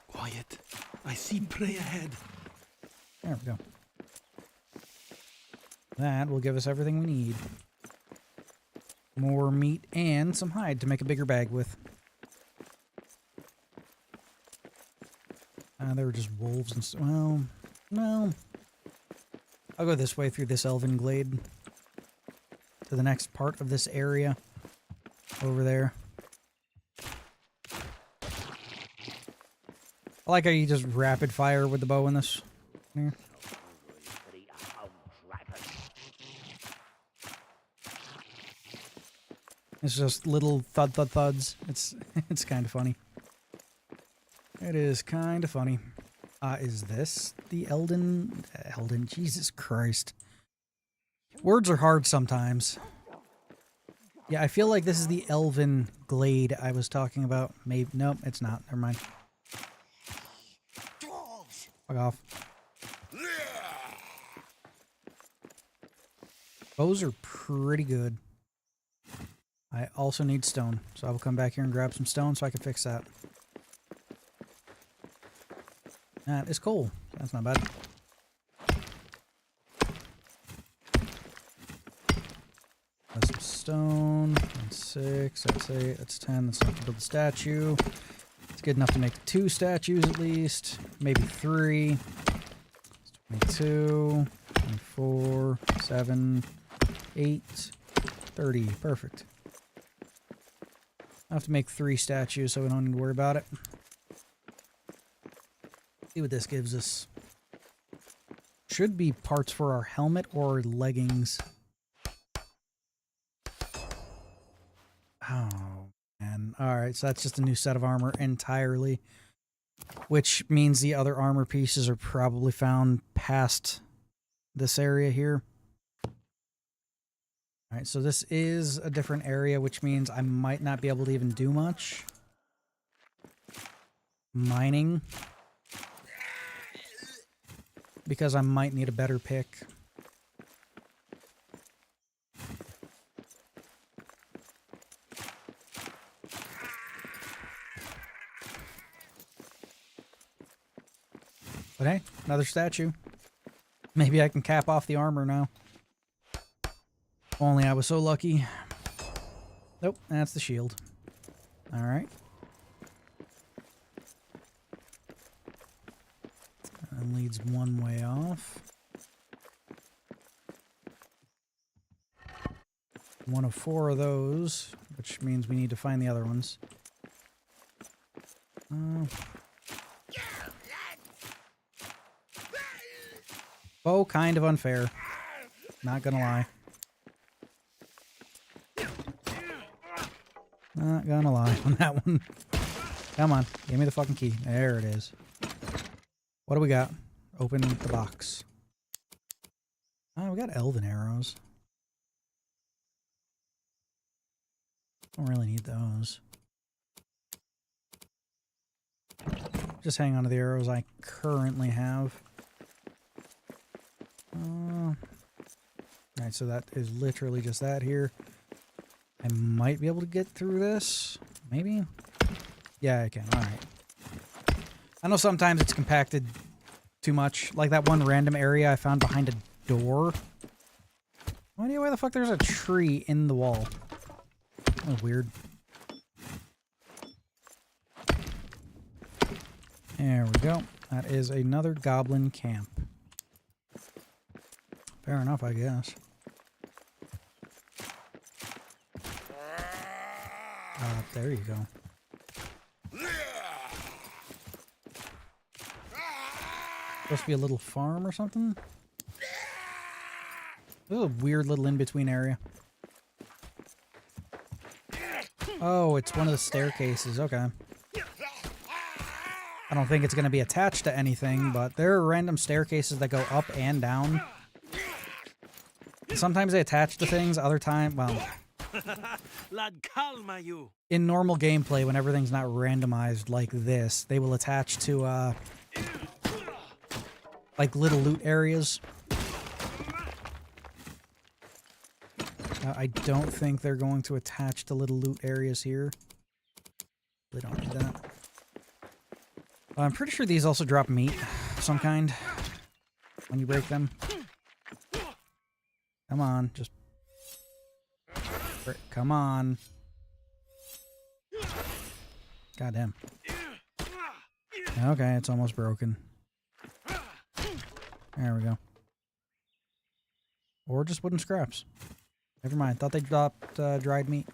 [SPEAKER 6] Quiet. I see prey ahead.
[SPEAKER 1] There we go. That will give us everything we need. More meat and some hide to make a bigger bag with. There were just wolves and stuff. Well, no. I'll go this way through this elven glade to the next part of this area over there. I like how you just rapid fire with the bow in this. Here. It's just little thud thud thuds. It's kind of funny. It is kind of funny. Is this the Elden? Jesus Christ. Words are hard sometimes. Yeah, I feel like this is the elven glade I was talking about. Maybe. Nope, it's not. Never mind. Fuck off. Bows are pretty good. I also need stone, so I will come back here and grab some stone so I can fix that. That is coal. That's not bad. stone. That's 6. That's 8. That's 10. That's enough to build the statue. It's good enough to make 2 statues at least. Maybe 3. 22, 24, 7, 8, 30. Perfect. I have to make 3 statues so we don't need to worry about it. See what this gives us. Should be parts for our helmet or leggings. Oh, man. Alright, so that's just a new set of armor entirely. Which means the other armor pieces are probably found past this area here. Alright, so this is a different area, which means I might not be able to even do much. Mining. Because I might need a better pick. But hey, another statue. Maybe I can cap off the armor now. If only I was so lucky. Nope, that's the shield. Alright. That leads one way off. One of 4 of those, which means we need to find the other ones. Oh, kind of unfair. Not gonna lie. Not gonna lie on that one. Come on, give me the fucking key. There it is. What do we got? Open the box. Oh, we got elven arrows. Don't really need those. Just hang on to the arrows I currently have. Alright, so that is literally just that here. I might be able to get through this. Maybe? Yeah, I can. Alright. I know sometimes it's compacted too much. Like that one random area I found behind a door. No idea why the fuck there's a tree in the wall. That was weird. There we go. That is another goblin camp. Fair enough, I guess. There you go. Supposed to be a little farm or something? This is a weird little in-between area. Oh, it's one of the staircases. Okay. I don't think it's going to be attached to anything, but there are random staircases that go up and down. Sometimes they attach to things, other time, well...
[SPEAKER 6] Lad, calma you.
[SPEAKER 1] In normal gameplay, when everything's not randomized like this, they will attach to, like little loot areas. I don't think they're going to attach to little loot areas here. They don't need that. I'm pretty sure these also drop meat of some kind when you break them. Come on, just... Come on. Goddamn. Okay, it's almost broken. There we go. Or just wooden scraps. Never mind. Thought they dropped dried meat.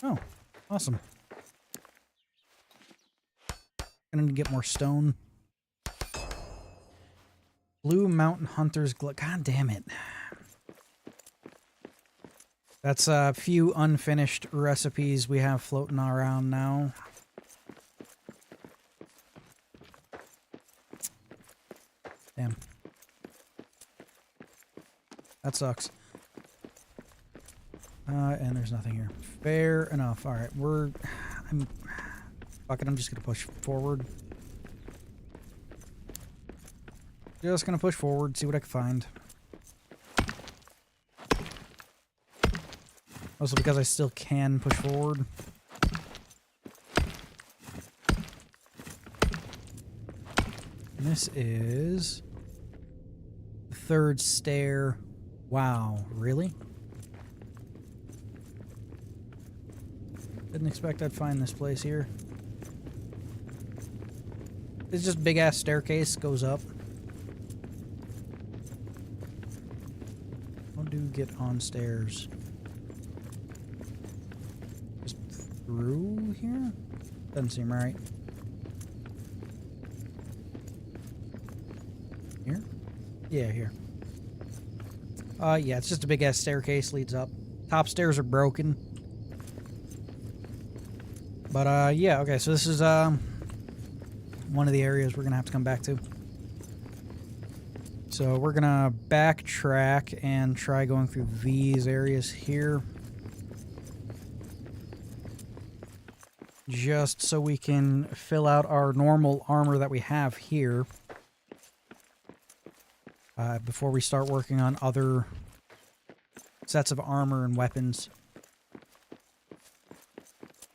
[SPEAKER 1] Oh, awesome. Gonna need to get more stone. Blue Mountain Hunter's God damn it. That's a few unfinished recipes we have floating around now. Damn. That sucks. And there's nothing here. Fair enough. Alright, fuck it, I'm just gonna push forward. Just gonna push forward, see what I can find. Also because I still can push forward. And this is third stair. Wow, really? Didn't expect I'd find this place here. It's just big ass staircase goes up. How do you get on stairs? Just through here? Doesn't seem right. Here? Yeah, here. Yeah, it's just a big ass staircase leads up. Top stairs are broken. But, yeah, okay, so this is, one of the areas we're gonna have to come back to. So we're gonna backtrack and try going through these areas here. Just so we can fill out our normal armor that we have here. Before we start working on other sets of armor and weapons.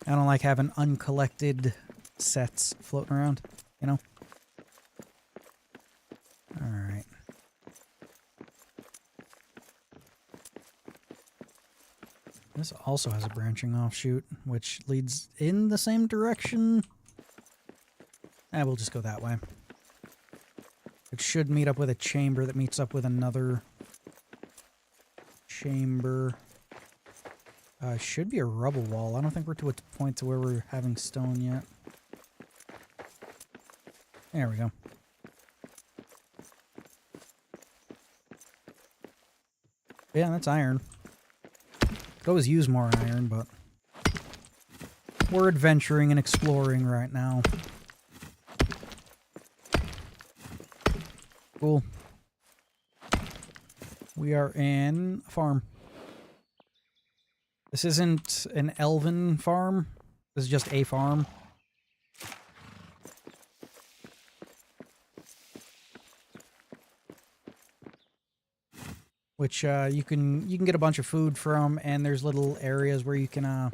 [SPEAKER 1] I don't like having uncollected sets floating around, you know? Alright. This also has a branching offshoot, which leads in the same direction. We'll just go that way. It should meet up with a chamber that meets up with another chamber. Should be a rubble wall. I don't think we're to a point to where we're having stone yet. There we go. Yeah, that's iron. Could always use more iron, but we're adventuring and exploring right now. Cool. We are in a farm. This isn't an elven farm. This is just a farm. Which you can get a bunch of food from, and there's little areas where you can well,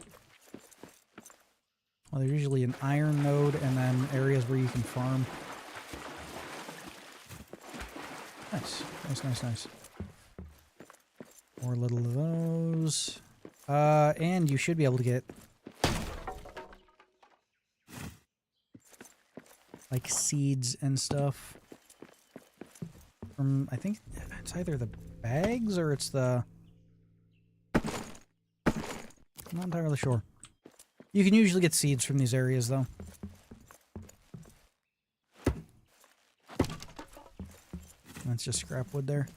[SPEAKER 1] there's usually an iron node and then areas where you can farm. Nice. Nice, nice, nice. More little of those. And you should be able to get like seeds and stuff from, I think it's either the bags or it's the, I'm not entirely sure. You can usually get seeds from these areas though. That's just scrap wood there.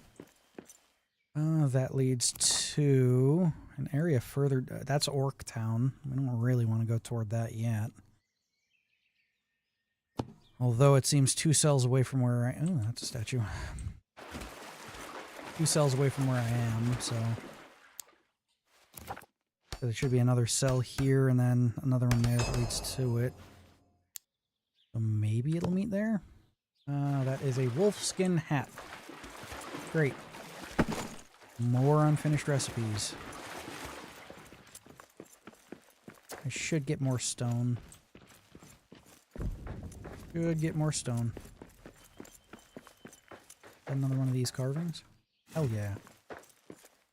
[SPEAKER 1] That leads to an area further. That's Orc Town. We don't really want to go toward that yet. Although it seems 2 cells away from where I... Oh, that's a statue. 2 cells away from where I am, so... So there should be another cell here, and then another one there that leads to it. So maybe it'll meet there? That is a wolfskin hat. Great. More unfinished recipes. I should get more stone. Should get more stone. Another one of these carvings? Hell yeah.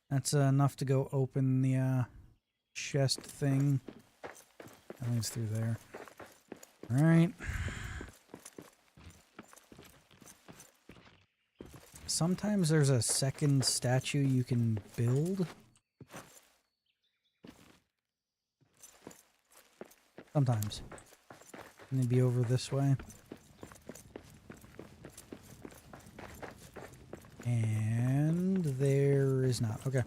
[SPEAKER 1] That's enough to go open the chest thing. That leads through there. Alright. Sometimes there's a second statue you can build. Sometimes. And they'd be over this way. And there is not. Okay.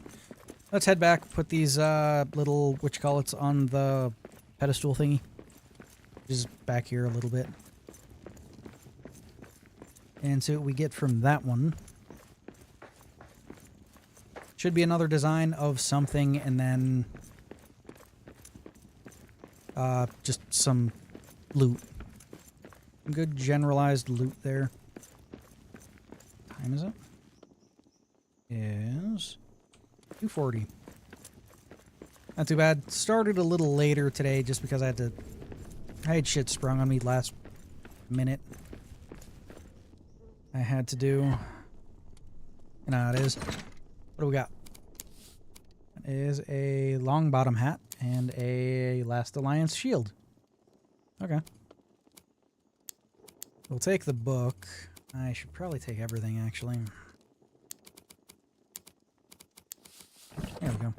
[SPEAKER 1] Let's head back, put these little whatchamacallits on the pedestal thingy. Just back here a little bit. And see what we get from that one. Should be another design of something, and then just some loot. Good generalized loot there. What time is it? Is 2:40. Not too bad. Started a little later today just because I had shit sprung on me last minute. I had to do. No, it is. What do we got? It is a long bottom hat and a Last Alliance shield. Okay. We'll take the book. I should probably take everything, actually. There we go.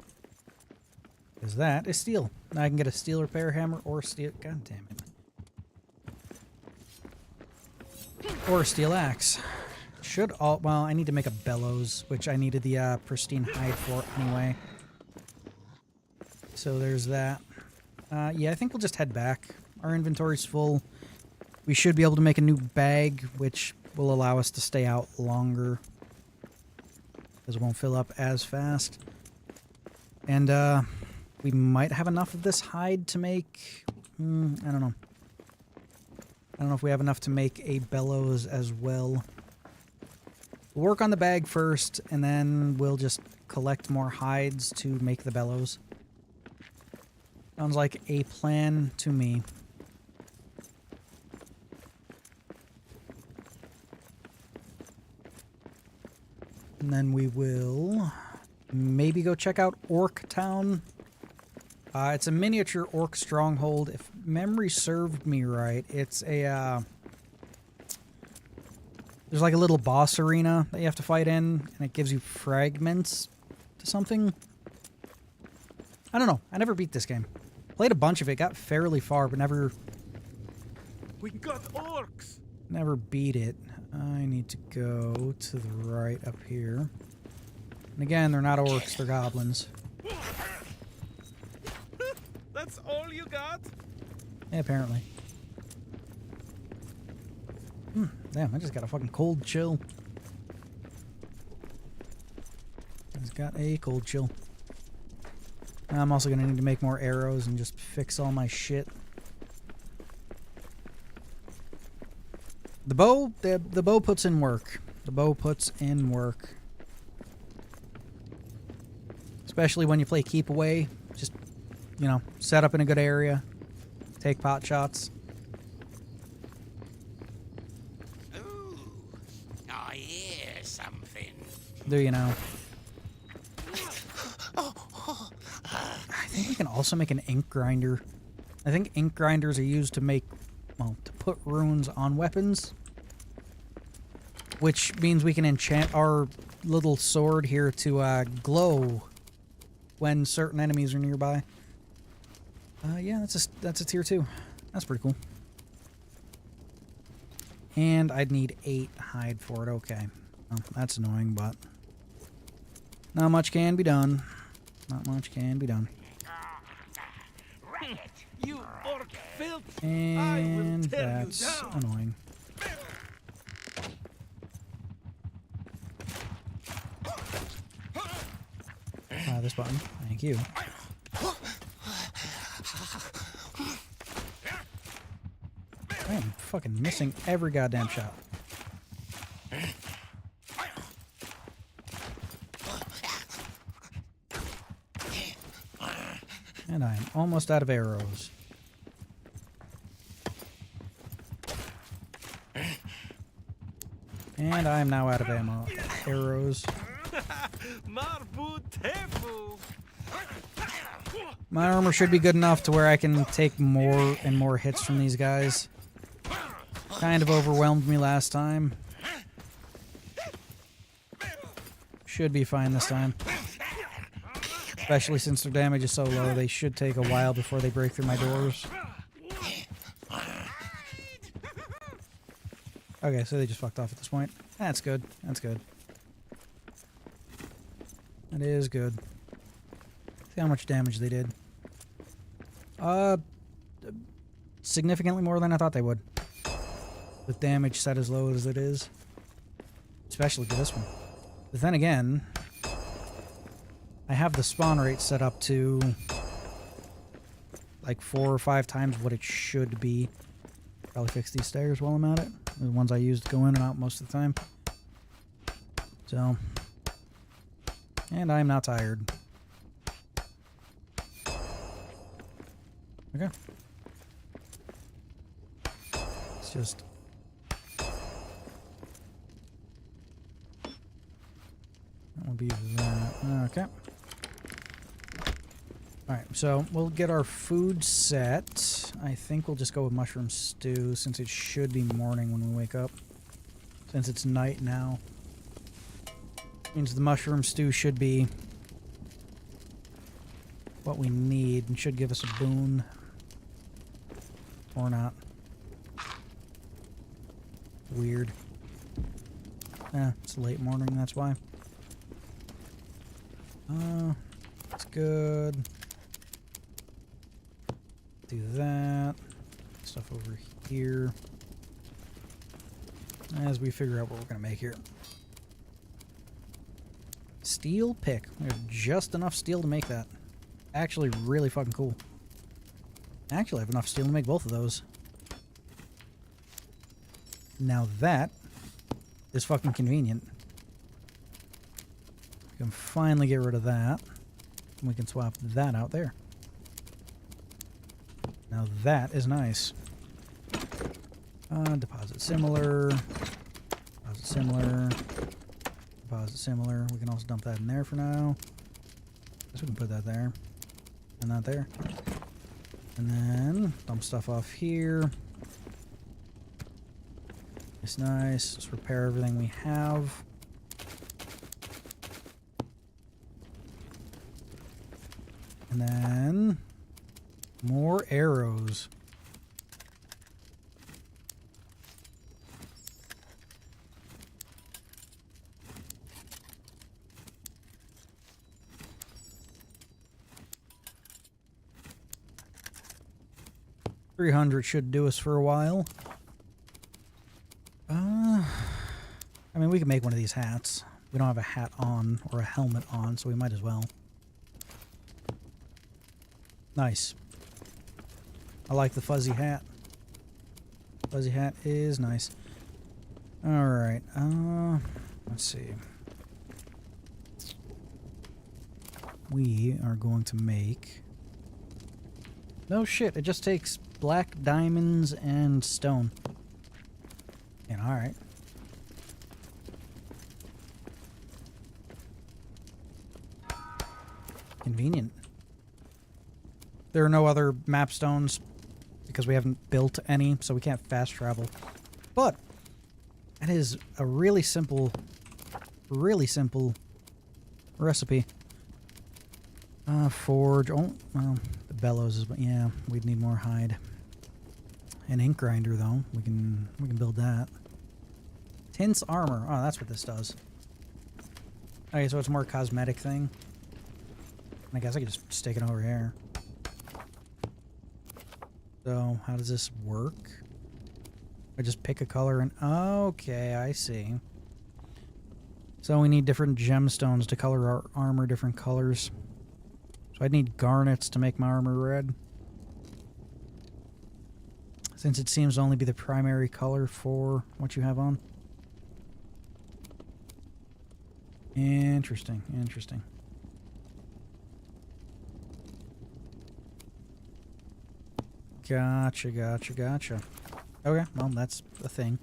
[SPEAKER 1] Because that is steel. Now I can get a steel repair hammer or steel... God damn it. Or a steel axe. Should all... Well, I need to make a bellows, which I needed the pristine hide for anyway. So there's that. Yeah, I think we'll just head back. Our inventory's full. We should be able to make a new bag, which will allow us to stay out longer. Because it won't fill up as fast. And, we might have enough of this hide to make... I don't know. I don't know if we have enough to make a bellows as well. We'll work on the bag first, and then we'll just collect more hides to make the bellows. Sounds like a plan to me. And then we will maybe go check out Orc Town. It's a miniature orc stronghold. If memory served me right, it's a... there's like a little boss arena that you have to fight in, and it gives you fragments to something. I don't know. I never beat this game. Played a bunch of it, got fairly far, but never...
[SPEAKER 6] We got orcs!
[SPEAKER 1] Never beat it. I need to go to the right up here. And again, they're not orcs, they're goblins.
[SPEAKER 6] That's all you got?
[SPEAKER 1] Yeah, apparently. Damn, I just got a fucking cold chill. I just got a cold chill. I'm also gonna need to make more arrows and just fix all my shit. The bow, the bow puts in work. The bow puts in work. Especially when you play keep away. Just, you know, set up in a good area. Take pot shots.
[SPEAKER 8] Ooh, I hear something.
[SPEAKER 1] Do you know? I think we can also make an ink grinder. I think ink grinders are used to make, well, to put runes on weapons. Which means we can enchant our little sword here to glow when certain enemies are nearby. Yeah, that's a tier 2. That's pretty cool. And I'd need 8 hide for it. Okay. Well, that's annoying, but not much can be done. Not much can be done.
[SPEAKER 6] You orc filth!
[SPEAKER 1] And
[SPEAKER 6] tear you
[SPEAKER 1] that's
[SPEAKER 6] down.
[SPEAKER 1] annoying. This button. Thank you. I am fucking missing every goddamn shot. And I am almost out of arrows. And I am now out of ammo. Arrows.
[SPEAKER 6] Marbu tefu!
[SPEAKER 1] My armor should be good enough to where I can take more and more hits from these guys. Kind of overwhelmed me last time. Should be fine this time. Especially since their damage is so low, they should take a while before they break through my doors. Okay, so they just fucked off at this point. That's good. That's good. That is good. See how much damage they did. Significantly more than I thought they would. With damage set as low as it is. Especially for this one. But then again, I have the spawn rate set up to like 4 or 5 times what it should be. Probably fix these stairs while I'm at it. The ones I use to go in and out most of the time. So, and I'm not tired. Okay. It's just... That'll be that. Okay. Alright, so we'll get our food set. I think we'll just go with mushroom stew since it should be morning when we wake up. Since it's night now. Means the mushroom stew should be what we need and should give us a boon. Or not. Weird. It's late morning, that's why. That's good. Do that. Stuff over here. As we figure out what we're gonna make here. Steel pick. We have just enough steel to make that. Actually, really fucking cool. Actually, I have enough steel to make both of those. Now that is fucking convenient. We can finally get rid of that. And we can swap that out there. Now that is nice. Deposit similar. Deposit similar. Deposit similar. We can also dump that in there for now. Guess we can put that there. And that there. And then dump stuff off here. It's nice. Let's repair everything we have. And then more arrows. $300 should do us for a while. I mean, we can make one of these hats. We don't have a hat on or a helmet on, so we might as well. Nice. I like the fuzzy hat. Fuzzy hat is nice. Alright, let's see. We are going to make... No shit, it just takes black diamonds and stone. And alright. Convenient. There are no other map stones because we haven't built any, so we can't fast travel. But it is a really simple recipe. Forge. Oh, well, the bellows is, yeah, we'd need more hide. An ink grinder though. We can build that. Tints armor. Oh, that's what this does. Okay, so it's more a cosmetic thing. I guess I could just stick it over here. So, how does this work? I just pick a color and... Okay, I see. So we need different gemstones to color our armor different colors. So I'd need garnets to make my armor red. Since it seems to only be the primary color for what you have on. Interesting, interesting. Gotcha, gotcha, gotcha. Okay, well, that's a thing.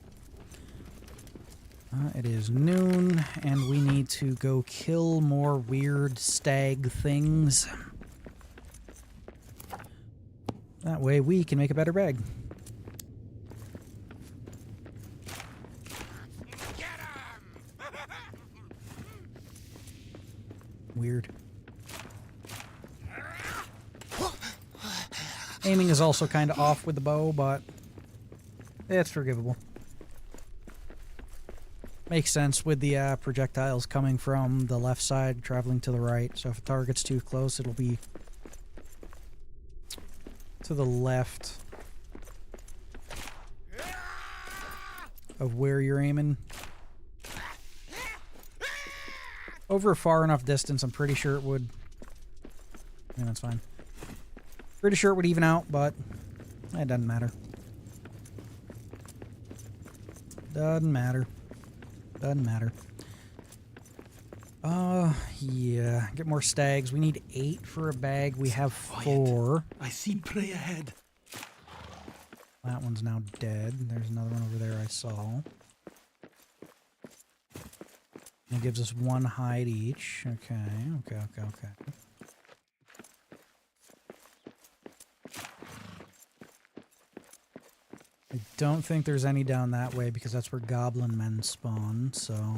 [SPEAKER 1] It is noon, and we need to go kill more weird stag things. That way we can make a better bag. Weird. Aiming is also kind of off with the bow, but it's forgivable. Makes sense with the projectiles coming from the left side, traveling to the right. So if a target's too close, it'll be to the left of where you're aiming. Over a far enough distance, I'm pretty sure it would. Yeah, that's fine. Pretty sure it would even out, but it doesn't matter. Doesn't matter. Doesn't matter. Yeah. Get more stags. We need 8 for a bag. We have 4.
[SPEAKER 6] I see prey ahead.
[SPEAKER 1] That one's now dead. There's another one over there I saw. It gives us 1 hide each. Okay. I don't think there's any down that way because that's where goblin men spawn, so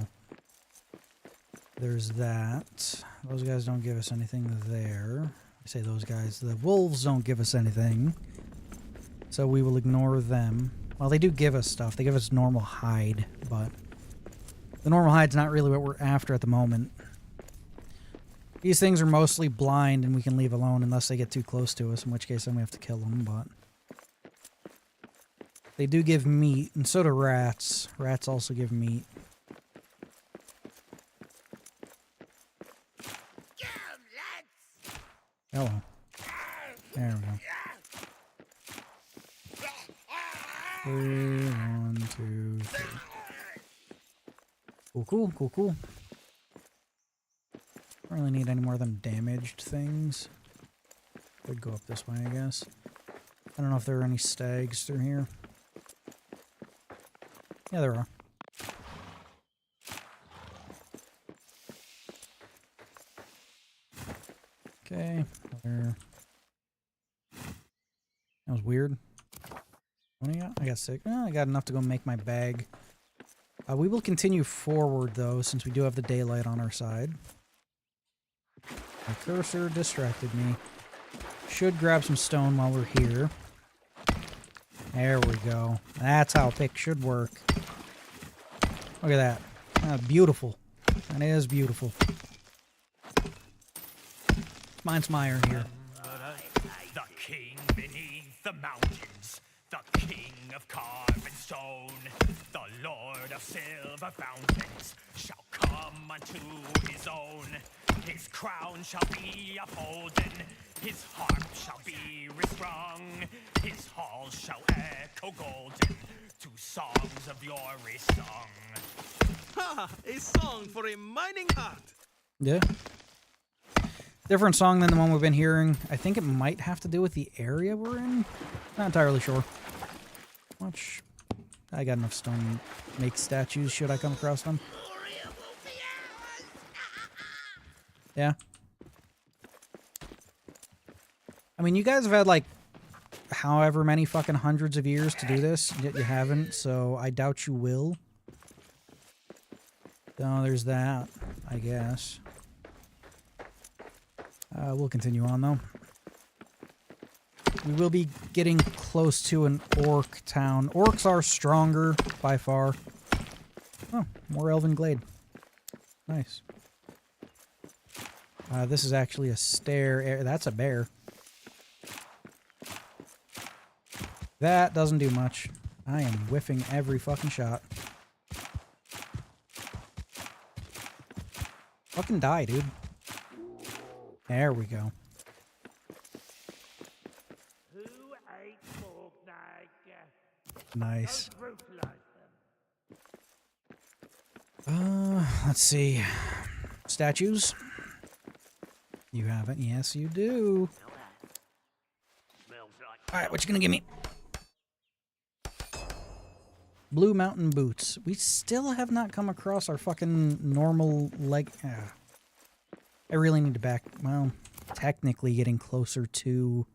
[SPEAKER 1] there's that. Those guys don't give us anything there. I say those guys. The wolves don't give us anything, so we will ignore them. Well, they do give us stuff. They give us normal hide, but the normal hide's not really what we're after at the moment. These things are mostly blind and we can leave alone unless they get too close to us, in which case then we have to kill them, but they do give meat, and so do rats. Rats also give meat. Hello. There we go. 3, 1, 2, 3. Cool. Don't really need any more of them damaged things. Could go up this way, I guess. I don't know if there are any stags through here. Yeah, there are. Okay, there. That was weird. What do I got? I got 6. Oh, I got enough to go make my bag. We will continue forward, though, since we do have the daylight on our side. My cursor distracted me. Should grab some stone while we're here. There we go. That's how a pick should work. Look at that. Ah, beautiful. That is beautiful. Mine's my iron here.
[SPEAKER 7] The king beneath the mountains, the king of carved stone, the lord of silver fountains, shall come unto his own. His crown shall be upholden, his harp shall be restrung, his halls shall echo golden to songs of yore sung.
[SPEAKER 6] Ha! A song for a mining heart.
[SPEAKER 1] Yeah. Different song than the one we've been hearing. I think it might have to do with the area we're in. Not entirely sure. Much. I got enough stone to make statues should I come across them. Yeah. I mean, you guys have had like however many fucking hundreds of years to do this, yet you haven't, so I doubt you will. Oh, there's that, I guess. We'll continue on, though. We will be getting close to an orc town. Orcs are stronger, by far. Oh, more elven glade. Nice. This is actually a stair. That's a bear. That doesn't do much. I am whiffing every fucking shot. Fucking die, dude. There we go. Nice. Let's see. Statues? You haven't? Yes, you do. Alright, what you gonna give me? Blue Mountain Boots. We still have not come across our fucking normal leg... I really need to back... Well, technically getting closer to...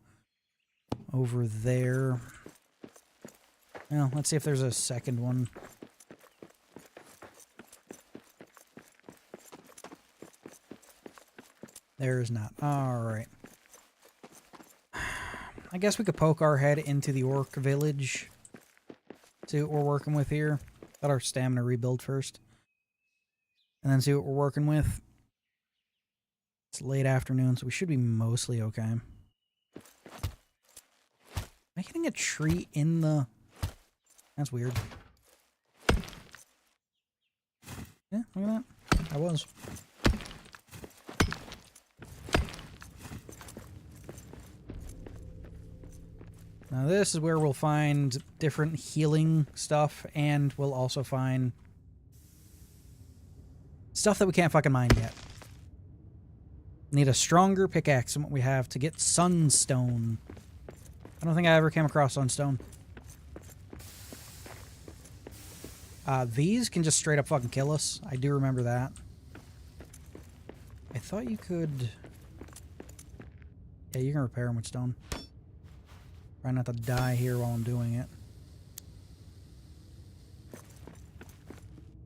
[SPEAKER 1] over there. Well, let's see if there's a second one. There is not. Alright. I guess we could poke our head into the orc village. See what we're working with here. Got our stamina rebuild first. And then see what we're working with. It's late afternoon, so we should be mostly okay. Am I hitting a tree in the... That's weird. Yeah, look at that. I was. Now this is where we'll find different healing stuff, and we'll also find stuff that we can't fucking mine yet. Need a stronger pickaxe than what we have to get sunstone. I don't think I ever came across sunstone. These can just straight up fucking kill us. I do remember that. I thought you could... Yeah, you can repair them with stone. Try not to die here while I'm doing it.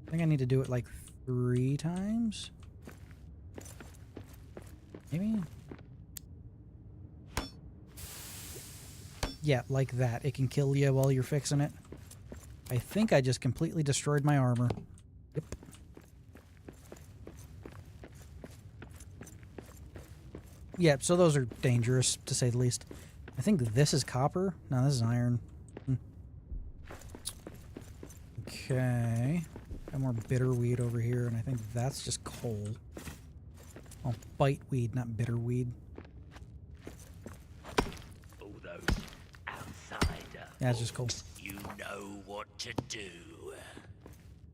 [SPEAKER 1] I think I need to do it like 3 times? Maybe? Yeah, like that. It can kill you while you're fixing it. I think I just completely destroyed my armor. Yep. Yeah, so those are dangerous, to say the least. I think this is copper. No, this is iron. Okay. Got more bitterweed over here, and I think that's just coal. Oh, biteweed, not bitterweed.
[SPEAKER 7] All those outsider.
[SPEAKER 1] Yeah, it's just coal.
[SPEAKER 7] You know what to do.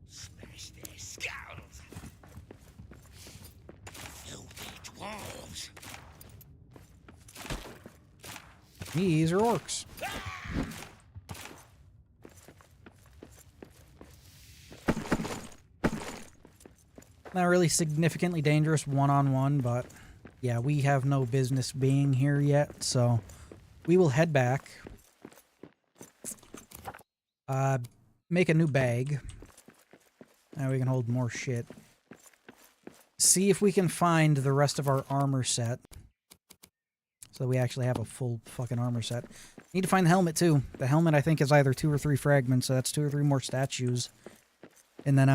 [SPEAKER 7] Smash their skulls. Filthy dwarves.
[SPEAKER 1] These are orcs. Not really significantly dangerous one-on-one, but yeah, we have no business being here yet, so we will head back. Make a new bag. Now we can hold more shit. See if we can find the rest of our armor set. So we actually have a full fucking armor set. Need to find the helmet too. The helmet I think is either 2 or 3 fragments, so that's 2 or 3 more statues. And then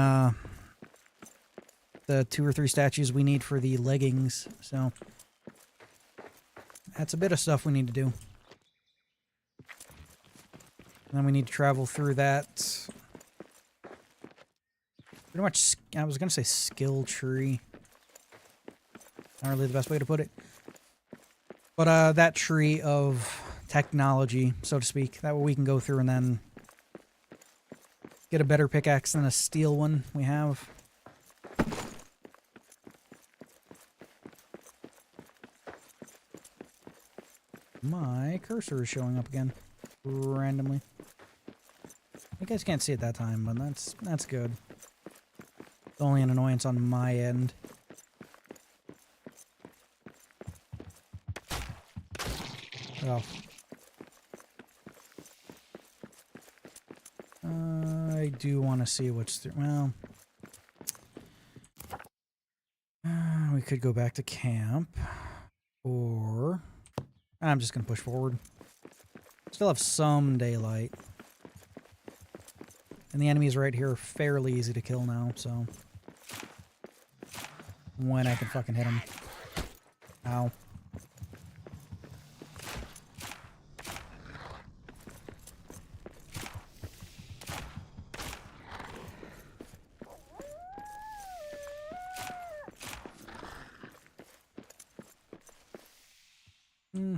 [SPEAKER 1] the 2 or 3 statues we need for the leggings. So that's a bit of stuff we need to do. And then we need to travel through that. Pretty much, I was gonna say skill tree. Not really the best way to put it. But that tree of technology, so to speak, that way we can go through and then get a better pickaxe than a steel one we have. My cursor is showing up again randomly. You guys can't see it that time, but that's good. It's only an annoyance on my end. Oh. I do want to see what's through. Well, we could go back to camp, or I'm just gonna push forward. Still have some daylight, and the enemies right here are fairly easy to kill now. So when I can fucking hit them. Ow.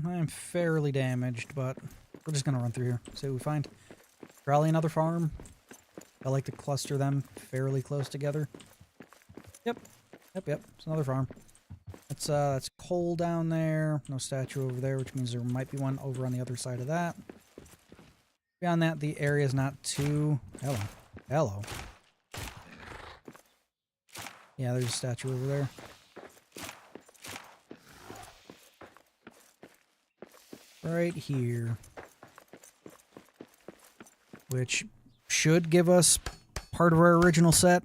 [SPEAKER 1] I'm fairly damaged, but we're just gonna run through here, see what we find. Probably another farm. I like to cluster them fairly close together. Yep. It's another farm. That's coal down there. No statue over there, which means there might be one over on the other side of that. Beyond that, the area is not too... Hello. Yeah, there's a statue over there. Right here. Which should give us part of our original set.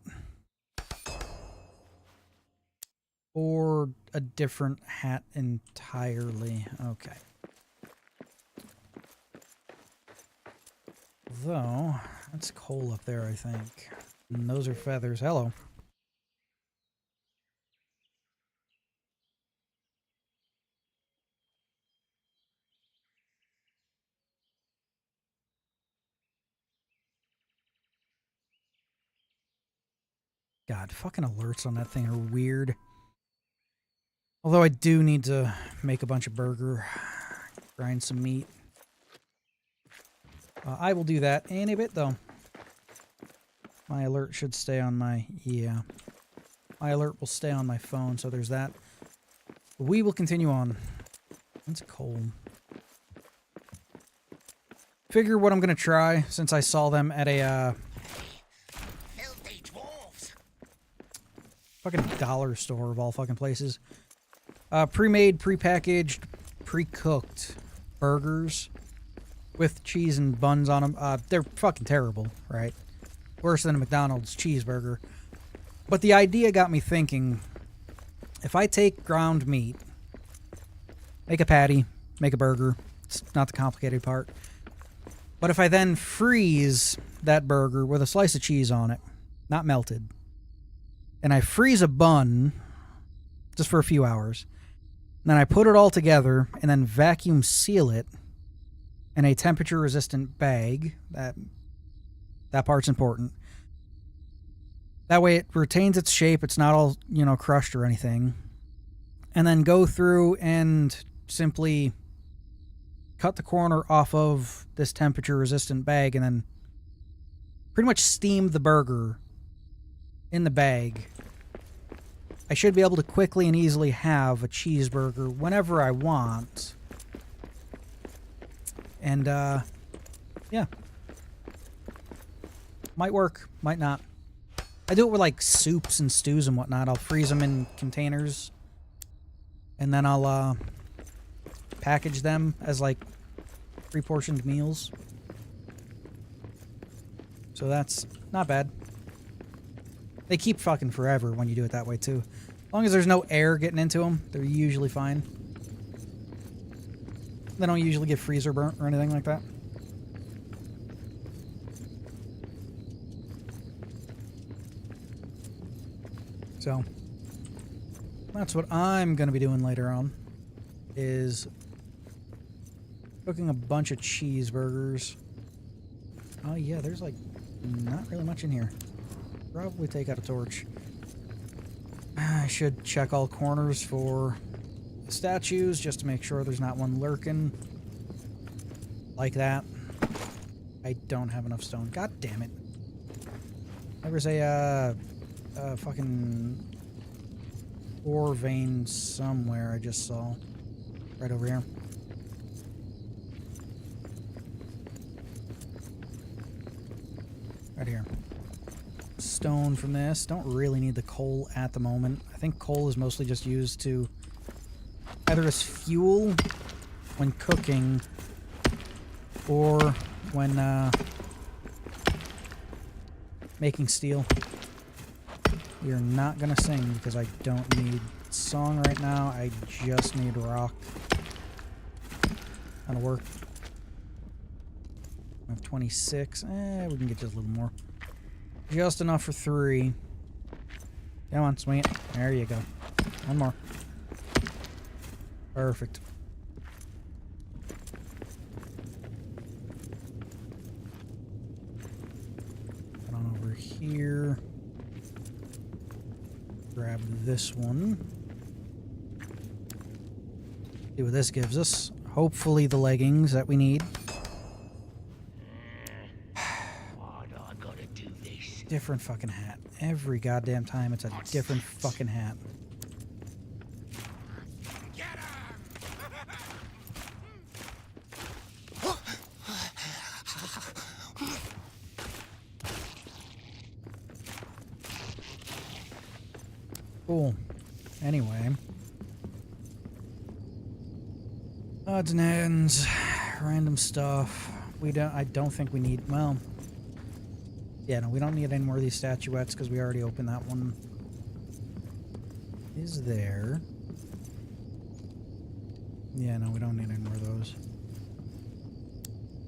[SPEAKER 1] Or a different hat entirely. Okay. Though, that's coal up there, I think. And those are feathers. Hello. God, fucking alerts on that thing are weird. Although I do need to make a bunch of burger, grind some meat. I will do that in a bit, though. My alert should stay on my... Yeah. My alert will stay on my phone, so there's that. We will continue on. That's coal. Figure what I'm going to try, since I saw them at a... Fucking dollar store of all fucking places. Pre-made, pre-packaged, pre-cooked burgers with cheese and buns on them. They're fucking terrible, right? Worse than a McDonald's cheeseburger. But the idea got me thinking, if I take ground meat, make a patty, make a burger, it's not the complicated part. But if I then freeze that burger with a slice of cheese on it, not melted, and I freeze a bun just for a few hours, and then I put it all together and then vacuum seal it in a temperature resistant bag, that part's important. That way it retains its shape, it's not all, crushed or anything. And then go through and simply cut the corner off of this temperature resistant bag and then pretty much steam the burger in the bag. I should be able to quickly and easily have a cheeseburger whenever I want. And, yeah. Might work, might not. I do it with, like, soups and stews and whatnot. I'll freeze them in containers. And then I'll, package them as, like, pre-portioned meals. So that's not bad. They keep fucking forever when you do it that way, too. As long as there's no air getting into them, they're usually fine. They don't usually get freezer burnt or anything like that. So, that's what I'm going to be doing later on, is cooking a bunch of cheeseburgers. Oh yeah, there's like not really much in here. Probably take out a torch. I should check all corners for statues just to make sure there's not one lurking like that. I don't have enough stone. God damn it. There was a fucking ore vein somewhere I just saw. Right over here. Right here. Stone from this. Don't really need the coal at the moment. I think coal is mostly just used to either as fuel when cooking or when making steel. We are not gonna sing because I don't need song right now. I just need rock. That'll work. I have 26. We can get just a little more. Just enough for 3. Come on, swing it. There you go. One more. Perfect. Get on over here. Grab this one. See what this gives us. Hopefully the leggings that we need.
[SPEAKER 8] Why do I gotta do this?
[SPEAKER 1] Different fucking hat. Every goddamn time it's a different fucking hat. Cool. Anyway. Odds and ends. Random stuff. I don't think we need, well... Yeah, no, we don't need any more of these statuettes because we already opened that one. Is there... Yeah, no, we don't need any more of those.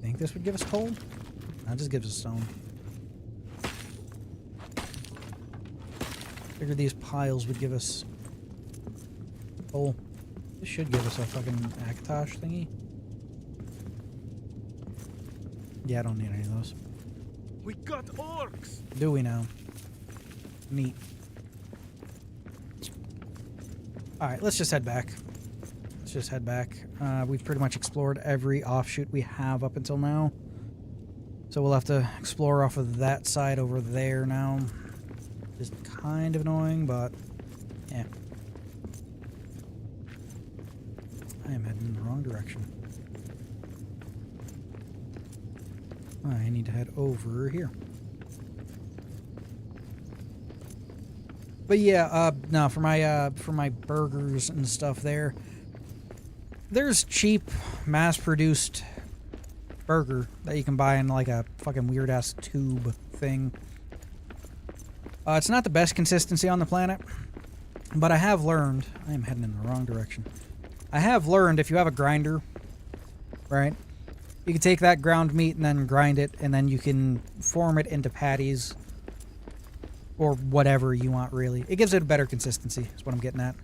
[SPEAKER 1] Think this would give us coal? That just gives us stone. Figured these piles would give us coal. This should give us a fucking Akatosh thingy. Yeah, I don't need any of those.
[SPEAKER 6] We got orcs!
[SPEAKER 1] Do we now? Neat. Alright, let's just head back. Let's just head back. We've pretty much explored every offshoot we have up until now. So we'll have to explore off of that side over there now. Just kind of annoying, but yeah. I am heading in the wrong direction. I need to head over here. But yeah, no, for my burgers and stuff there's cheap, mass-produced burger that you can buy in like a fucking weird-ass tube thing. It's not the best consistency on the planet, but I have learned... I am heading in the wrong direction. I have learned if you have a grinder, right, you can take that ground meat and then grind it, and then you can form it into patties or whatever you want, really. It gives it a better consistency, is what I'm getting at.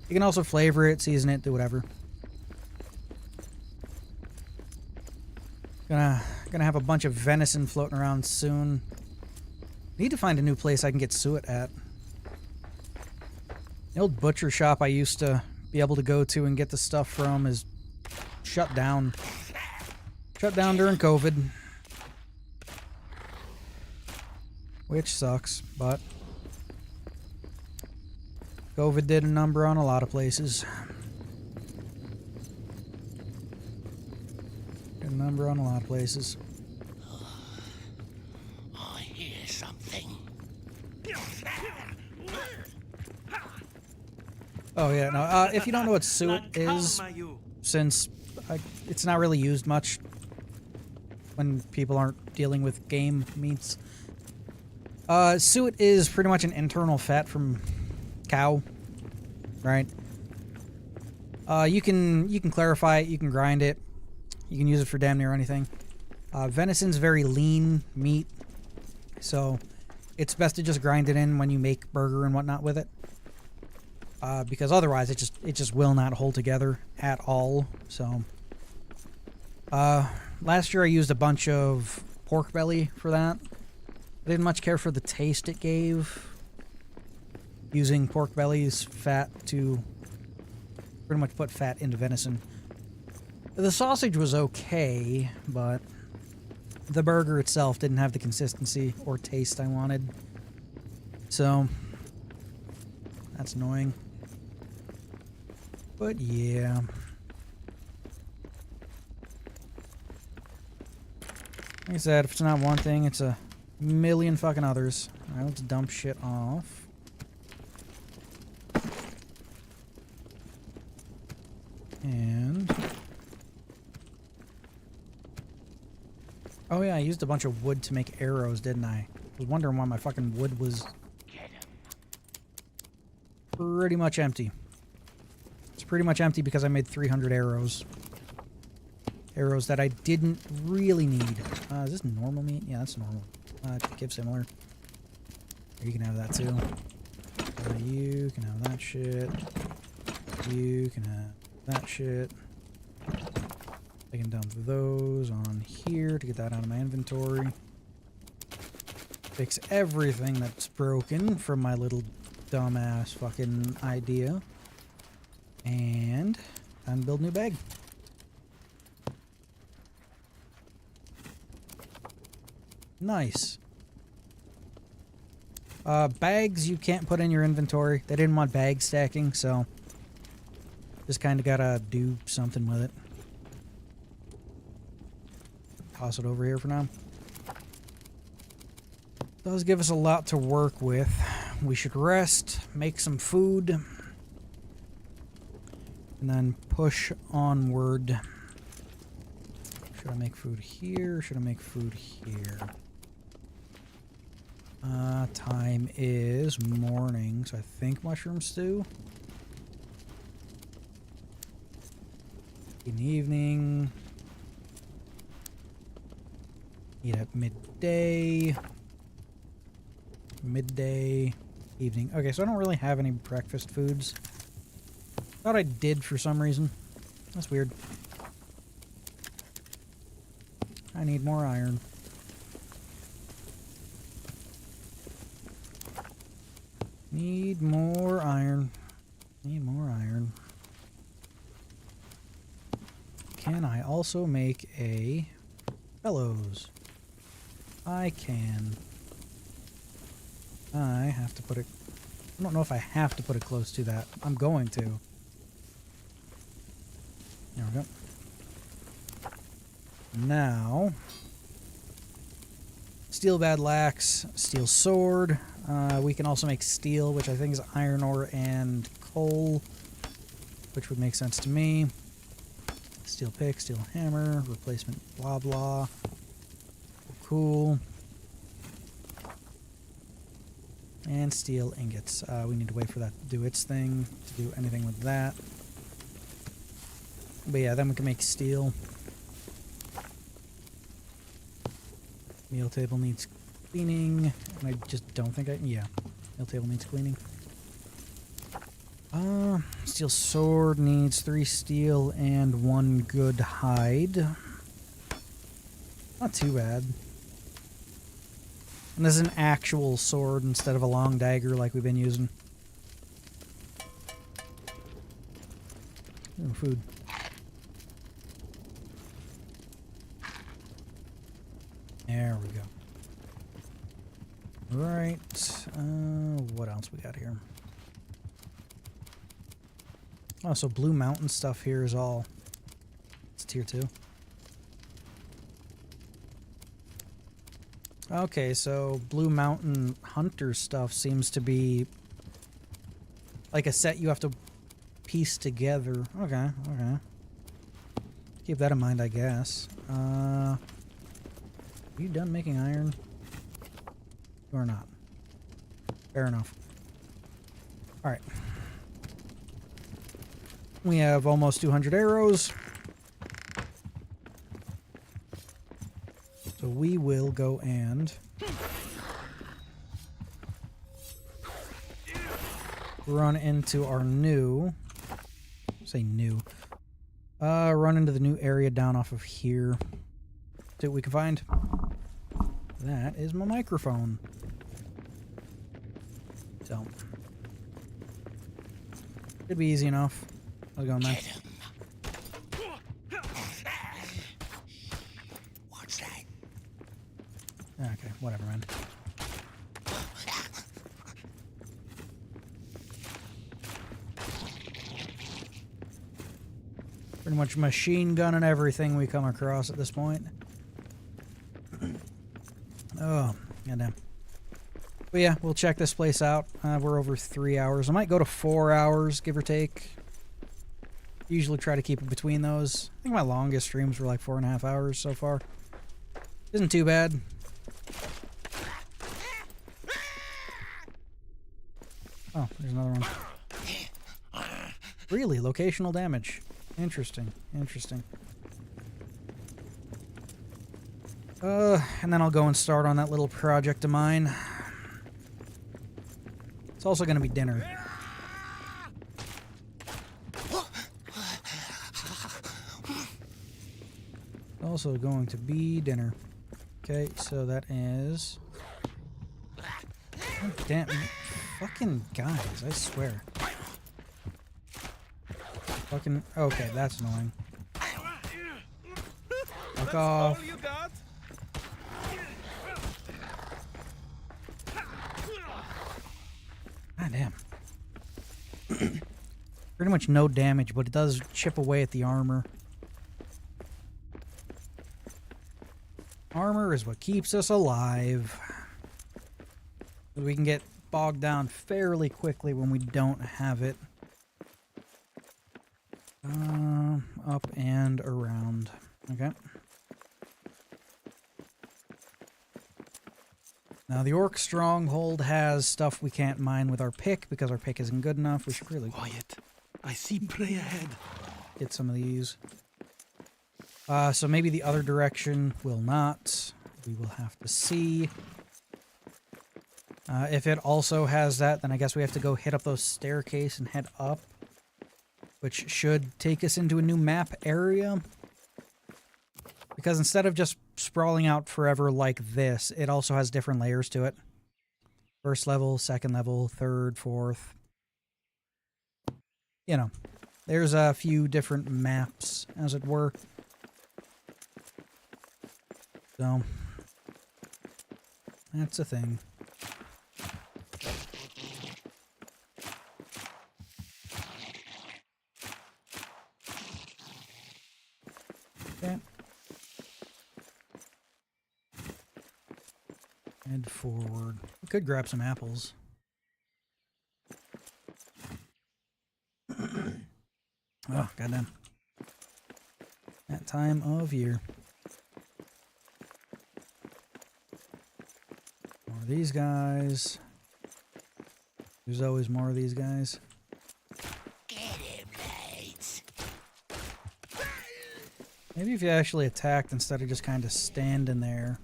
[SPEAKER 1] You can also flavor it, season it, do whatever. Gonna have a bunch of venison floating around soon. Need to find a new place I can get suet at. The old butcher shop I used to be able to go to and get the stuff from is shut down. Shut down during COVID. Which sucks, but COVID did a number on a lot of places. Did a number on a lot of places.
[SPEAKER 8] I hear something.
[SPEAKER 1] Oh yeah, no, if you don't know what suet is, since it's not really used much when people aren't dealing with game meats. Suet is pretty much an internal fat from cow, right? You can clarify it, you can grind it, you can use it for damn near anything. Venison's very lean meat, so it's best to just grind it in when you make burger and whatnot with it. Because otherwise it just will not hold together at all. So, last year I used a bunch of pork belly for that. I didn't much care for the taste it gave. Using pork belly's fat to pretty much put fat into venison. The sausage was okay, but the burger itself didn't have the consistency or taste I wanted. So, that's annoying. But yeah. Like I said, if it's not one thing, it's a million fucking others. Alright, let's dump shit off. And... oh yeah, I used a bunch of wood to make arrows, didn't I? I was wondering why my fucking wood was pretty much empty. It's pretty much empty because I made 300 arrows. Arrows that I didn't really need. Is this normal meat? Yeah, that's normal. Give similar. You can have that too. You can have that shit. You can have that shit. I can dump those on here to get that out of my inventory. Fix everything that's broken from my little dumbass fucking idea. And time to build a new bag. Nice. Bags you can't put in your inventory. They didn't want bag stacking, so just kind of gotta do something with it. Toss it over here for now. Does give us a lot to work with. We should rest, make some food, and then push onward. Should I make food here? Should I make food here? Time is morning, so I think mushroom stew. In the evening. Eat at midday. Midday. Evening. Okay, so I don't really have any breakfast foods. Thought I did for some reason. That's weird. I need more iron. Need more iron. Need more iron. Can I also make a bellows? I can. I have to put it... I don't know if I have to put it close to that. I'm going to. There we go. Now... Steel bad lax, steel sword. We can also make steel, which I think is iron ore and coal, which would make sense to me. Steel pick, steel hammer, replacement blah blah. Cool. And steel ingots. We need to wait for that to do its thing, to do anything with that. But yeah, then we can make steel. Meal table needs cleaning. And I just don't think I... Yeah, meal table needs cleaning. Steel sword needs 3 steel and 1 good hide. Not too bad. And this is an actual sword instead of a long dagger like we've been using. Ooh, food. There we go. Right. What else we got here? Oh, so Blue Mountain stuff here is all... It's tier 2. Okay, so Blue Mountain Hunter stuff seems to be like a set you have to piece together. Okay, okay. Keep that in mind, I guess. Are you done making iron? Or not? Fair enough. Alright. We have almost 200 arrows. So we will go and run into our new, say new, run into the new area down off of here. See what we can find. That is my microphone. So, should be easy enough. How's it going, man?
[SPEAKER 8] What's that?
[SPEAKER 1] Okay, whatever, man. Pretty much machine gunning everything we come across at this point. Oh, goddamn. But yeah, we'll check this place out. We're over 3 hours. I might go to 4 hours, give or take. Usually try to keep it between those. I think my longest streams were like 4.5 hours so far. Isn't too bad. Oh, there's another one. Really? Locational damage. Interesting. Interesting. And then I'll go and start on that little project of mine. It's also going to be dinner. Also going to be dinner. Okay, so that is... Oh, damn. Fucking guys, I swear. Fucking... Okay, that's annoying. Fuck off. God damn. Pretty much no damage, but it does chip away at the armor. Armor is what keeps us alive. We can get bogged down fairly quickly when we don't have it. Up and around. Okay. Now the Orc Stronghold has stuff we can't mine with our pick because our pick isn't good enough. We should really
[SPEAKER 6] Quiet. I see prey ahead.
[SPEAKER 1] get some of these. So maybe the other direction will not. We will have to see. If it also has that, then I guess we have to go hit up those staircase and head up, which should take us into a new map area. Because instead of just sprawling out forever like this, it also has different layers to it. First level, second level, third, fourth. You know, there's a few different maps, as it were. So, that's a thing. Okay. Head forward. We could grab some apples. Oh, goddamn. That time of year. More of these guys. There's always more of these guys.
[SPEAKER 8] Get him, mates.
[SPEAKER 1] Maybe if you actually attacked instead of just kind of standing there,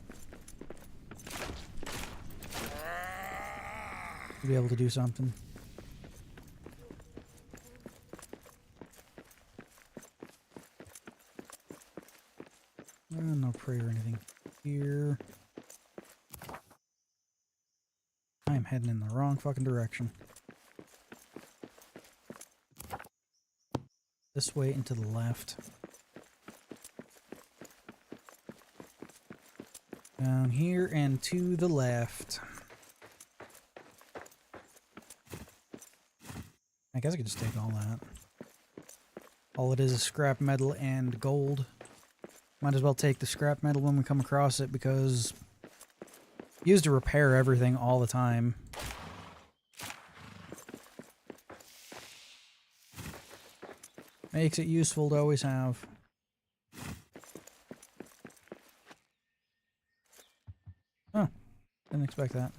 [SPEAKER 1] you'd be able to do something. No prey or anything here. I'm heading in the wrong fucking direction. This way and to the left. Down here and to the left. I guess I could just take all that. All it is scrap metal and gold. Might as well take the scrap metal when we come across it because used to repair everything all the time. Makes it useful to always have. Oh, didn't expect that.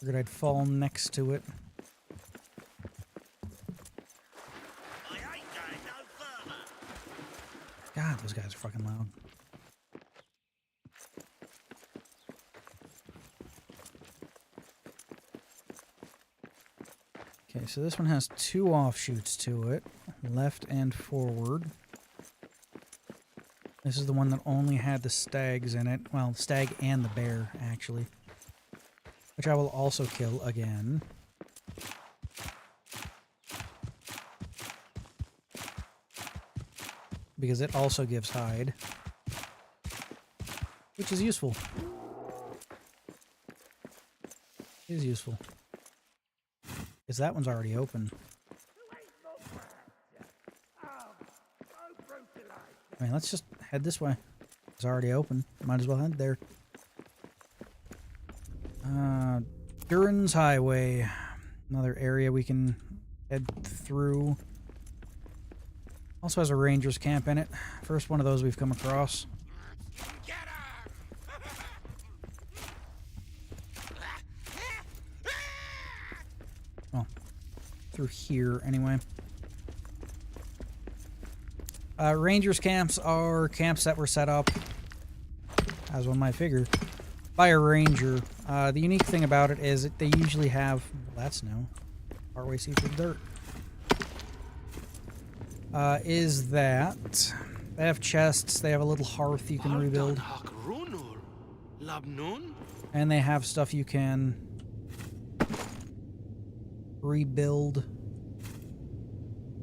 [SPEAKER 1] Figured I'd fall next to it. God, those guys are fucking loud. Okay, so this one has 2 offshoots to it, left and forward. This is the one that only had the stags in it. Well, the stag and the bear, actually. Which I will also kill again. Because it also gives hide. Which is useful. It is useful. Because that one's already open. I mean, let's just head this way. It's already open. Might as well head there. Durin's Highway. Another area we can head through. Also has a ranger's camp in it. First one of those we've come across. Oh. Through here, anyway. Rangers camps are camps that were set up, as one might figure, by a ranger. The unique thing about it is that they usually have... Well, that's new. Partway see through the dirt. Is that they have chests, they have a little hearth you can rebuild, and they have stuff you can rebuild.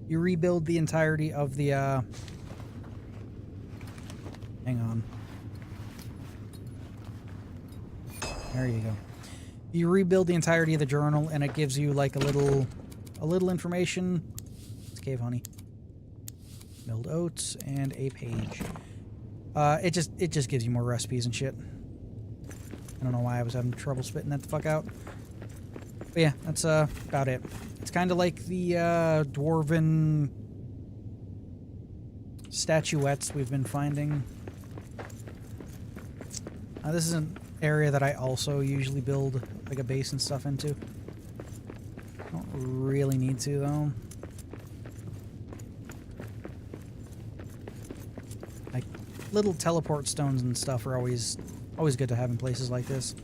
[SPEAKER 1] You rebuild the entirety of the, hang on. There you go. You rebuild the entirety of the journal, and it gives you like a little information. It's cave honey. Milled oats and a page. It just gives you more recipes and shit. I don't know why I was having trouble spitting that the fuck out. But yeah, that's about it. It's kind of like the dwarven statuettes we've been finding. This is an area that I also usually build like a base and stuff into. Don't really need to though. Like little teleport stones and stuff are always good to have in places like this.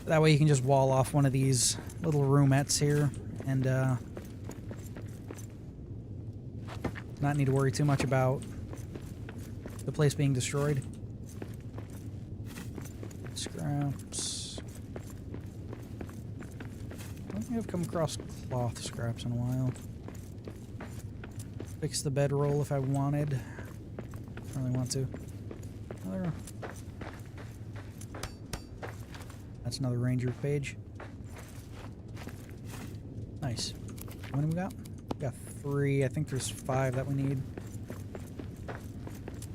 [SPEAKER 1] That way you can just wall off one of these little roomettes here and not need to worry too much about the place being destroyed. Scraps. I don't think I've come across cloth scraps in a while. Fix the bedroll if I wanted. I really want to. Another. That's another ranger page. Nice. How many we got? We got 3. I think there's 5 that we need.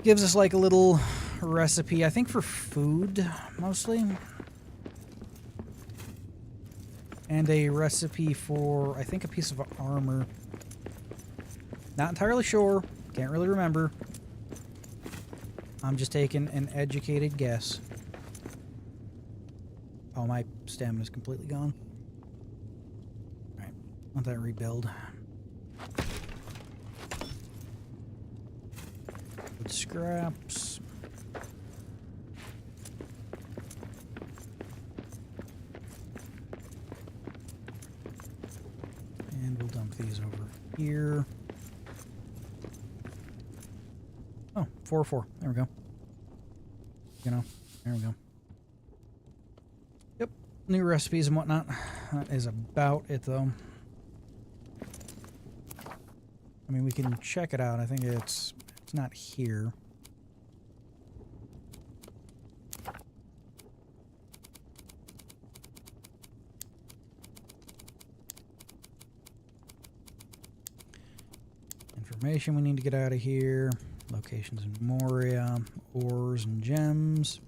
[SPEAKER 1] Gives us like a little recipe, I think for food, mostly. And a recipe for, I think, a piece of armor. Not entirely sure. Can't really remember. I'm just taking an educated guess. Oh, my stamina's completely gone. Alright, let that rebuild. Wood scraps. And we'll dump these over here. Oh, 404. There we go. You know, there we go. Yep, new recipes and whatnot. That is about it, though. I mean, we can check it out. I think it's not here. Information we need to get out of here. Locations in Moria, ores and gems.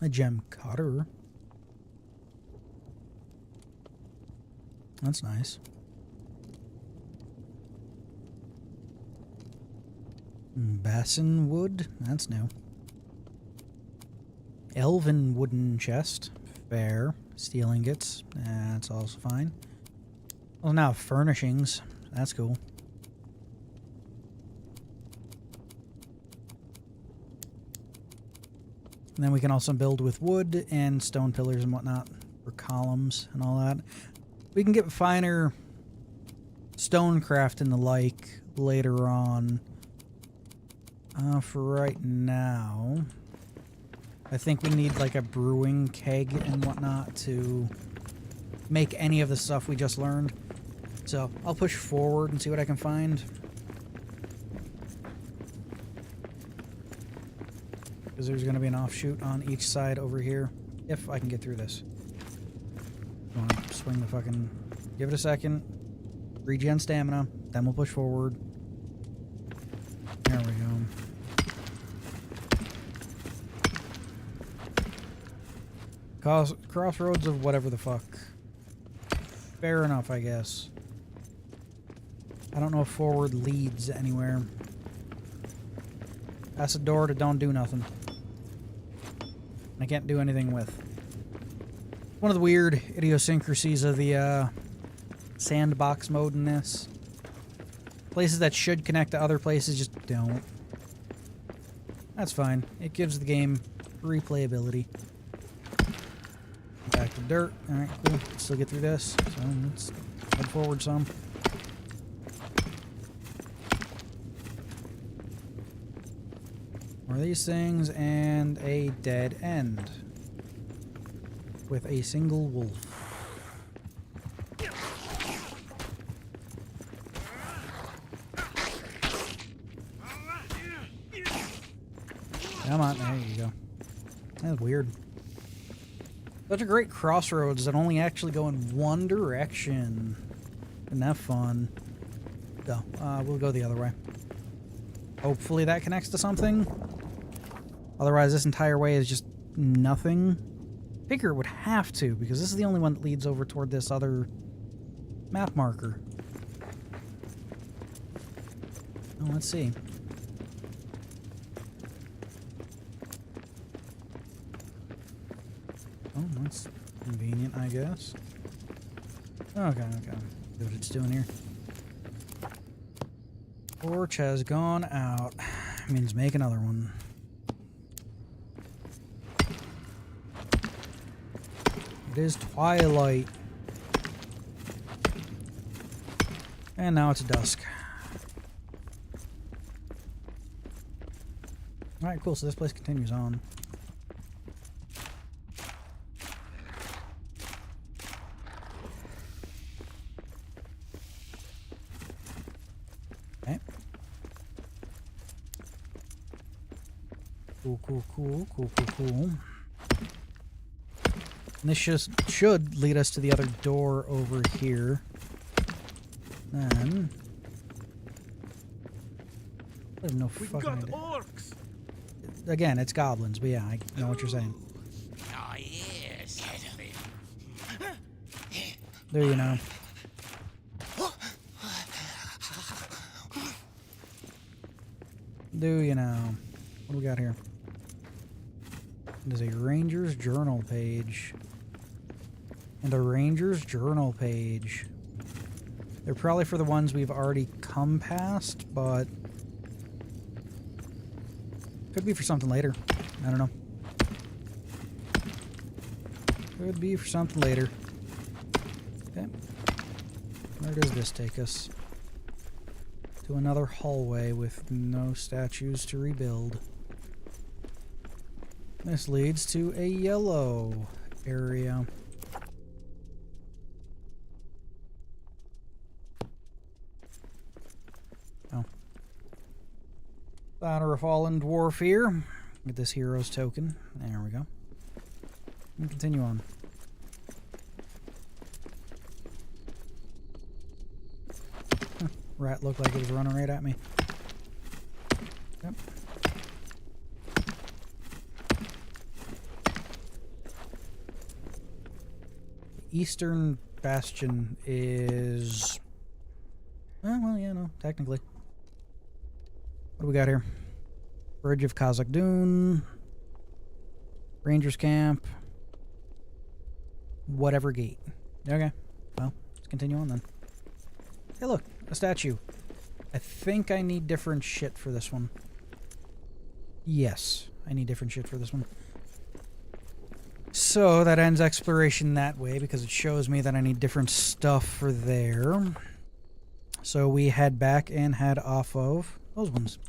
[SPEAKER 1] A gem cutter. That's nice. Basin wood. That's new. Elven wooden chest. Fair. Steel ingots. That's also fine. Well, now furnishings. That's cool. And then we can also build with wood and stone pillars and whatnot for columns and all that. We can get finer stonecraft and the like later on. For right now, I think we need like a brewing keg and whatnot to make any of the stuff we just learned. So I'll push forward and see what I can find. Because there's going to be an offshoot on each side over here. If I can get through this. I want to swing the fucking... Give it a second. Regen stamina. Then we'll push forward. There we go. Crossroads of whatever the fuck. Fair enough, I guess. I don't know if forward leads anywhere. That's a door to don't do nothing. I can't do anything with. One of the weird idiosyncrasies of the sandbox mode in this. Places that should connect to other places just don't. That's fine. It gives the game replayability. Back to dirt. Alright, cool. Still get through this. So let's head forward some. More of these things and a dead end. With a single wolf. Come on, there you go. That's weird. Such a great crossroads that only actually go in one direction. Isn't that fun? Go. We'll go the other way. Hopefully that connects to something. Otherwise, this entire way is just nothing. Figure it would have to, because this is the only one that leads over toward this other map marker. Oh, let's see. Oh, that's convenient, I guess. Okay. See what it's doing here. Torch has gone out. Means make another one. It is twilight. And now it's dusk. Alright, cool. So this place continues on. Okay. Cool. And this should lead us to the other door over here. Then I have no
[SPEAKER 6] We've
[SPEAKER 1] fucking
[SPEAKER 6] got
[SPEAKER 1] idea.
[SPEAKER 6] orcs.
[SPEAKER 1] Again, it's goblins, but yeah, I know what you're saying.
[SPEAKER 8] Oh, yes.
[SPEAKER 1] There you know. Do you know? What do we got here? There's a Ranger's Journal page. And a Ranger's Journal page. They're probably for the ones we've already come past, but... could be for something later. I don't know. Could be for something later. Okay. Where does this take us? To another hallway with no statues to rebuild. This leads to a yellow area. Oh. Honor a fallen dwarf here. Get this hero's token. There we go. And continue on. Rat looked like it was running right at me. Yep. Eastern Bastion is... oh, well, yeah, no, technically. What do we got here? Bridge of Khazad-dûm. Rangers Camp. Whatever gate. Okay. Well, let's continue on then. Hey, look. A statue. I think I need different shit for this one. Yes. I need different shit for this one. So, that ends exploration that way because it shows me that I need different stuff for there. So, we head back and head off of those ones.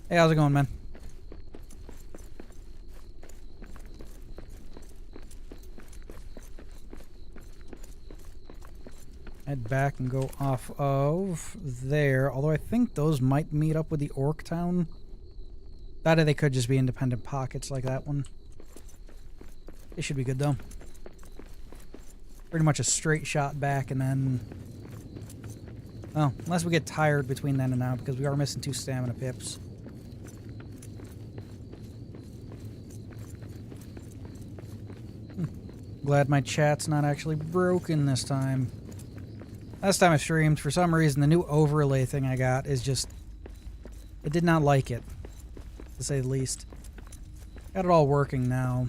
[SPEAKER 1] Hey, how's it going, man? Head back and go off of there. Although I think those might meet up with the Orc Town. That or they could just be independent pockets like that one. It should be good though. Pretty much a straight shot back and then... oh, unless we get tired between then and now because we are missing 2 stamina pips. Glad my chat's not actually broken this time. Last time I streamed, for some reason, the new overlay thing I got is just... I did not like it, to say the least. Got it all working now.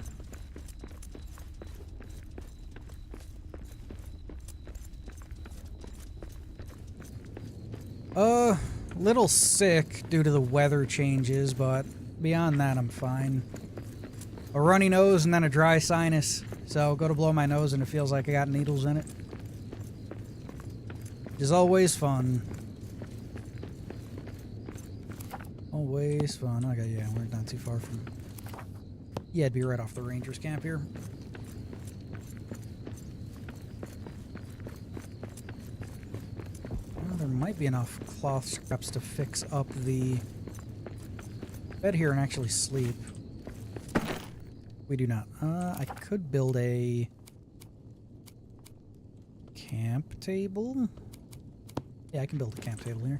[SPEAKER 1] Little sick due to the weather changes, but beyond that, I'm fine. A runny nose and then a dry sinus, so go to blow my nose and it feels like I got needles in it. Is always fun. Always fun. Okay, yeah, we're not too far from... yeah, it'd be right off the Rangers camp here. Well, there might be enough cloth scraps to fix up the bed here and actually sleep. We do not. I could build a camp table. Yeah, I can build a camp table here.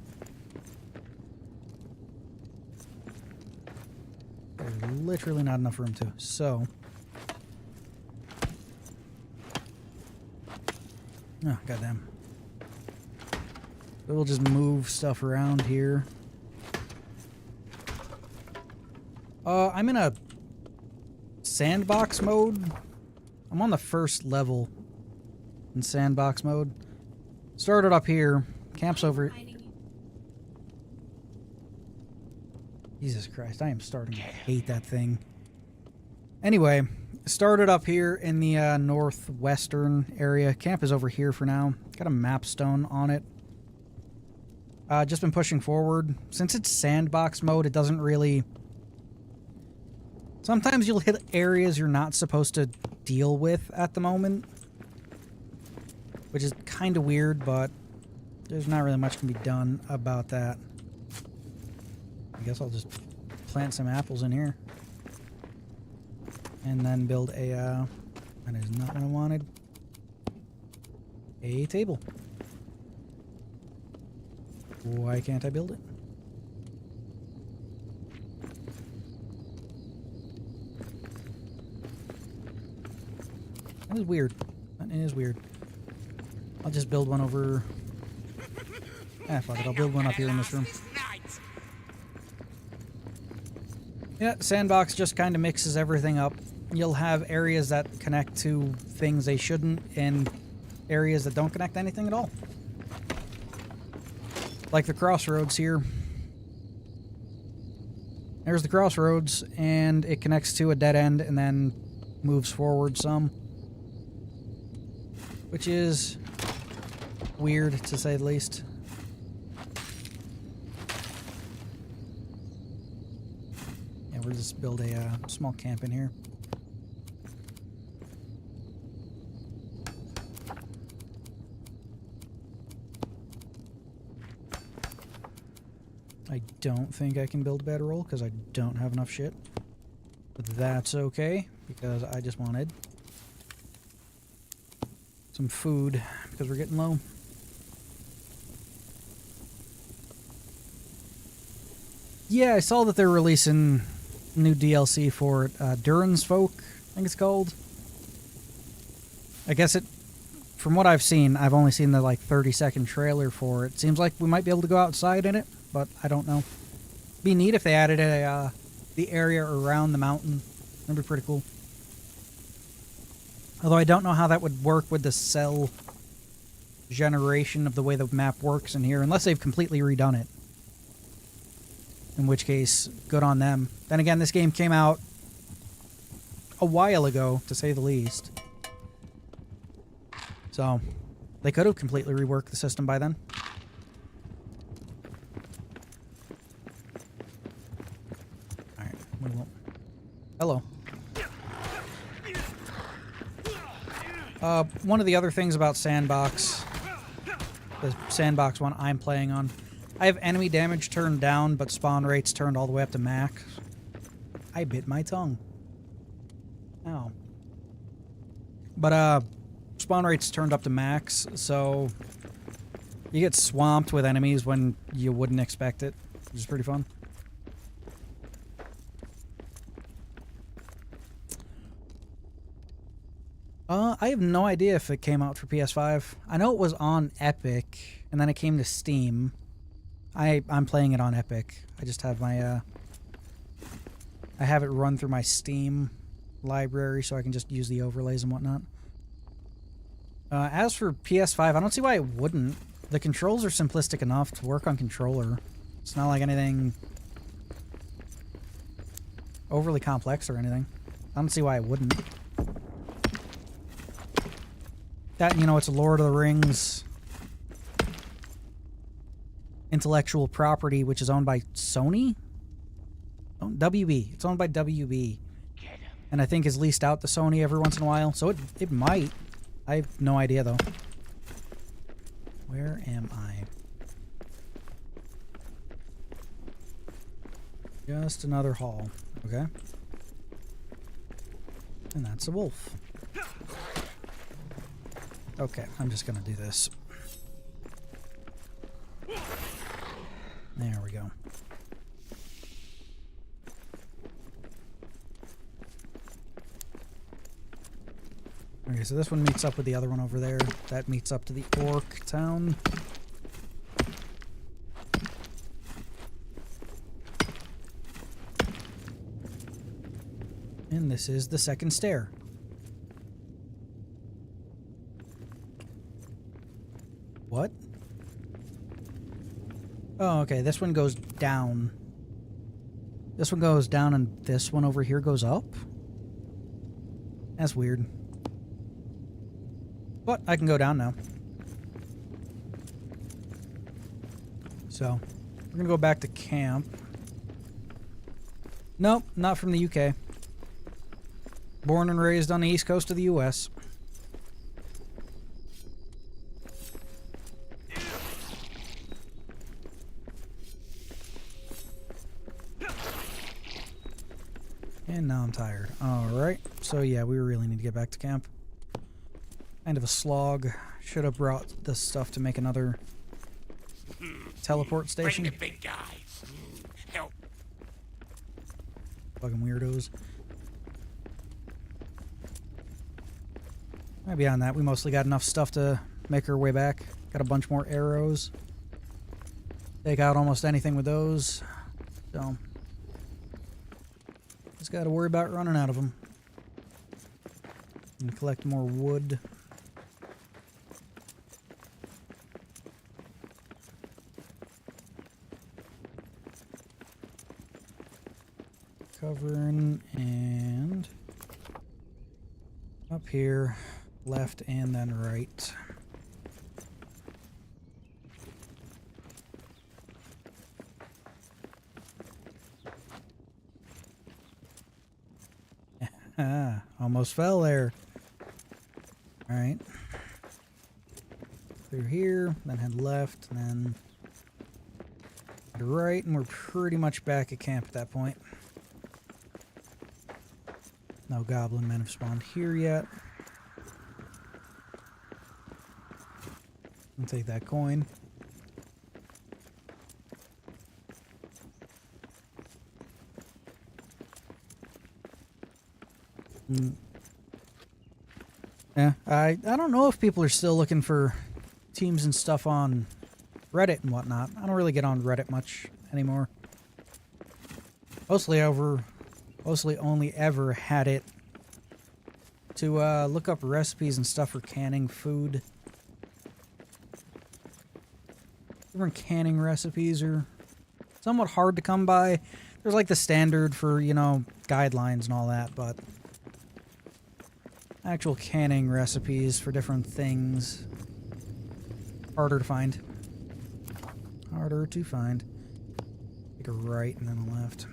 [SPEAKER 1] There's literally not enough room to. So. Oh, goddamn. We'll just move stuff around here. I'm in a sandbox mode. I'm on the first level in sandbox mode. Started up here. Camp's over. Jesus Christ, I am starting to hate that thing. Anyway, started up here in the northwestern area. Camp is over here for now. Got a map stone on it. Just been pushing forward. Since it's sandbox mode, it doesn't really... sometimes you'll hit areas you're not supposed to deal with at the moment. Which is kind of weird, but there's not really much can be done about that. I guess I'll just plant some apples in here. And then build a, that is not what I wanted. A table. Why can't I build it? That is weird. That is weird. I'll just build one over... Ah, fuck it. I'll build one up here in this room. Yeah, sandbox just kind of mixes everything up. You'll have areas that connect to things they shouldn't and areas that don't connect to anything at all. Like the crossroads here. There's the crossroads, and it connects to a dead end and then moves forward some. Which is weird, to say the least. Yeah, we'll just build a small camp in here. I don't think I can build a bedroll because I don't have enough shit. But that's okay, because I just wanted some food because we're getting low. Yeah, I saw that they're releasing new DLC for it. Duran's Folk, I think it's called. I guess it, from what I've seen, I've only seen the like 30-second trailer for it. Seems like we might be able to go outside in it, but I don't know. Be neat if they added the area around the mountain. That'd be pretty cool. Although I don't know how that would work with the cell generation of the way the map works in here, unless they've completely redone it. In which case, good on them. Then again, this game came out a while ago, to say the least. So, they could have completely reworked the system by then. Alright, we won't. Hello. One of the other things about Sandbox, the Sandbox one I'm playing on, I have enemy damage turned down, but spawn rates turned all the way up to max. I bit my tongue. Ow. But, spawn rates turned up to max, so you get swamped with enemies when you wouldn't expect it, which is pretty fun. I have no idea if it came out for PS5. I know it was on Epic, and then it came to Steam. I'm playing it on Epic. I just have my, I have it run through my Steam library, so I can just use the overlays and whatnot. As for PS5, I don't see why it wouldn't. The controls are simplistic enough to work on controller. It's not like anything overly complex or anything. I don't see why it wouldn't. That, you know, it's a Lord of the Rings intellectual property, which is owned by Sony? Oh, WB. It's owned by WB. And I think is leased out to Sony every once in a while. So it might. I have no idea, though. Where am I? Just another hall. Okay. And that's a wolf. Okay, I'm just gonna do this. There we go. Okay, so this one meets up with the other one over there. That meets up to the orc town. And this is the second stair. What? Oh, okay, this one goes down. This one goes down and this one over here goes up? That's weird. But I can go down now. So, we're gonna go back to camp. Nope, not from the UK. Born and raised on the east coast of the US. And now I'm tired. Alright, so yeah, we really need to get back to camp. Kind of a slog. Should have brought this stuff to make another teleport
[SPEAKER 8] Bring
[SPEAKER 1] station.
[SPEAKER 8] the big guy. Help.
[SPEAKER 1] Fucking weirdos. Beyond that, we mostly got enough stuff to make our way back. Got a bunch more arrows. Take out almost anything with those. So, just got to worry about running out of them. And collect more wood. Covering and up here, left and then right. Almost fell there. Alright. Through here, then head left, and then head right, and we're pretty much back at camp at that point. No goblin men have spawned here yet. I'll take that coin. Yeah, I don't know if people are still looking for teams and stuff on Reddit and whatnot. I don't really get on Reddit much anymore. Mostly only ever had it to look up recipes and stuff for canning food. Different canning recipes are somewhat hard to come by. There's like the standard for, you know, guidelines and all that, but actual canning recipes for different things, harder to find. Harder to find. Take a right and then a left.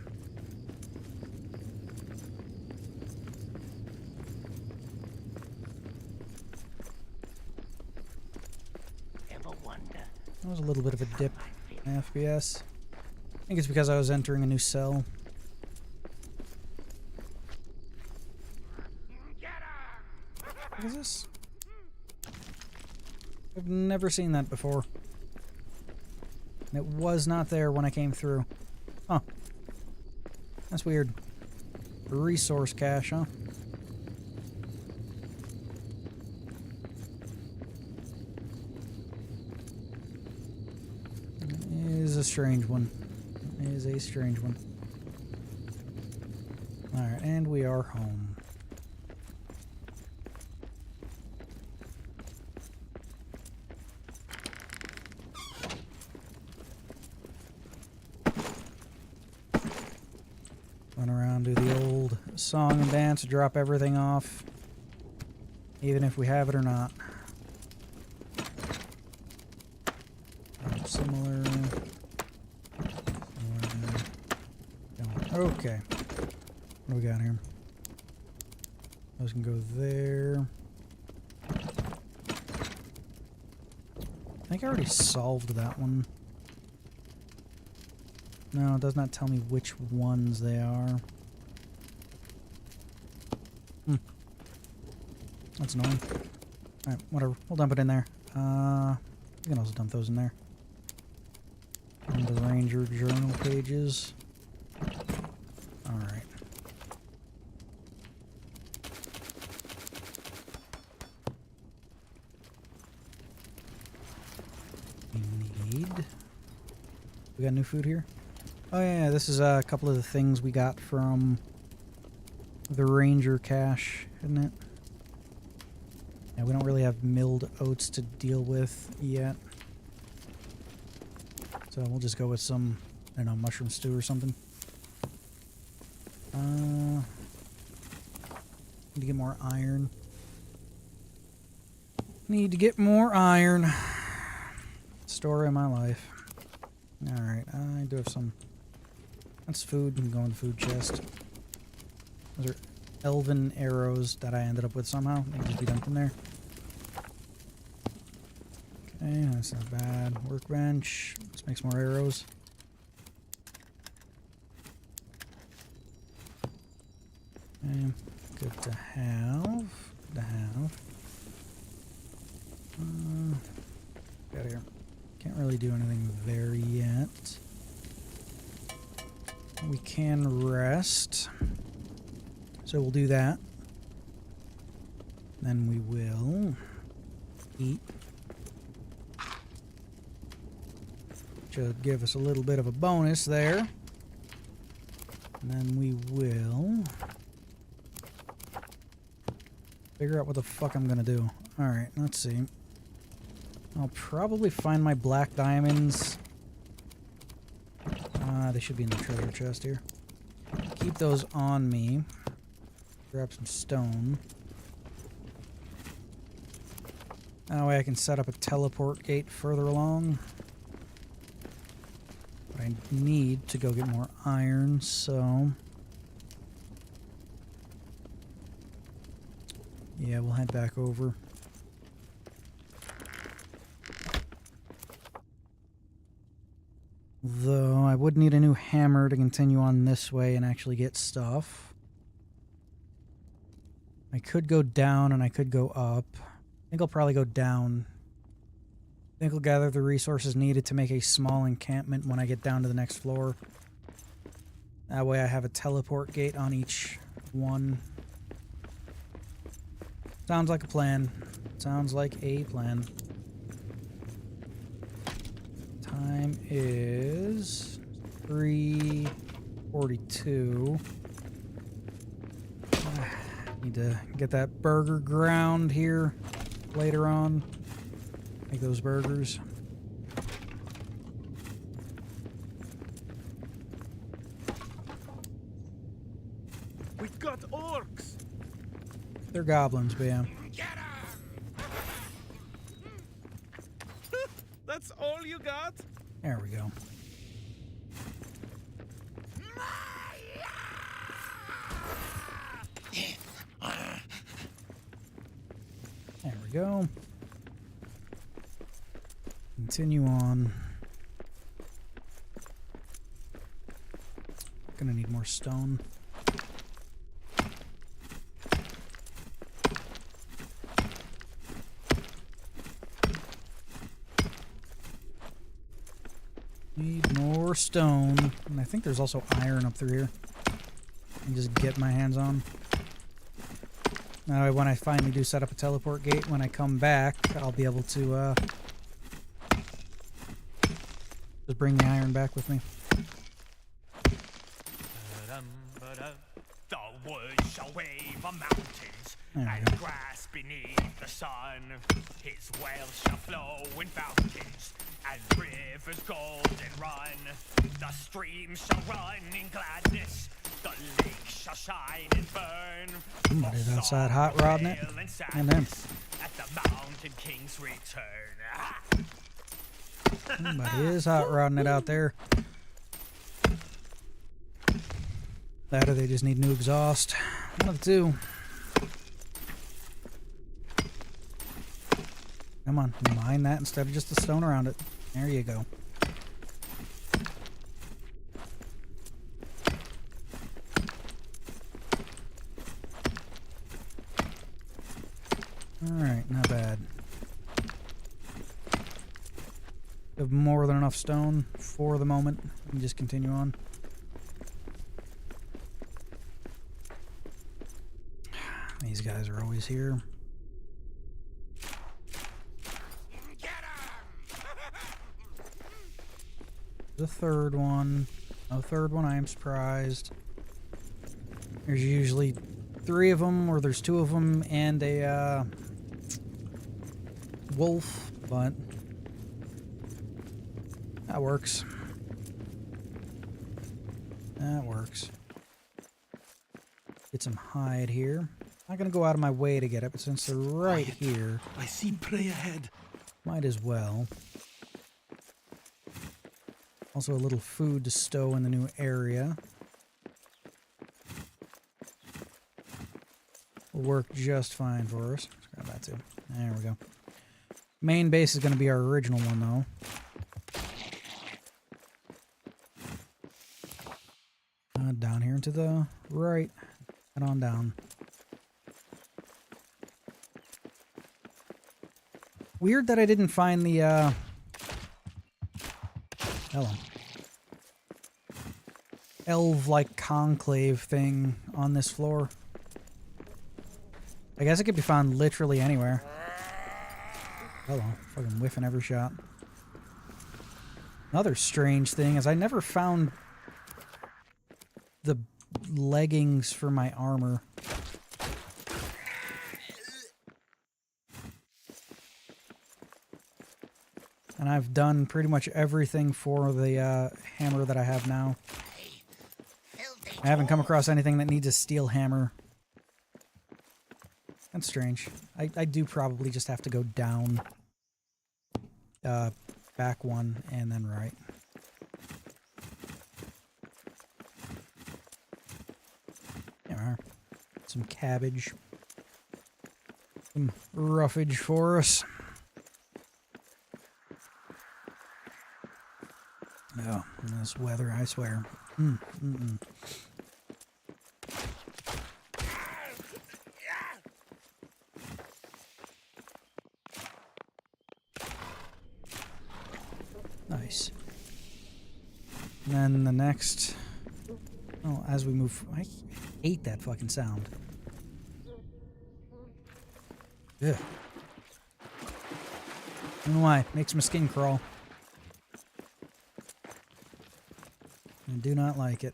[SPEAKER 1] That was a little bit of a dip in FPS. I think it's because I was entering a new cell. What is this? I've never seen that before. And it was not there when I came through. Huh. That's weird. Resource cache, huh? It is a strange one. It is a strange one. Alright, and we are home. Run around, do the old song and dance, drop everything off, even if we have it or not. Similar. Okay. What do we got here? Those can go there. I think I already solved that one. No, it does not tell me which ones they are. That's annoying. Alright, whatever. We'll dump it in there. You can also dump those in there. And the Ranger journal pages. Alright. We got new food here? Oh yeah, this is a couple of the things we got from the Ranger cache, isn't it? Yeah, we don't really have milled oats to deal with yet. So we'll just go with some, I don't know, mushroom stew or something. Need to get more iron. Need to get more iron. Story of my life. Alright, I do have some. That's food. Can go in the food chest. Those are elven arrows that I ended up with somehow. They can just be dumped in there. Okay, that's not bad. Workbench. Let's make some more arrows. Okay, good to have. Good to have. Get out of here. Can't Can't really do anything there yet. We can rest. So we'll do that. Then we will eat. Should give us a little bit of a bonus there. And then we will figure out what the fuck I'm gonna do. Alright, let's see. I'll probably find my black diamonds. They should be in the treasure chest here. Keep those on me. Grab some stone. That way I can set up a teleport gate further along. But I need to go get more iron, so... yeah, we'll head back over. Though I would need a new hammer to continue on this way and actually get stuff. I could go down and I could go up. I think I'll probably go down. I think I'll gather the resources needed to make a small encampment when I get down to the next floor. That way I have a teleport gate on each one. Sounds like a plan. Sounds like a plan. Time is 3:42. Need to get that burger ground here later on. Make those burgers.
[SPEAKER 6] We got orcs.
[SPEAKER 1] They're goblins, but yeah.
[SPEAKER 6] That's all you got?
[SPEAKER 1] There we go. There we go. Continue on. Gonna need more stone. Need more stone. And I think there's also iron up through here. I can just get my hands on. That way when I finally do set up a teleport gate, when I come back, I'll be able to just bring the iron back with me.
[SPEAKER 7] The woods shall wave on mountains and grass beneath the sun. His wells shall flow in fountains and rivers golden run. The streams shall run in gladness. The lake shall shine and burn.
[SPEAKER 1] Somebody's outside hot rodding it. And then
[SPEAKER 7] at the mountain king's return.
[SPEAKER 1] somebody is hot rodding it out there. That or they just need new exhaust. One of the two. Come on, mine that instead of just the stone around it. There you go. Alright, not bad. We have more than enough stone for the moment. We can just continue on. These guys are always here. The third one. No third one, I am surprised. There's usually 3 of them, or there's 2 of them, and a wolf, but that works. That works. Get some hide here. Not gonna go out of my way to get it, but since they're right here,
[SPEAKER 6] I see prey ahead.
[SPEAKER 1] might as well. Also a little food to stow in the new area. Will work just fine for us. Let's grab that too. There we go. Main base is going to be our original one, though. Down here and to the right. Head on down. Weird that I didn't find the Hello. Elf-like conclave thing on this floor. I guess it could be found literally anywhere. Hello. Fucking whiffing every shot. Another strange thing is I never found the leggings for my armor. And I've done pretty much everything for the hammer that I have now. I haven't come across anything that needs a steel hammer. That's strange. I do probably just have to go down, back one, and then right. There we are. Some cabbage. Some roughage for us. Oh, this weather, I swear. Nice. And then the next... Oh, as we move... I hate that fucking sound. Ugh. I don't know why. Makes my skin crawl. I do not like it.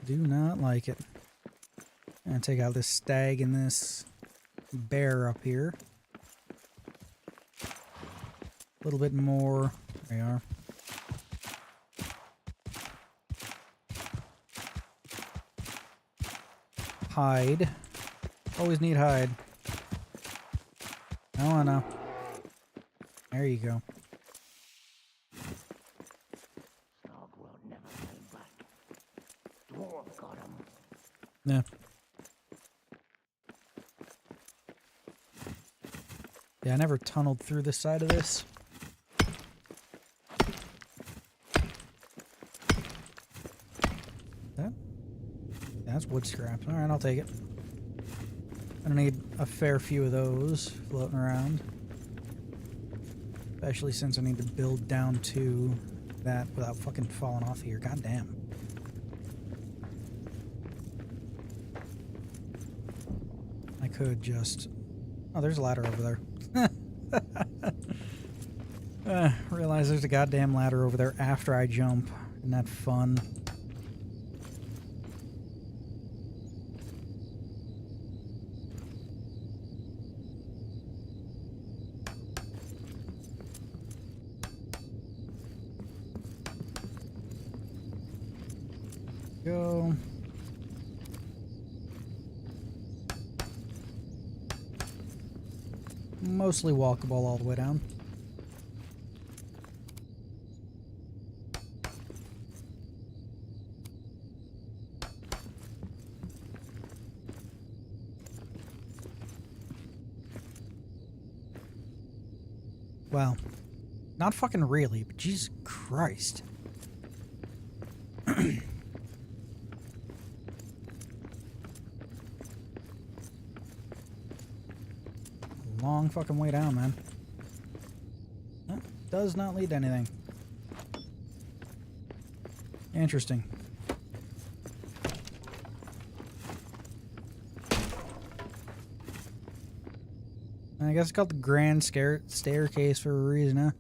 [SPEAKER 1] Do not like it. I'm gonna take out this stag and this bear up here. A little bit more. There we are. Hide. Always need hide. Oh, no. There you go. Yeah. Yeah, I never tunneled through the side of this. That's wood scraps. Alright, I'll take it. I don't need a fair few of those floating around. Especially since I need to build down to that without fucking falling off here. God damn. I could just... Oh, there's a ladder over there. Realize there's a goddamn ladder over there after I jump. Isn't that fun? Go. Mostly walkable all the way down. Well, not fucking really, but Jesus Christ. Long fucking way down, man. That does not lead to anything. Interesting. I guess it's called the Grand Staircase for a reason, huh?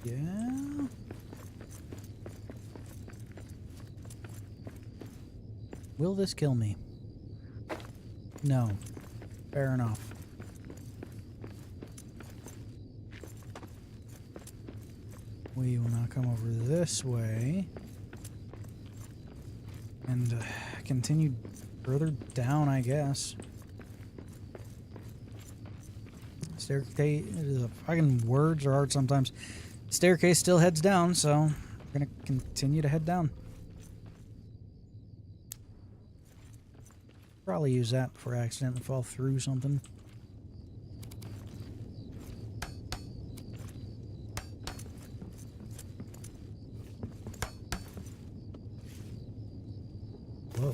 [SPEAKER 1] Yeah. Will this kill me? No. Fair enough. We will now come over this way and continue further down, I guess. Staircase, fucking words are hard sometimes. Staircase still heads down, so we're gonna continue to head down. Probably use that before I accidentally fall through something. Whoa.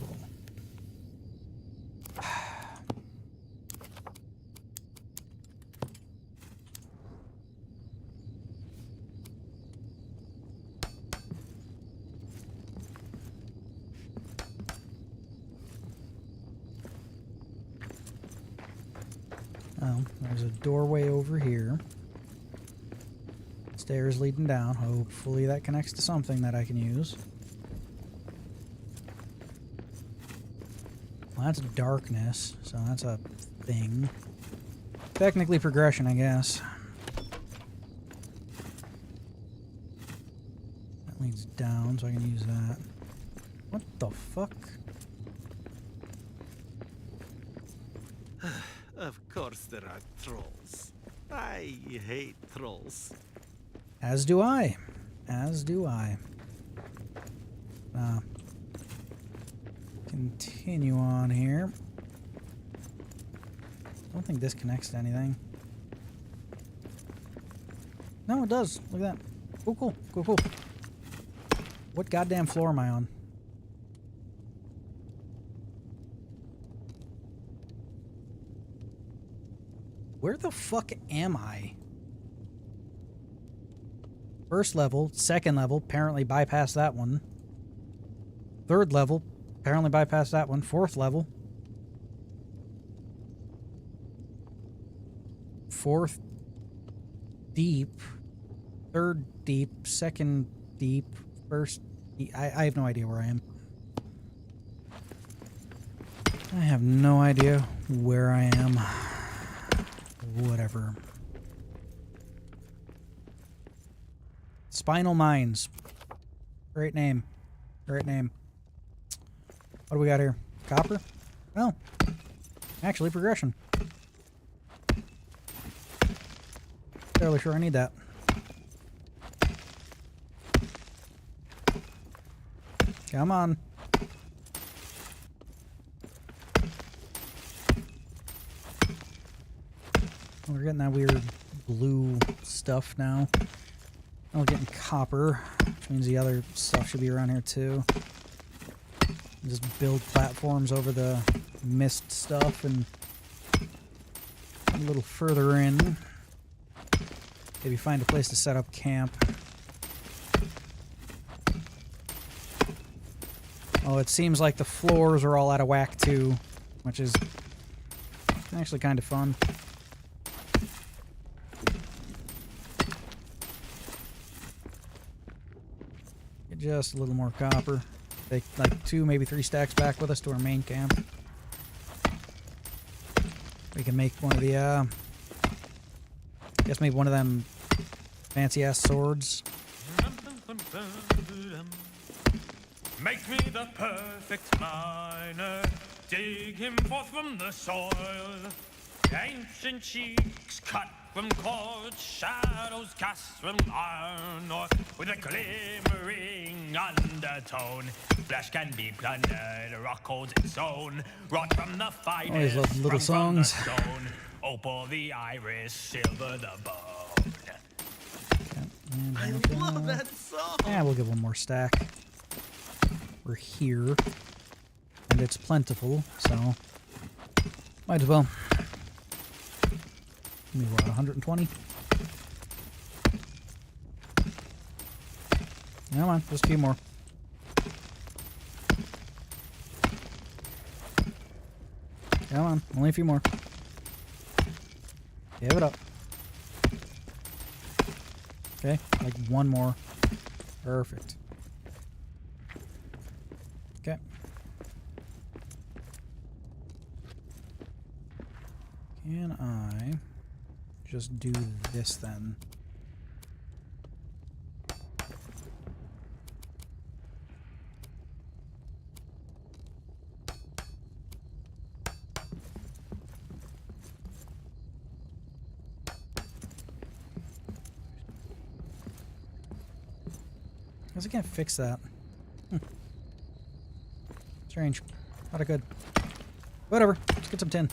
[SPEAKER 1] Oh, there's a doorway over here. Stairs leading down. Hopefully that connects to something that I can use. Well, that's darkness, so that's a thing. Technically progression, I guess. That leads down, so I can use that. What the fuck?
[SPEAKER 6] Of course there are trolls. I hate trolls.
[SPEAKER 1] As do I. As do I. Continue on here. I don't think this connects to anything. No, it does. Look at that. Oh, cool. Cool, cool. What goddamn floor am I on? Where the fuck am I? First level, second level, apparently bypassed that one. Third level, apparently bypassed that one. Fourth level. Fourth deep. Third deep. Second deep. First deep. I have no idea where I am. I have no idea where I am. Whatever. Spinal Mines. Great name. Great name. What do we got here? Copper? Oh. Actually, progression. Fairly sure I need that. Come on. We're getting that weird blue stuff now. We're getting copper, which means the other stuff should be around here too. Just build platforms over the mist stuff and a little further in. Maybe find a place to set up camp. Oh, it seems like the floors are all out of whack too, which is actually kind of fun. Just a little more copper. Take like 2, maybe 3 stacks back with us to our main camp. We can make one of the, guess maybe one of them fancy ass swords.
[SPEAKER 7] Make me the perfect miner, dig him forth from the soil. Ancient cheeks cut from quartz, shadows cast from iron north, with a glimmering undertone. Flesh can be plundered, rock holds its own, wrought from the finest.
[SPEAKER 1] Always love little songs.
[SPEAKER 7] From the stone, opal the iris, silver the bone.
[SPEAKER 6] I love that song.
[SPEAKER 1] Yeah, we'll give one more stack. We're here, and it's plentiful, so might as well. Give me what, 120? Come on, just a few more. Come on, only a few more. Give it up. Okay, like one more. Perfect. Okay. Can I just do this then? Guess I can't fix that. Strange. Not a good. Whatever. Let's get some tin.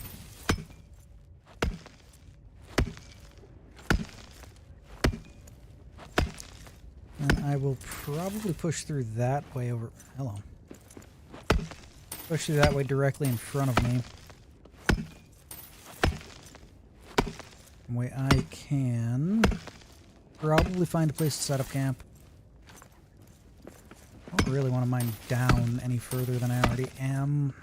[SPEAKER 1] And I will probably push through that way over... Hello. Push through that way directly in front of me. The way I can... Probably find a place to set up camp. I don't really want to mine down any further than I already am.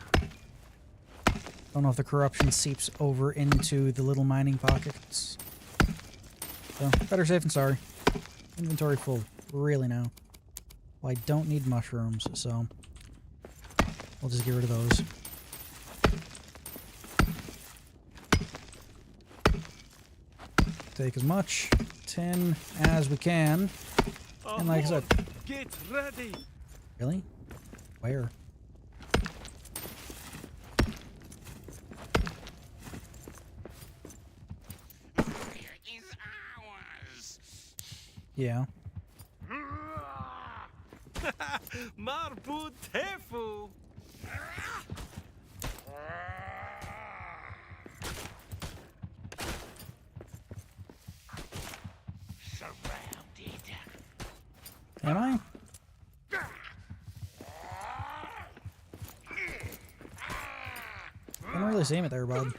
[SPEAKER 1] Don't know if the corruption seeps over into the little mining pockets. So, better safe than sorry. Inventory full. Really now. Well, I don't need mushrooms, so... We'll just get rid of those. Take as much tin as we can. And like I said...
[SPEAKER 6] Get ready!
[SPEAKER 1] Really? Where?
[SPEAKER 8] Moria is ours.
[SPEAKER 1] Yeah.
[SPEAKER 6] Marbu Tefu!
[SPEAKER 8] Surrounded.
[SPEAKER 1] Am I? Can't really see it there, bud.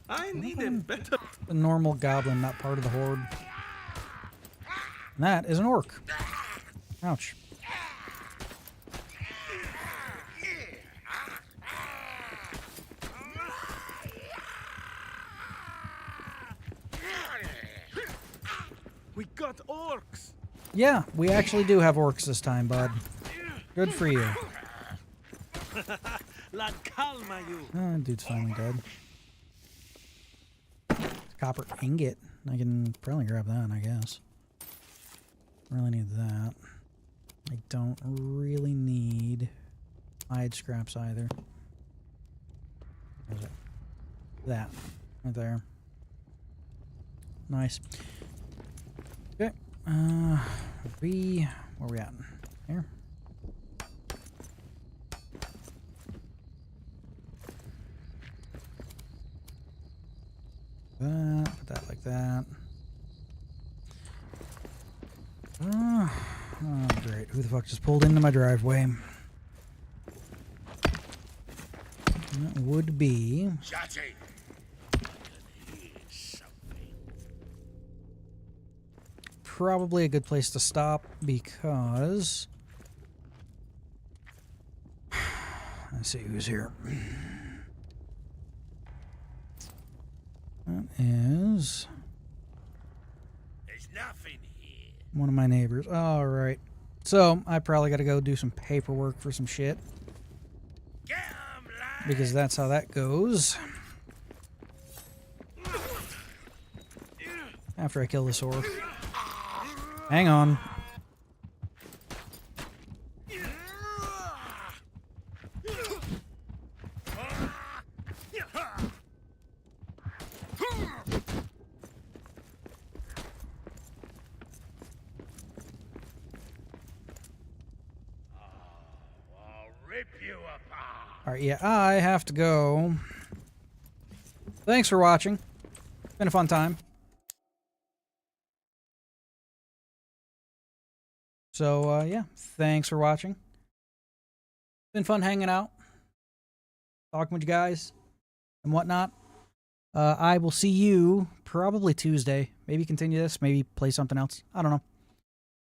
[SPEAKER 6] I need a better...
[SPEAKER 1] The normal goblin, not part of the horde. And that is an orc. Ouch.
[SPEAKER 6] We got orcs!
[SPEAKER 1] Yeah, we actually do have orcs this time, bud. Good for you.
[SPEAKER 6] La calma you!
[SPEAKER 1] Oh, dude's finally dead. Copper ingot. I can probably grab that, I guess. Really need that. I don't really need hide scraps either. Where's it? That. Right there. Nice. Okay. Where we at? Here? Put that like that. Oh, great. Who the fuck just pulled into my driveway? That would be...
[SPEAKER 8] Shotty.
[SPEAKER 1] probably a good place to stop because... Let's see who's here. That is...
[SPEAKER 8] There's nothing here.
[SPEAKER 1] one of my neighbors. All right. So, I probably got to go do some paperwork for some shit. Because that's how that goes. After I kill this orc. Hang on. Alright, yeah, I have to go. Thanks for watching. It's been a fun time. So, yeah, thanks for watching. Been fun hanging out, talking with you guys, and whatnot. I will see you probably Tuesday. Maybe continue this, maybe play something else. I don't know.